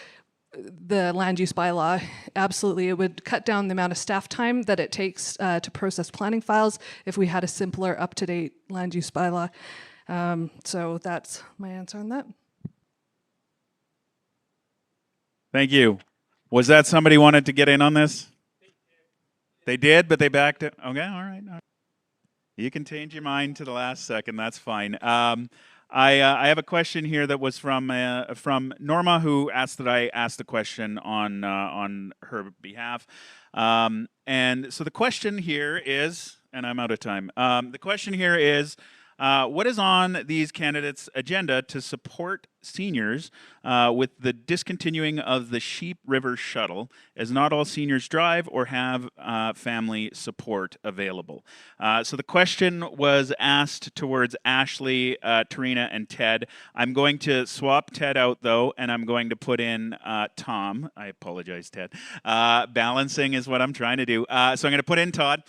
the land use bylaw, absolutely, it would cut down the amount of staff time that it takes to process planning files if we had a simpler, up-to-date land use bylaw. So that's my answer on that. Thank you. Was that somebody wanted to get in on this? They did, but they backed it. Okay, all right. You can change your mind to the last second. That's fine. I have a question here that was from Norma, who asked that I ask the question on her behalf. And so the question here is, and I'm out of time. The question here is, what is on these candidates' agenda to support seniors with the discontinuing of the Sheep River shuttle, as not all seniors drive or have family support available? So the question was asked towards Ashley, Tarina, and Ted. I'm going to swap Ted out, though, and I'm going to put in Tom. I apologize, Ted. Balancing is what I'm trying to do. So I'm going to put in Todd.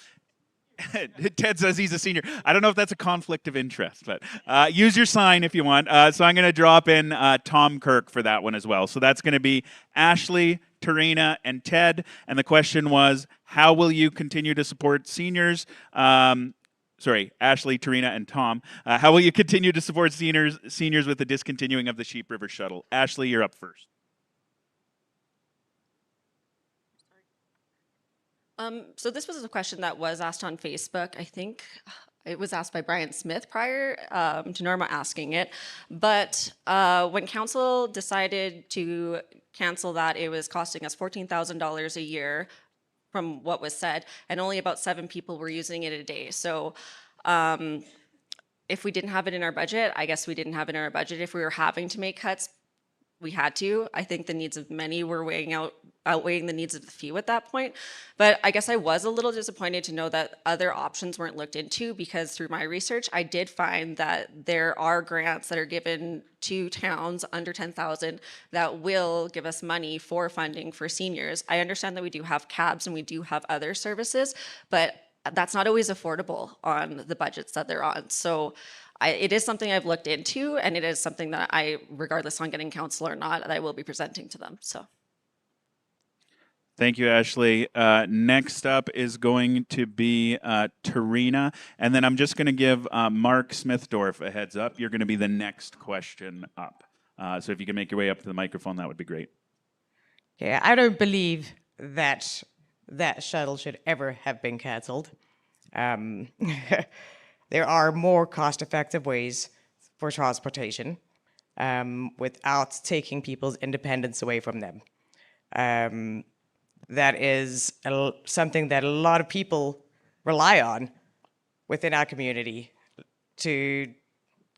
Ted says he's a senior. I don't know if that's a conflict of interest, but use your sign if you want. So I'm going to drop in Tom Kirk for that one as well. So that's going to be Ashley, Tarina, and Ted. And the question was, how will you continue to support seniors? Sorry, Ashley, Tarina, and Tom. How will you continue to support seniors with the discontinuing of the Sheep River shuttle? Ashley, you're up first. So this was a question that was asked on Facebook. I think it was asked by Brian Smith prior to Norma asking it. But when council decided to cancel that, it was costing us $14,000 a year from what was said, and only about 7 people were using it a day. So if we didn't have it in our budget, I guess we didn't have it in our budget. If we were having to make cuts, we had to. I think the needs of many were outweighing the needs of the few at that point. But I guess I was a little disappointed to know that other options weren't looked into, because through my research, I did find that there are grants that are given to towns under 10,000 that will give us money for funding for seniors. I understand that we do have cabs and we do have other services, but that's not always affordable on the budgets that they're on. So it is something I've looked into, and it is something that I, regardless on getting council or not, that I will be presenting to them. So. Thank you, Ashley. Next up is going to be Tarina, and then I'm just going to give Mark Smithdorf a heads up. You're going to be the next question up. So if you can make your way up to the microphone, that would be great. Yeah, I don't believe that that shuttle should ever have been cancelled. there are more cost-effective ways for transportation without taking people's independence away from them. That is something that a lot of people rely on within our community to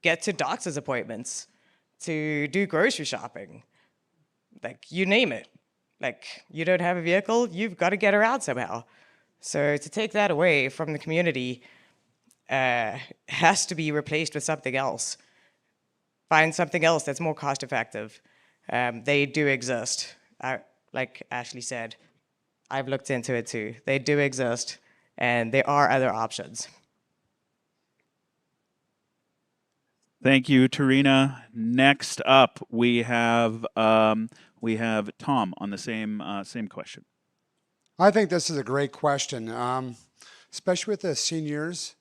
get to doctor's appointments, to do grocery shopping, like you name it. Like you don't have a vehicle, you've got to get around somehow. So to take that away from the community has to be replaced with something else. Find something else that's more cost effective. They do exist. Like Ashley said, I've looked into it too. They do exist, and there are other options. Thank you, Tarina. Next up, we have Tom on the same question. I think this is a great question, especially with the seniors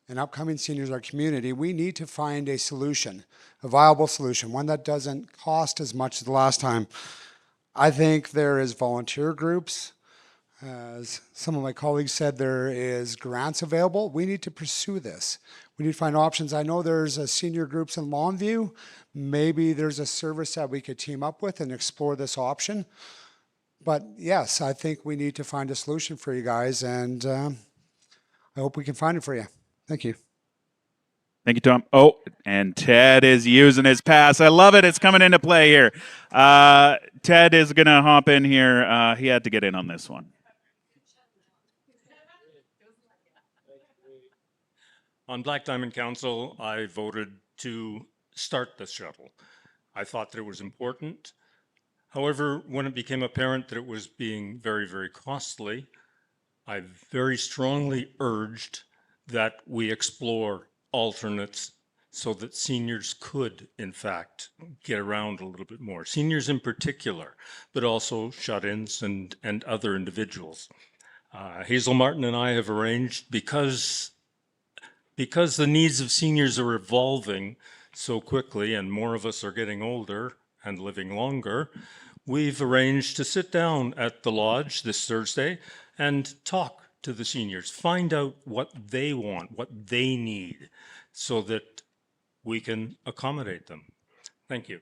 and upcoming seniors in our community. We need to find a solution, a viable solution, one that doesn't cost as much as the last time. I think there is volunteer groups. As some of my colleagues said, there is grants available. We need to pursue this. We need to find options. I know there's a senior groups in Longview. Maybe there's a service that we could team up with and explore this option. But yes, I think we need to find a solution for you guys, and I hope we can find it for you. Thank you. Thank you, Tom. Oh, and Ted is using his pass. I love it. It's coming into play here. Ted is going to hop in here. He had to get in on this one. On Black Diamond Council, I voted to start the shuttle. I thought that it was important. However, when it became apparent that it was being very, very costly, I very strongly urged that we explore alternates so that seniors could, in fact, get around a little bit more. Seniors in particular, but also shut-ins and other individuals. Hazel Martin and I have arranged, because the needs of seniors are evolving so quickly and more of us are getting older and living longer, we've arranged to sit down at the lodge this Thursday and talk to the seniors, find out what they want, what they need, so that we can accommodate them. Thank you.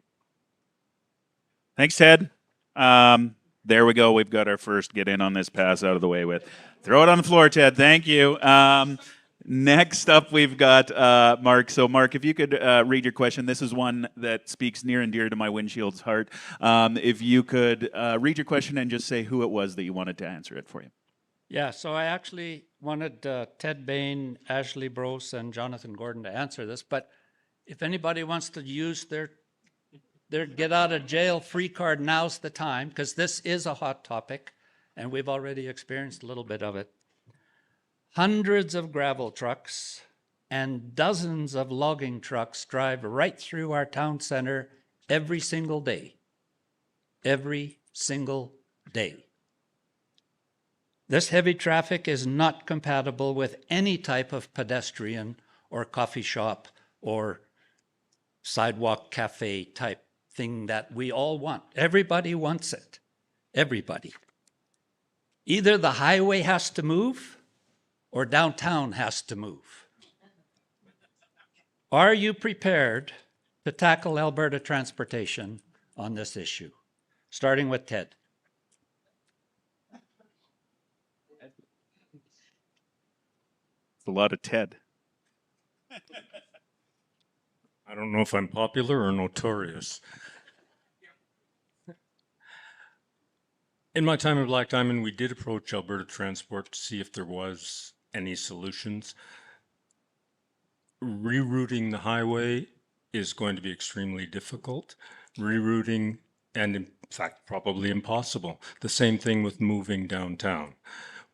Thanks, Ted. There we go. We've got our first get in on this pass out of the way with. Throw it on the floor, Ted. Thank you. Next up, we've got Mark. So, Mark, if you could read your question. This is one that speaks near and dear to my windshield's heart. If you could read your question and just say who it was that you wanted to answer it for you. Yeah, so I actually wanted Ted Bain, Ashley Brosz, and Jonathan Gordon to answer this, but if anybody wants to use their get out of jail free card, now's the time, because this is a hot topic, and we've already experienced a little bit of it. Hundreds of gravel trucks and dozens of logging trucks drive right through our town center every single day. Every single day. This heavy traffic is not compatible with any type of pedestrian or coffee shop or sidewalk cafe type thing that we all want. Everybody wants it. Everybody. Either the highway has to move or downtown has to move. Are you prepared to tackle Alberta transportation on this issue? Starting with Ted. It's a lot of Ted. I don't know if I'm popular or notorious. In my time at Black Diamond, we did approach Alberta Transport to see if there was any solutions. Rerouting the highway is going to be extremely difficult. Rerouting, and in fact, probably impossible. The same thing with moving downtown.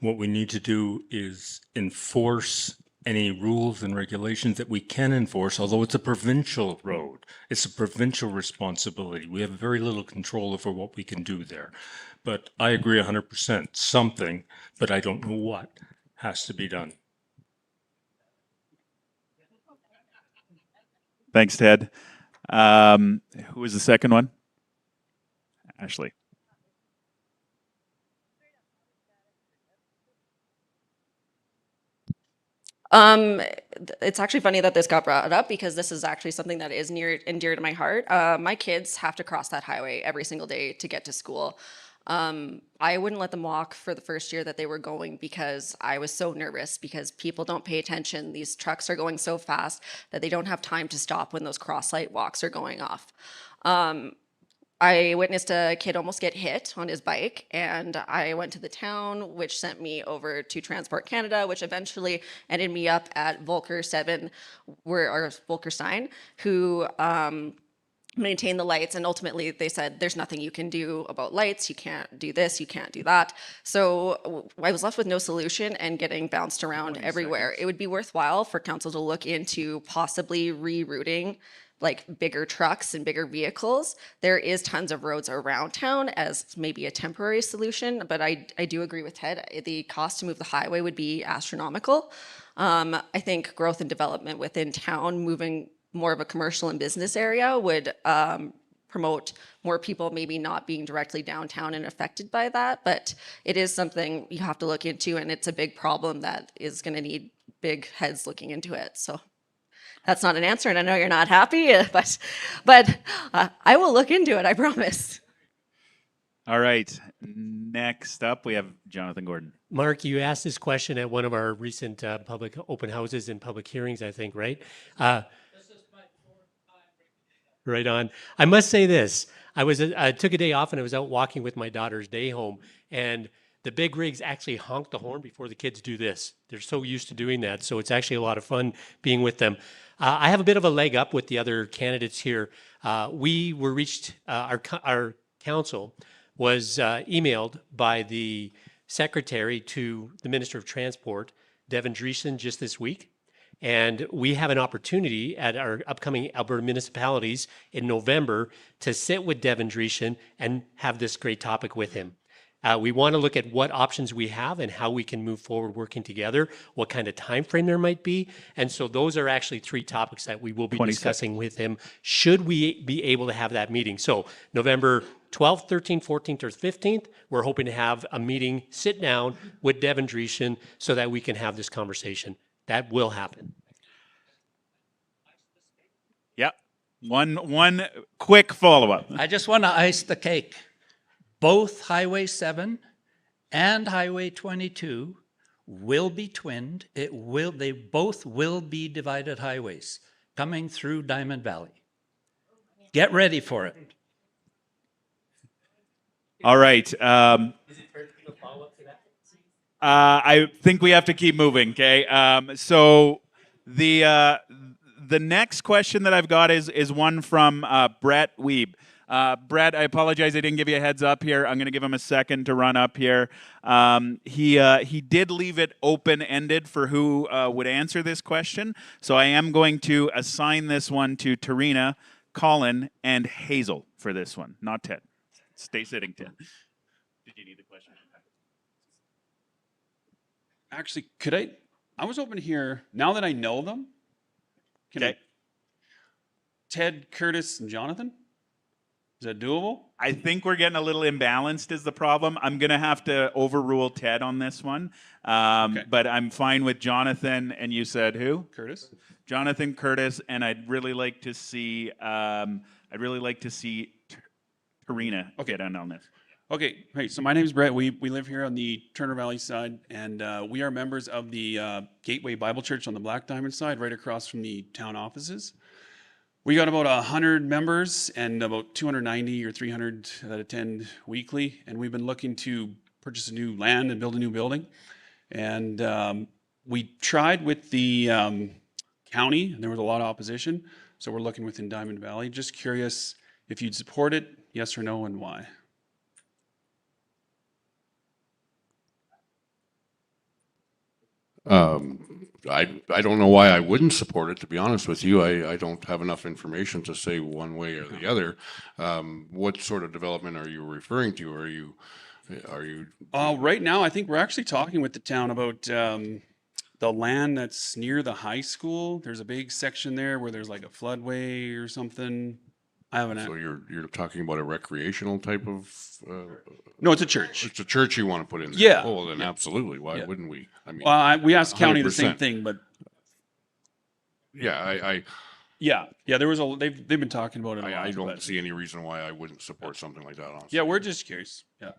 What we need to do is enforce any rules and regulations that we can enforce, although it's a provincial road. It's a provincial responsibility. We have very little control over what we can do there. But I agree 100%. Something, but I don't know what, has to be done. Thanks, Ted. Who was the second one? Ashley. it's actually funny that this got brought up because this is actually something that is near and dear to my heart. My kids have to cross that highway every single day to get to school. I wouldn't let them walk for the first year that they were going because I was so nervous because people don't pay attention. These trucks are going so fast that they don't have time to stop when those cross-light walks are going off. I witnessed a kid almost get hit on his bike, and I went to the town, which sent me over to Transport Canada, which eventually ended me up at Volker 7, or Volkerstein, who maintain the lights, and ultimately they said there's nothing you can do about lights, you can't do this, you can't do that. So I was left with no solution and getting bounced around everywhere. It would be worthwhile for council to look into possibly rerouting like bigger trucks and bigger vehicles. There is tons of roads around town as maybe a temporary solution, but I do agree with Ted. The cost to move the highway would be astronomical. I think growth and development within town, moving more of a commercial and business area would promote more people maybe not being directly downtown and affected by that, but it is something you have to look into, and it's a big problem that is going to need big heads looking into it. So that's not an answer, and I know you're not happy, but I will look into it, I promise. All right. Next up, we have Jonathan Gordon. Mark, you asked this question at one of our recent public open houses and public hearings, I think, right? Right on. I must say this. I took a day off and I was out walking with my daughter's day home, and the big rigs actually honk the horn before the kids do this. They're so used to doing that, so it's actually a lot of fun being with them. I have a bit of a leg up with the other candidates here. We were reached, our council was emailed by the secretary to the Minister of Transport, Devin Dreesen, just this week. And we have an opportunity at our upcoming Alberta municipalities in November to sit with Devin Dreesen and have this great topic with him. We want to look at what options we have and how we can move forward working together, what kind of time frame there might be. And so those are actually 3 topics that we will be discussing with him should we be able to have that meeting. So November 12th, 13th, 14th, or 15th, we're hoping to have a meeting, sit down with Devin Dreesen so that we can have this conversation. That will happen. Yeah. One quick follow-up. I just want to ice the cake. Both Highway 7 and Highway 22 will be twinned. They both will be divided highways coming through Diamond Valley. Get ready for it. All right. I think we have to keep moving, okay? So the next question that I've got is one from Brett Weeb. Brett, I apologize I didn't give you a heads up here. I'm going to give him a second to run up here. He did leave it open-ended for who would answer this question. So I am going to assign this one to Tarina, Colin, and Hazel for this one, not Ted. Stay sitting, Ted. Did you need the question? Actually, I was hoping to hear, now that I know them, Ted, Curtis, and Jonathan? Is that doable? I think we're getting a little imbalanced is the problem. I'm going to have to overrule Ted on this one. But I'm fine with Jonathan, and you said who? Curtis. Jonathan, Curtis, and I'd really like to see Tarina get in on this. Okay, great. So my name is Brett. We live here on the Turner Valley side, and we are members of the Gateway Bible Church on the Black Diamond side, right across from the town offices. We got about 100 members and about 290 or 300 that attend weekly, and we've been looking to purchase a new land and build a new building. And we tried with the county, and there was a lot of opposition, so we're looking within Diamond Valley. Just curious if you'd support it, yes or no, and why. I don't know why I wouldn't support it, to be honest with you. I don't have enough information to say one way or the other. What sort of development are you referring to? Are you? Right now, I think we're actually talking with the town about the land that's near the high school. There's a big section there where there's like a floodway or something. I haven't. So you're talking about a recreational type of? No, it's a church. It's a church you want to put in there. Yeah. Oh, then absolutely. Why wouldn't we? I mean, we asked county 100%. the same thing, but Yeah, Yeah, there was they've been talking about it a lot. I don't but- see any reason why I wouldn't support something like that, honestly. Yeah, we're just curious. Yeah,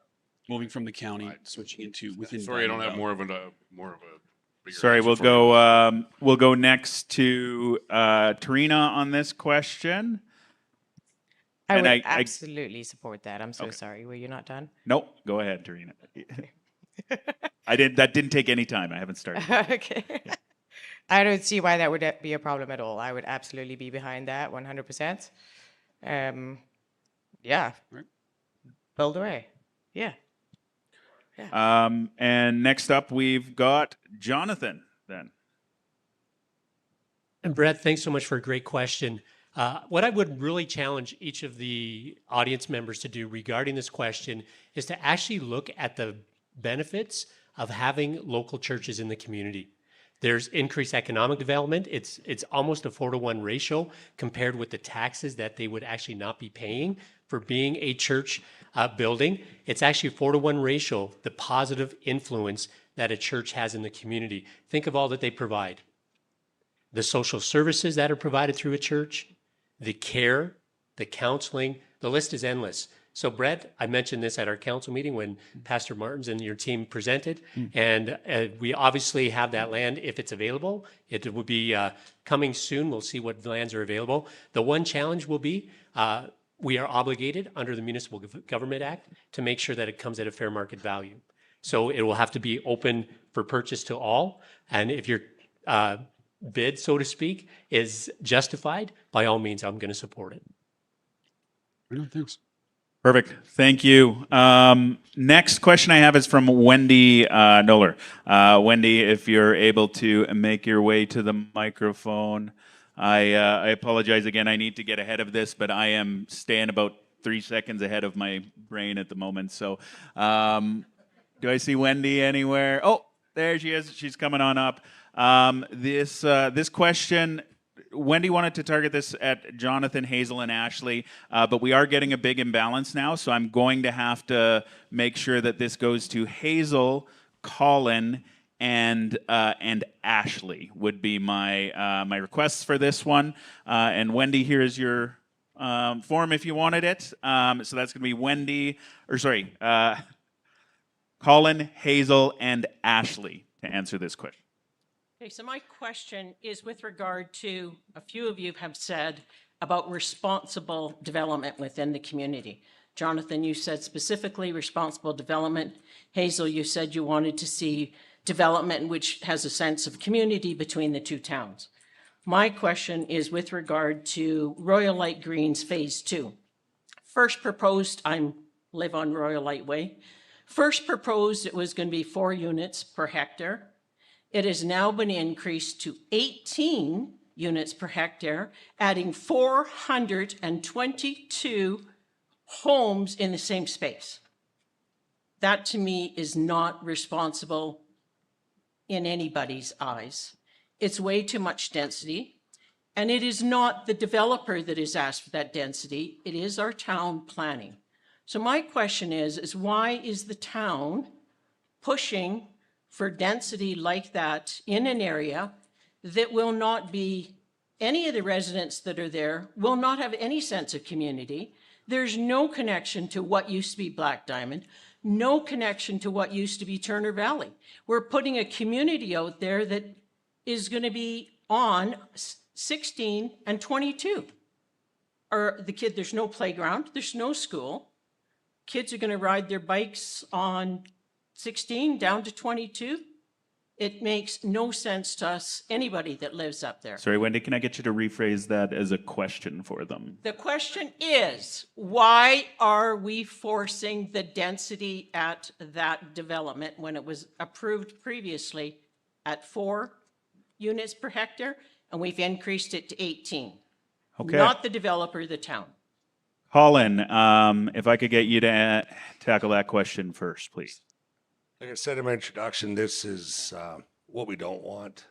moving from the county, switching into within. Sorry, I don't Diamond have Valley. more of a bigger Sorry, answer we'll for you. go. We'll go next to Tarina on this question. I And would absolutely support that. I'm so Okay. sorry. Were you not done? Nope. Go ahead, Tarina. That didn't take any time. I haven't started. Okay. I don't see why that would be a problem at all. I would absolutely be behind that 100%. Yeah. Right. Build away. Yeah. And next up, we've got Jonathan. Then. And Brett, thanks so much for a great question. What I would really challenge each of the audience members to do regarding this question is to actually look at the benefits of having local churches in the community. There's increased economic development. It's almost a 4-to-1 ratio compared with the taxes that they would actually not be paying for being a church building. It's actually a 4-to-1 ratio, the positive influence that a church has in the community. Think of all that they provide. The social services that are provided through a church, the care, the counseling, the list is endless. So Brett, I mentioned this at our council meeting when Pastor Martins and your team presented, and we obviously have that land if it's available. It will be coming soon. We'll see what lands are available. The one challenge will be we are obligated under the Municipal Government Act to make sure that it comes at a fair market value. So it will have to be open for purchase to all. And if your bid, so to speak, is justified, by all means, I'm going to support it. Thanks. Perfect. Thank you. Next question I have is from Wendy Noller. Wendy, if you're able to make your way to the microphone. I apologize again. I need to get ahead of this, but I am staying about 3 seconds ahead of my brain at the moment. So do I see Wendy anywhere? Oh, there she is. She's coming on up. This question, Wendy wanted to target this at Jonathan, Hazel, and Ashley, but we are getting a big imbalance now, so I'm going to have to make sure that this goes to Hazel, Colin, and Ashley would be my my requests for this one. And Wendy, here is your form if you wanted it. So that's going to be Wendy, or sorry, Colin, Hazel, and Ashley to answer this question. Okay, so my question is with regard to, a few of you have said about responsible development within the community. Jonathan, you said specifically responsible development. Hazel, you said you wanted to see development which has a sense of community between the two towns. My question is with regard to Royal Light Greens Phase 2. First proposed, I live on Royal Light Way. First proposed, it was going to be 4 units per hectare. It has now been increased to 18 units per hectare, adding 422 homes in the same space. That to me is not responsible in anybody's eyes. It's way too much density, and it is not the developer that is asked for that density, it is our town planning. So my question is why is the town pushing for density like that in an area that will not be, any of the residents that are there will not have any sense of community. There's no connection to what used to be Black Diamond, no connection to what used to be Turner Valley. We're putting a community out there that is going to be on 16 and 22. Or there's no playground, there's no school. Kids are going to ride their bikes on 16 down to 22. It makes no sense to us, anybody that lives up there. Sorry, Wendy, can I get you to rephrase that as a question for them? The question is, why are we forcing the density at that development when it was approved previously at 4 units per hectare, and we've increased it to 18? Okay. Not the developer, the town. Colin, if I could get you to tackle that question first, please. Like I said in my introduction, this is what we don't want.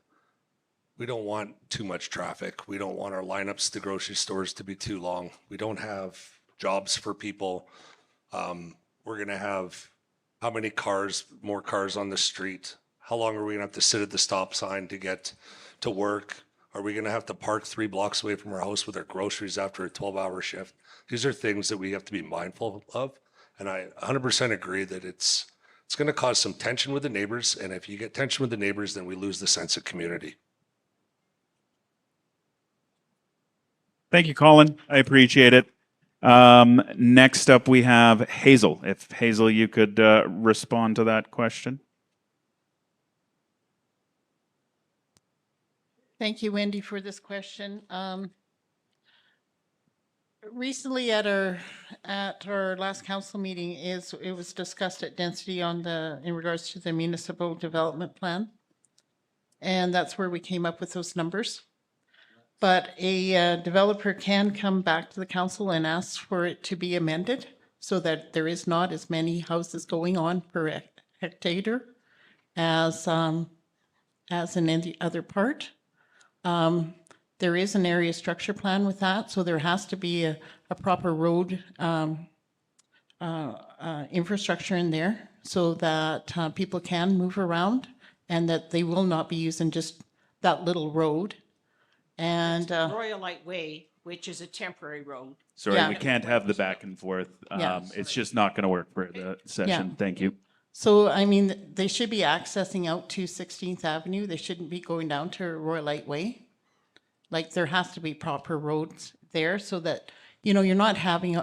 We don't want too much traffic. We don't want our lineups to grocery stores to be too long. We don't have jobs for people. We're going to have how many cars, more cars on the street? How long are we going to have to sit at the stop sign to get to work? Are we going to have to park 3 blocks away from our house with our groceries after a 12-hour shift? These are things that we have to be mindful of. And I 100% agree that it's going to cause some tension with the neighbors. And if you get tension with the neighbors, then we lose the sense of community. Thank you, Colin. I appreciate it. Next up, we have Hazel. If Hazel, you could respond to that question. Thank you, Wendy, for this question. Recently at our last council meeting it was discussed at density in regards to the municipal development plan. And that's where we came up with those numbers. But a developer can come back to the council and ask for it to be amended so that there is not as many houses going on per hectare as in any other part. There is an area structure plan with that, so there has to be a proper road infrastructure in there so that people can move around and that they will not be using just that little road. And Royalite Way, which is a temporary road. Sorry, Yeah. we can't have the back and forth. Yeah. It's just not going to work for the session. Yeah. Thank you. so, I mean, they should be accessing out to 16th Avenue. They shouldn't be going down to Royalite Way. Like, there has to be proper roads there so that, you're not having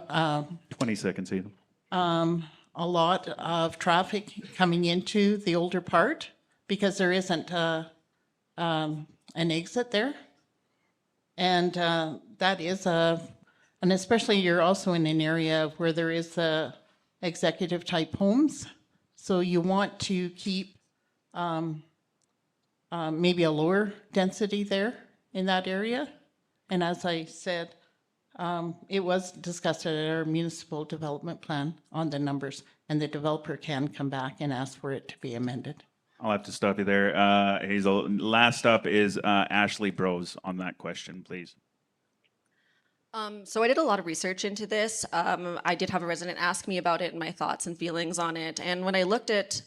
20 seconds, Hazel. a lot of traffic coming into the older part because there isn't an exit there. And that is and especially you're also in an area where there is executive type homes. So you want to keep maybe a lower density there in that area. And as I said, it was discussed at our municipal development plan on the numbers, and the developer can come back and ask for it to be amended. I'll have to stop you there, Hazel. Last up is Ashley Brosz on that question, please. So I did a lot of research into this. I did have a resident ask me about it and my thoughts and feelings on it. And when I looked at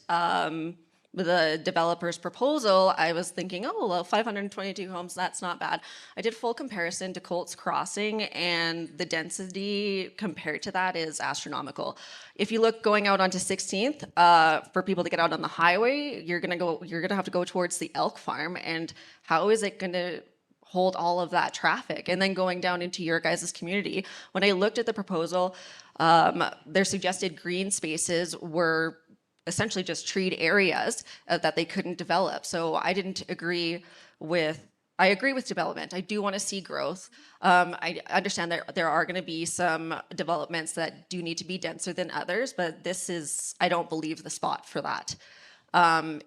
the developer's proposal, I was thinking, oh, well, 522 homes, that's not bad. I did full comparison to Colts Crossing, and the density compared to that is astronomical. If you look going out onto 16th, for people to get out on the highway, you're gonna have to go towards the elk farm, and how is it gonna hold all of that traffic? And then going down into your guys' community, when I looked at the proposal, their suggested green spaces were essentially just treed areas that they couldn't develop. So I didn't agree with, I agree with development. I do want to see growth. I understand that there are going to be some developments that do need to be denser than others, but this is, I don't believe, the spot for that.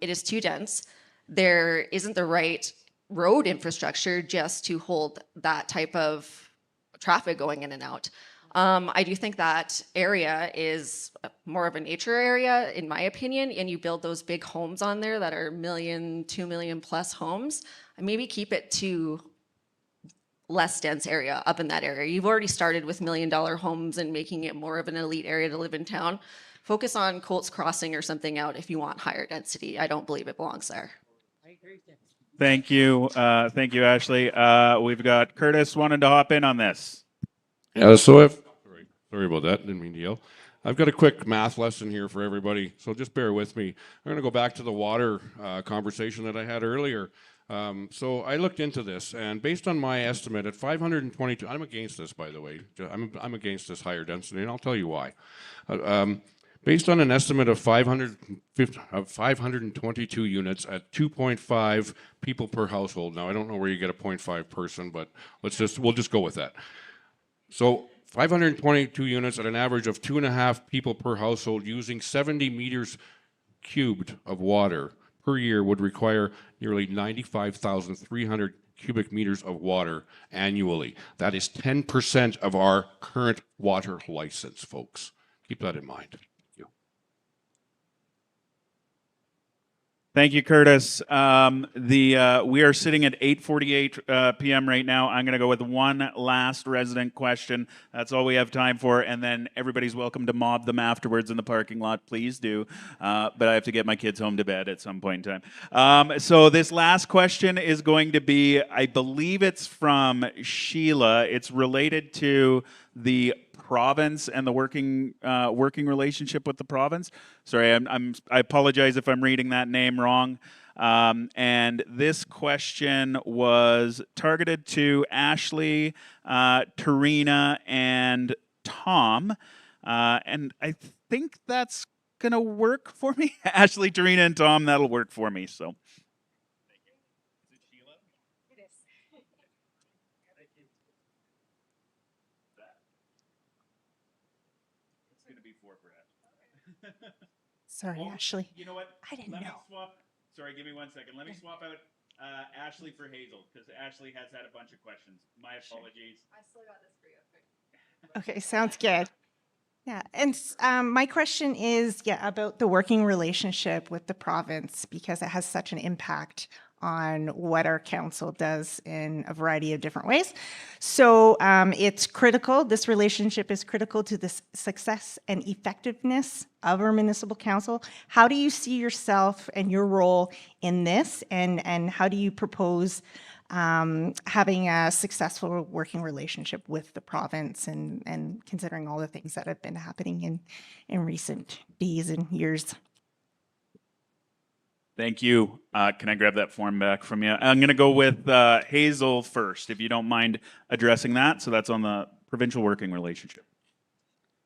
It is too dense. There isn't the right road infrastructure just to hold that type of traffic going in and out. I do think that area is more of a nature area, in my opinion, and you build those big homes on there that are $1 million, $2 million plus homes, and maybe keep it to less dense area up in that area. You've already started with $1 million homes and making it more of an elite area to live in town. Focus on Colts Crossing or something out if you want higher density. I don't believe it belongs there. I agree with that. Thank you, Ashley. We've got Curtis wanting to hop in on this. Yeah, so sorry about that, didn't mean to yell. I've got a quick math lesson here for everybody, so just bear with me. I'm going to go back to the water conversation that I had earlier. So I looked into this, and based on my estimate at 522, I'm against this, by the way. I'm against this higher density, and I'll tell you why. Based on an estimate of 522 units at 2.5 people per household. Now, I don't know where you get a 0.5 person, but we'll just go with that. So 522 units at an average of 2.5 people per household using 70 meters cubed of water per year would require nearly 95,300 cubic meters of water annually. That is 10% of our current water license, folks. Keep that in mind. Thank you. Thank you, Curtis. We are sitting at 8:48 p.m. right now. I'm going to go with one last resident question. That's all we have time for, and then everybody's welcome to mob them afterwards in the parking lot. Please do. But I have to get my kids home to bed at some point in time. So this last question is going to be, I believe it's from Shelia. It's related to the province and the working relationship with the province. Sorry, I apologize if I'm reading that name wrong. And this question was targeted to Ashley, Tarina, and Tom. And I think that's gonna work for me. Ashley, Tarina, and Tom, that'll work for me. So. Sorry, Ashley. You know what? I didn't know. Sorry, give me 1 second. Let me swap out Ashley for Hazel, because Ashley has had a bunch of questions. My apologies. I still got this for you. Okay, sounds good. Yeah, and my question is, about the working relationship with the province, because it has such an impact on what our council does in a variety of different ways. So it's critical, this relationship is critical to the success and effectiveness of our municipal council. How do you see yourself and your role in this, and how do you propose having a successful working relationship with the province, and considering all the things that have been happening in recent days and years? Thank you. Can I grab that form back from you? I'm going to go with Hazel first, if you don't mind addressing that. So that's on the provincial working relationship.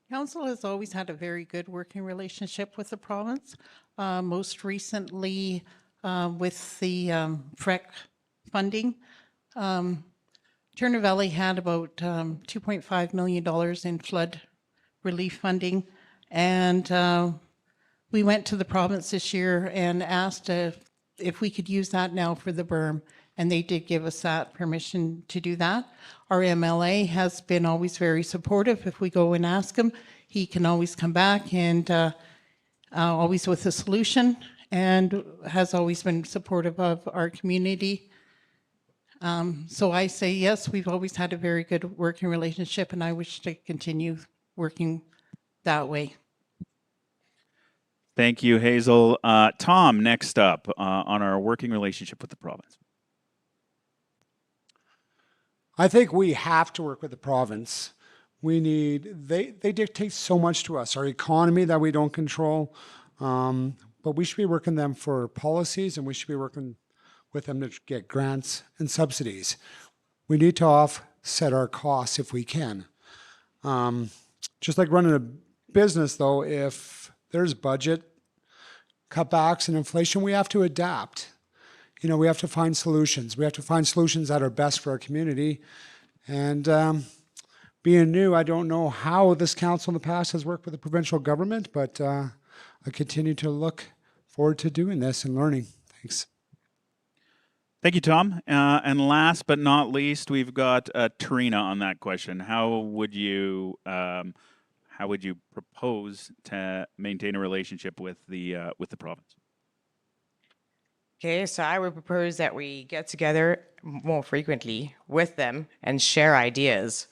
Council has always had a very good working relationship with the province. Most recently with the FREC funding. Turner Valley had about $2.5 million in flood relief funding, and we went to the province this year and asked if we could use that now for the berm, and they did give us that permission to do that. Our MLA has been always very supportive. If we go and ask him, he can always come back and always with a solution, and has always been supportive of our community. So I say yes, we've always had a very good working relationship, and I wish to continue working that way. Thank you, Hazel. Tom, next up on our working relationship with the province. I think we have to work with the province. They dictate so much to us, our economy that we don't control, but we should be working them for policies, and we should be working with them to get grants and subsidies. We need to offset our costs if we can. Just like running a business though, if there's budget cutbacks and inflation, we have to adapt. You know, we have to find solutions. We have to find solutions that are best for our community. And being new, I don't know how this council in the past has worked with the provincial government, but I continue to look forward to doing this and learning. Thanks. Thank you, Tom. And last but not least, we've got Tarina on that question. How would you propose to maintain a relationship with the province? Okay, so I would propose that we get together more frequently with them and share ideas.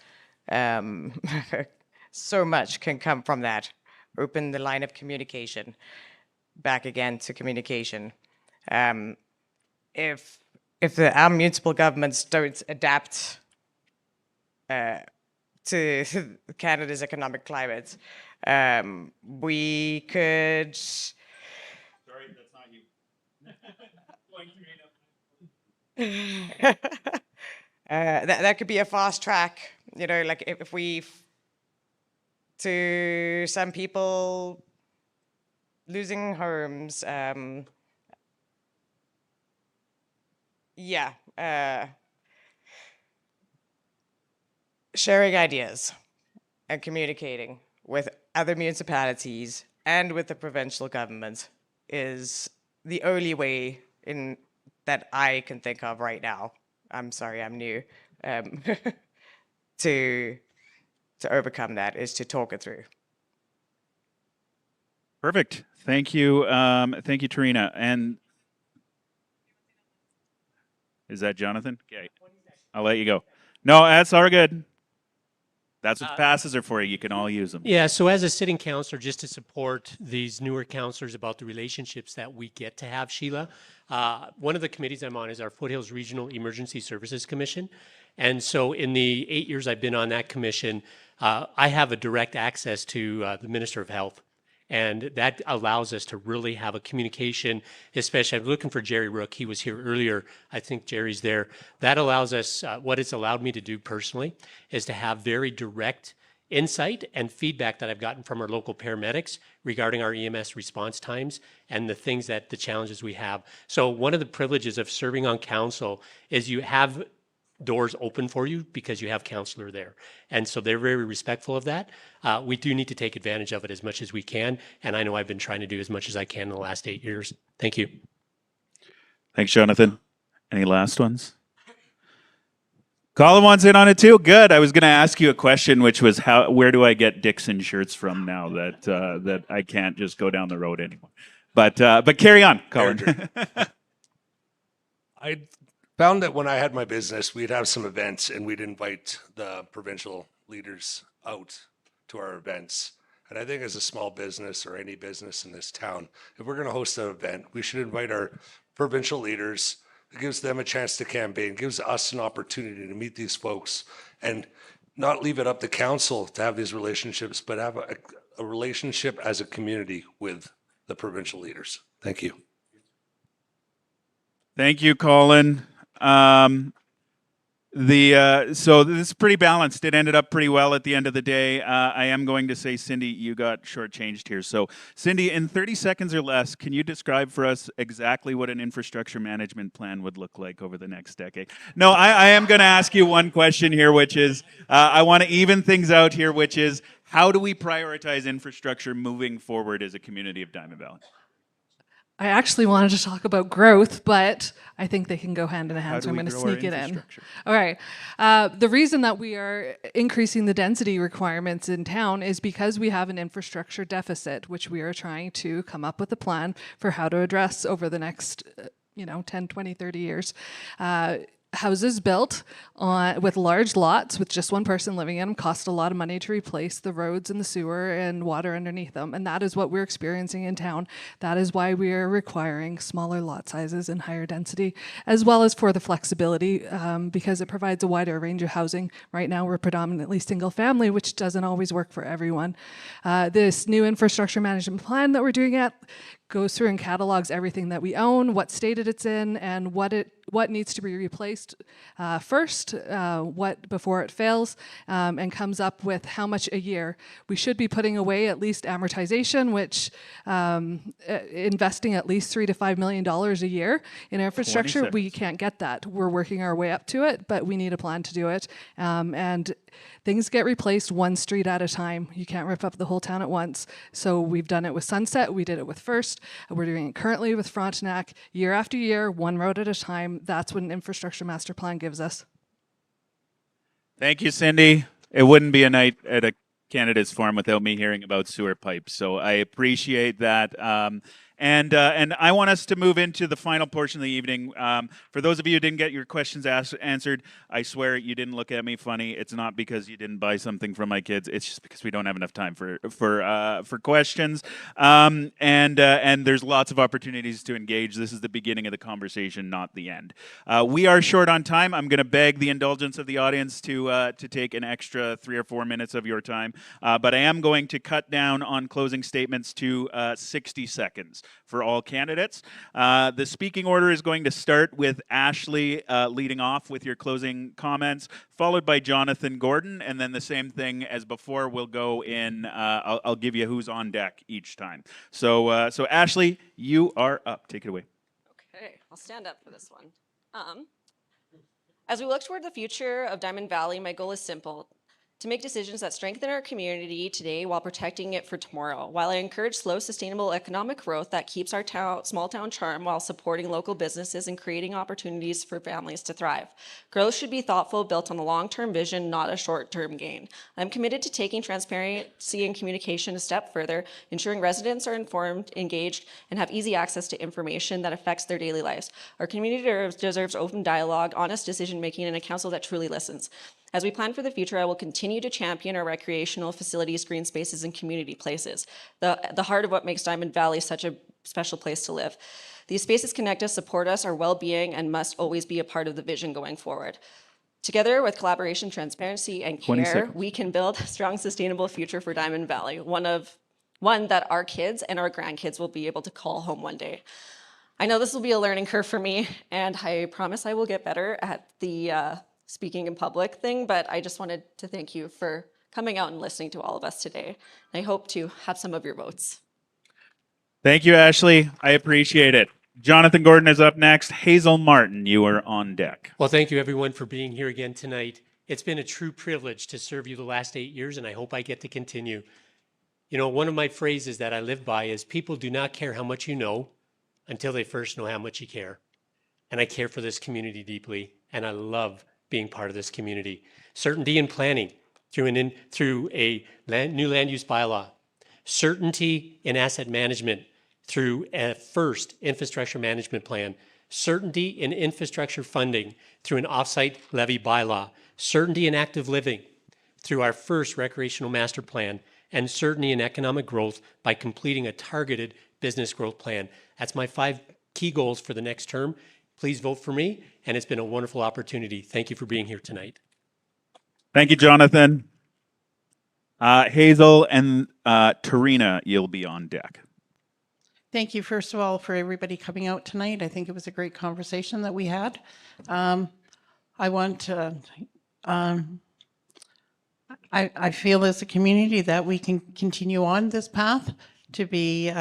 So much can come from that. Open the line of communication. Back again to communication. If our municipal governments don't adapt to Canada's economic climate, we could. Sorry, that's not you. That could be a fast track, you know, like if we, to some people losing homes, sharing ideas and communicating with other municipalities and with the provincial government is the only way that I can think of right now. I'm sorry, I'm new. To overcome that is to talk it through. Perfect. Thank you. Thank you, Tarina. And Is that Jonathan? Okay. I'll let you go. No, that's all good. That's what passes are for. You can all use them. Yeah, so as a sitting councillor, just to support these newer councillors about the relationships that we get to have, Sheila, one of the committees I'm on is our Foothills Regional Emergency Services Commission. And so in the 8 years I've been on that commission, I have a direct access to the Minister of Health. And that allows us to really have a communication, especially I'm looking for Jerry Rook. He was here earlier. I think Jerry's there. That allows us, what it's allowed me to do personally is to have very direct insight and feedback that I've gotten from our local paramedics regarding our EMS response times and the challenges we have. So one of the privileges of serving on council is you have doors open for you because you have counselor there. And so they're very respectful of that. We do need to take advantage of it as much as we can. And I know I've been trying to do as much as I can in the last 8 years. Thank you. Thanks, Jonathan. Any last ones? Colin wants in on it too. Good. I was going to ask you a question, which was where do I get Dixon shirts from now that I can't just go down the road anymore? But carry on, Colin. I found that when I had my business, we'd have some events and we'd invite the provincial leaders out to our events. And I think as a small business or any business in this town, if we're going to host an event, we should invite our provincial leaders. It gives them a chance to campaign, gives us an opportunity to meet these folks and not leave it up to council to have these relationships, but have a relationship as a community with the provincial leaders. Thank you. Thank you, Colin. So this is pretty balanced. It ended up pretty well at the end of the day. I am going to say, Cindy, you got shortchanged here. So Cindy, in 30 seconds or less, can you describe for us exactly what an infrastructure management plan would look like over the next decade? No, I am going to ask you one question here, which is, I want to even things out here, which is, how do we prioritize infrastructure moving forward as a community of Diamond Valley? I actually wanted to talk about growth, but I think they can go hand in hand, so I'm going to sneak it in. All right. The reason that we are increasing the density requirements in town is because we have an infrastructure deficit, which we are trying to come up with a plan for how to address over the next 10, 20, 30 years. Houses built with large lots with just one person living in them cost a lot of money to replace the roads and the sewer and water underneath them. And that is what we're experiencing in town. That is why we are requiring smaller lot sizes and higher density, as well as for the flexibility, because it provides a wider range of housing. Right now, we're predominantly single family, which doesn't always work for everyone. This new infrastructure management plan that we're doing goes through and catalogs everything that we own, what state it's in, and what needs to be replaced first, before it fails, and comes up with how much a year. We should be putting away at least amortization, which investing at least $3 to $5 million a year in infrastructure. 26. We can't get that. We're working our way up to it, but we need a plan to do it. And things get replaced one street at a time. You can't rip up the whole town at once. So we've done it with Sunset. We did it with First. We're doing it currently with Frontenac. Year after year, one road at a time. That's what an infrastructure master plan gives us. Thank you, Cindy. It wouldn't be a night at a candidates forum without me hearing about sewer pipes. So I appreciate that. And I want us to move into the final portion of the evening. For those of you who didn't get your questions answered, I swear you didn't look at me funny. It's not because you didn't buy something from my kids. It's just because we don't have enough time for questions. And there's lots of opportunities to engage. This is the beginning of the conversation, not the end. We are short on time. I'm going to beg the indulgence of the audience to take an extra 3 or 4 minutes of your time. But I am going to cut down on closing statements to 60 seconds. For all candidates. The speaking order is going to start with Ashley leading off with your closing comments, followed by Jonathan Gordon, and then the same thing as before, we'll go in, I'll give you who's on deck each time. So Ashley, you are up. Take it away. Okay, I'll stand up for this one. As we look toward the future of Diamond Valley, my goal is simple: to make decisions that strengthen our community today while protecting it for tomorrow. While I encourage slow, sustainable economic growth that keeps our small town charm while supporting local businesses and creating opportunities for families to thrive. Growth should be thoughtful, built on a long-term vision, not a short-term gain. I'm committed to taking transparency and communication a step further, ensuring residents are informed, engaged, and have easy access to information that affects their daily lives. Our community deserves open dialogue, honest decision-making, and a council that truly listens. As we plan for the future, I will continue to champion our recreational facilities, green spaces, and community places, the heart of what makes Diamond Valley such a special place to live. These spaces connect us, support us, our well-being, and must always be a part of the vision going forward. Together with collaboration, transparency, and care, we can build a strong, sustainable future for Diamond Valley, one that our kids and our grandkids will be able to call home one day. I know this will be a learning curve for me, and I promise I will get better at the speaking in public thing, but I just wanted to thank you for coming out and listening to all of us today. I hope to have some of your votes. Thank you, Ashley. I appreciate it. Jonathan Gordon is up next. Hazel Martin, you are on deck. Well, thank you everyone for being here again tonight. It's been a true privilege to serve you the last 8 years, and I hope I get to continue. You know, one of my phrases that I live by is people do not care how much you know until they first know how much you care. And I care for this community deeply, and I love being part of this community. Certainty in planning through a new land use bylaw. Certainty in asset management through a first infrastructure management plan. Certainty in infrastructure funding through an offsite levy bylaw. Certainty in active living through our first recreational master plan. And certainty in economic growth by completing a targeted business growth plan. That's my 5 key goals for the next term. Please vote for me, and it's been a wonderful opportunity. Thank you for being here tonight. Thank you, Jonathan. Hazel and Tarina, you'll be on deck. Thank you, first of all, for everybody coming out tonight. I think it was a great conversation that we had. I feel as a community that we can continue on this path to be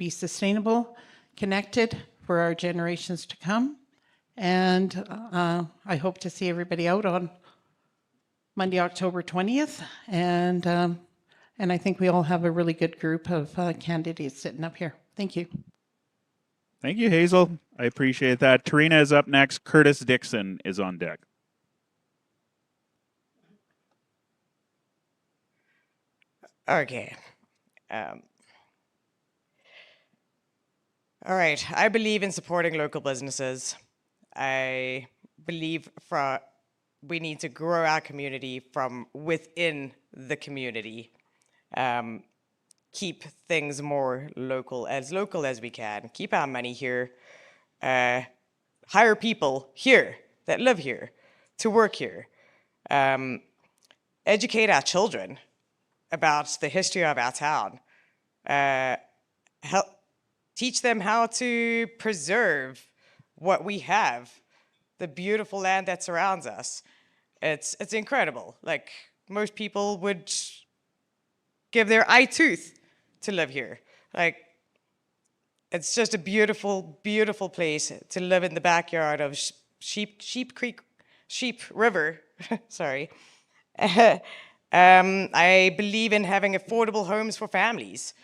sustainable, connected for our generations to come. And I hope to see everybody out on Monday, October 20th. And I think we all have a really good group of candidates sitting up here. Thank you. Thank you, Hazel. I appreciate that. Tarina is up next. Curtis Dixon is on deck. Okay. All right. I believe in supporting local businesses. I believe we need to grow our community from within the community. Keep things more local as we can. Keep our money here. Hire people here that live here to work here. Educate our children about the history of our town. Teach them how to preserve what we have, the beautiful land that surrounds us. It's incredible. Like, most people would give their eye tooth to live here. Like, it's just a beautiful, beautiful place to live in the backyard of Sheep River. Sorry. I believe in having affordable homes for families.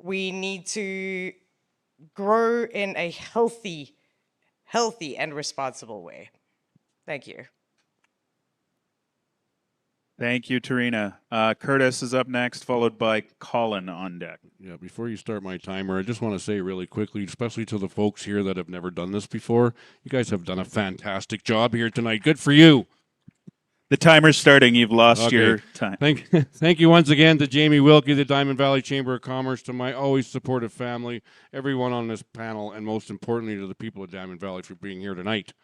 We need to grow in a healthy and responsible way. Thank you. Thank you, Tarina. Curtis is up next, followed by Colin on deck. Yeah, before you start my timer, I just want to say really quickly, especially to the folks here that have never done this before, you guys have done a fantastic job here tonight. Good for you. The timer's starting. You've lost your time. Thank you once again to Jamie Wilkie, the Diamond Valley Chamber of Commerce, to my always supportive family, everyone on this panel, and most importantly to the people of Diamond Valley for being here tonight.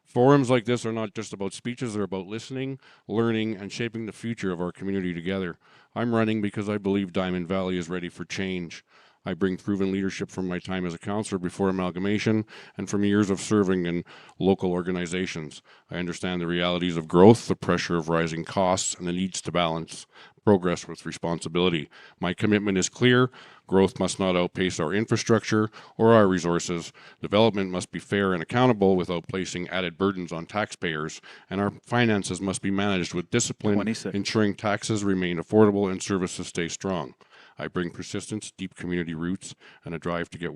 Forums like this are not just about speeches, they're about listening, learning, and shaping the future of our community together. I'm running because I believe Diamond Valley is ready for change. I bring proven leadership from my time as a councillor before amalgamation and from years of serving in local organizations. I understand the realities of growth, the pressure of rising costs, and the needs to balance progress with responsibility. My commitment is clear. Growth must not outpace our infrastructure or our resources. Development must be fair and accountable without placing added burdens on taxpayers, and our finances must be managed with discipline, 26. ensuring taxes remain affordable and services stay strong. I bring persistence, deep community roots, and a drive to get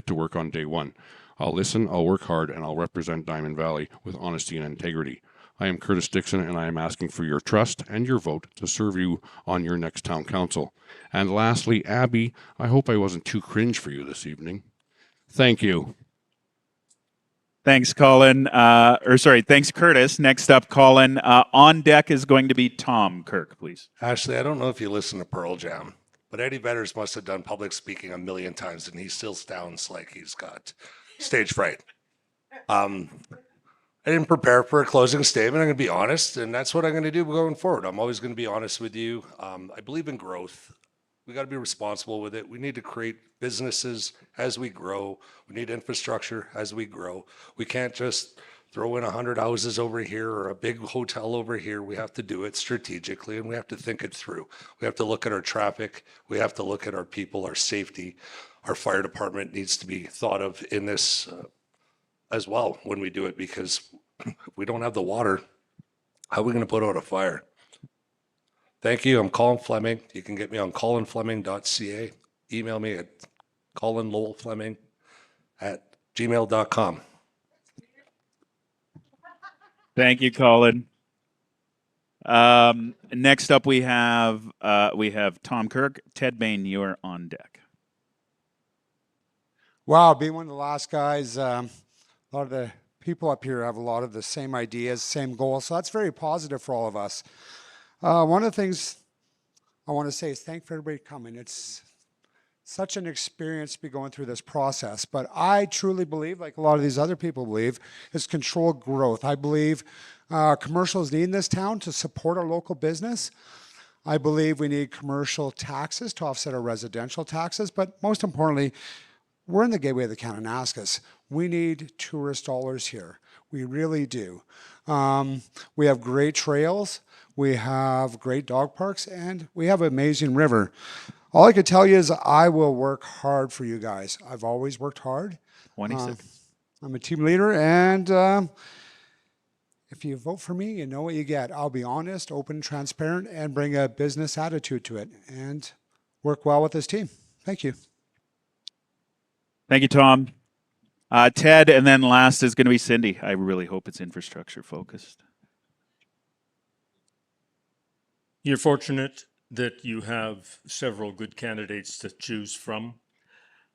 to work on day one. I'll listen, I'll work hard, and I'll represent Diamond Valley with honesty and integrity. I am Curtis Dixon, and I am asking for your trust and your vote to serve you on your next town council. And lastly, Abby, I hope I wasn't too cringe for you this evening. Thank you. Thanks, Colin. Thanks, Curtis. Next up, Colin. On deck is going to be Tom. Kirk, please. Ashley, I don't know if you listen to Pearl Jam, but Eddie Vedders must have done public speaking a million times, and he still sounds like he's got stage fright. I didn't prepare for a closing statement. I'm going to be honest, and that's what I'm going to do going forward. I'm always going to be honest with you. I believe in growth. We got to be responsible with it. We need to create businesses as we grow. We need infrastructure as we grow. We can't just throw in 100 houses over here or a big hotel over here. We have to do it strategically, and we have to think it through. We have to look at our traffic. We have to look at our people, our safety. Our fire department needs to be thought of in this as well when we do it, because if we don't have the water, how are we going to put out a fire? Thank you. I'm Colin Fleming. You can get me on colinfleming.ca. Email me at colinlowellfleming@gmail.com. Thank you, Colin. Next up, we have Tom Kirk. Ted Bain, you are on deck. Wow, being one of the last guys, a lot of the people up here have a lot of the same ideas, same goals, so that's very positive for all of us. One of the things I want to say is thank for everybody coming. It's such an experience to be going through this process, but I truly believe, like a lot of these other people believe, is controlled growth. I believe commercials need in this town to support our local business. I believe we need commercial taxes to offset our residential taxes, but most importantly, we're in the gateway of the Kananaskis. We need tourist dollars here. We really do. We have great trails, we have great dog parks, and we have an amazing river. All I can tell you is I will work hard for you guys. I've always worked hard. 26. I'm a team leader, and if you vote for me, you know what you get. I'll be honest, open, transparent, and bring a business attitude to it, and work well with this team. Thank you. Thank you, Tom. Ted, and then last is going to be Cindy. I really hope it's infrastructure focused. You're fortunate that you have several good candidates to choose from.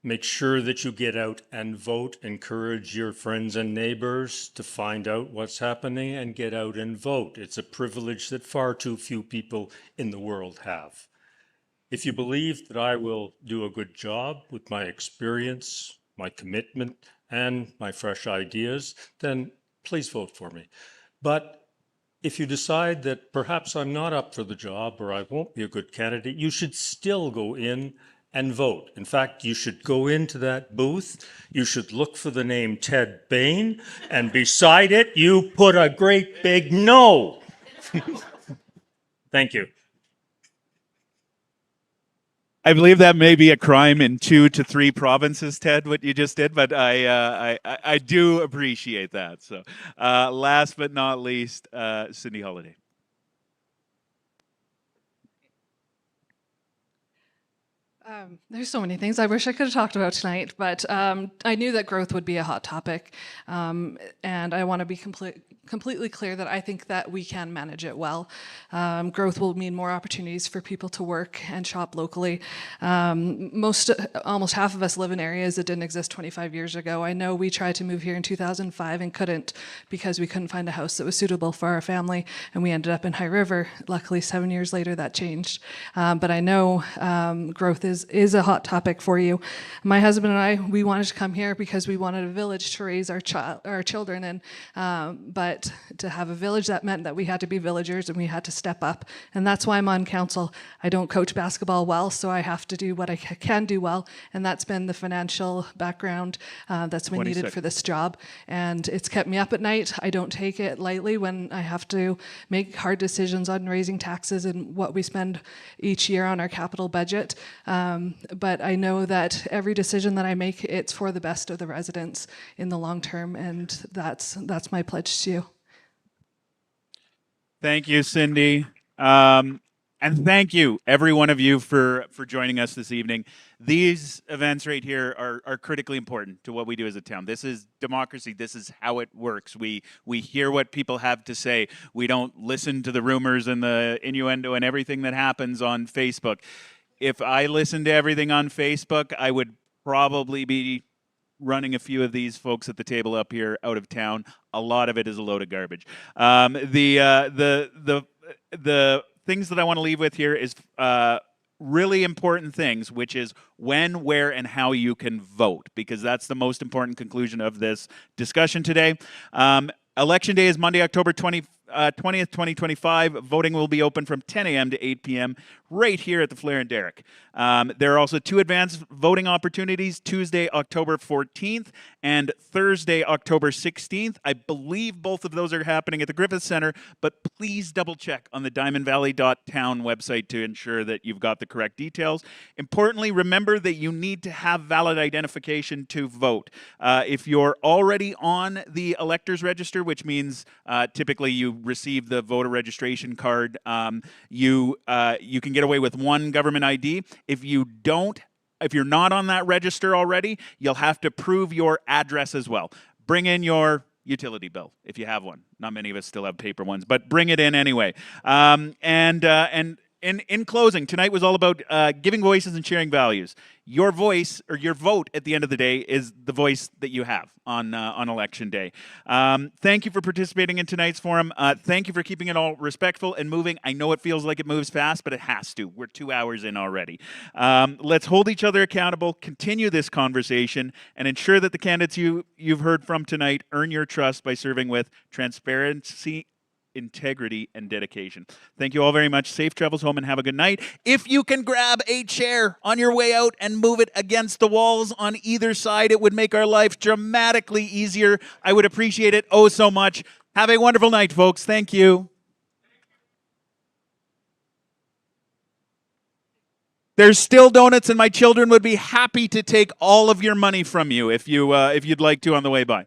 Make sure that you get out and vote. Encourage your friends and neighbors to find out what's happening and get out and vote. It's a privilege that far too few people in the world have. If you believe that I will do a good job with my experience, my commitment, and my fresh ideas, then please vote for me. But if you decide that perhaps I'm not up for the job or I won't be a good candidate, you should still go in and vote. In fact, you should go into that booth, you should look for the name Ted Bain, and beside it, you put a great big no. Thank you. I believe that may be a crime in 2 to 3 provinces, Ted, what you just did, but I do appreciate that. So last but not least, Cindy Holladay. There's so many things I wish I could have talked about tonight, but I knew that growth would be a hot topic, and I want to be completely clear that I think that we can manage it well. Growth will mean more opportunities for people to work and shop locally. Almost half of us live in areas that didn't exist 25 years ago. I know we tried to move here in 2005 and couldn't because we couldn't find a house that was suitable for our family, and we ended up in High River. Luckily, 7 years later, that changed. But I know growth is a hot topic for you. My husband and I, we wanted to come here because we wanted a village to raise our children in, but to have a village, that meant that we had to be villagers and we had to step up, and that's why I'm on council. I don't coach basketball well, so I have to do what I can do well, and that's been the financial background that's been needed for this job, and it's kept me up at night. I don't take it lightly when I have to make hard decisions on raising taxes and what we spend each year on our capital budget, but I know that every decision that I make, it's for the best of the residents in the long term, and that's my pledge to you. Thank you, Cindy. And thank you, every one of you, for joining us this evening. These events right here are critically important to what we do as a town. This is democracy. This is how it works. We hear what people have to say. We don't listen to the rumors and the innuendo and everything that happens on Facebook. If I listened to everything on Facebook, I would probably be running a few of these folks at the table up here out of town. A lot of it is a load of garbage. The things that I want to leave with here is really important things, which is when, where, and how you can vote, because that's the most important conclusion of this discussion today. Election day is Monday, October 20th, 2025. Voting will be open from 10 a.m. to 8 p.m. right here at the Flair and Derrick. There are also 2 advanced voting opportunities, Tuesday, October 14th and Thursday, October 16th. I believe both of those are happening at the Griffith Center, but please double check on the diamondvalley.town website to ensure that you've got the correct details. Importantly, remember that you need to have valid identification to vote. If you're already on the electors register, which means typically you receive the voter registration card, you can get away with one government ID. If you're not on that register already, you'll have to prove your address as well. Bring in your utility bill if you have one. Not many of us still have paper ones, but bring it in anyway. In closing, tonight was all about giving voices and sharing values. Your voice, or your vote at the end of the day, is the voice that you have on Election Day. Thank you for participating in tonight's forum. Thank you for keeping it all respectful and moving. I know it feels like it moves fast, but it has to. We're 2 hours in already. Let's hold each other accountable, continue this conversation, and ensure that the candidates you've heard from tonight earn your trust by serving with transparency, integrity, and dedication. Thank you all very much. Safe travels home and have a good night. If you can grab a chair on your way out and move it against the walls on either side, it would make our life dramatically easier. I would appreciate it oh so much. Have a wonderful night, folks. Thank you. There's still donuts, and my children would be happy to take all of your money from you if you'd like to on the way by.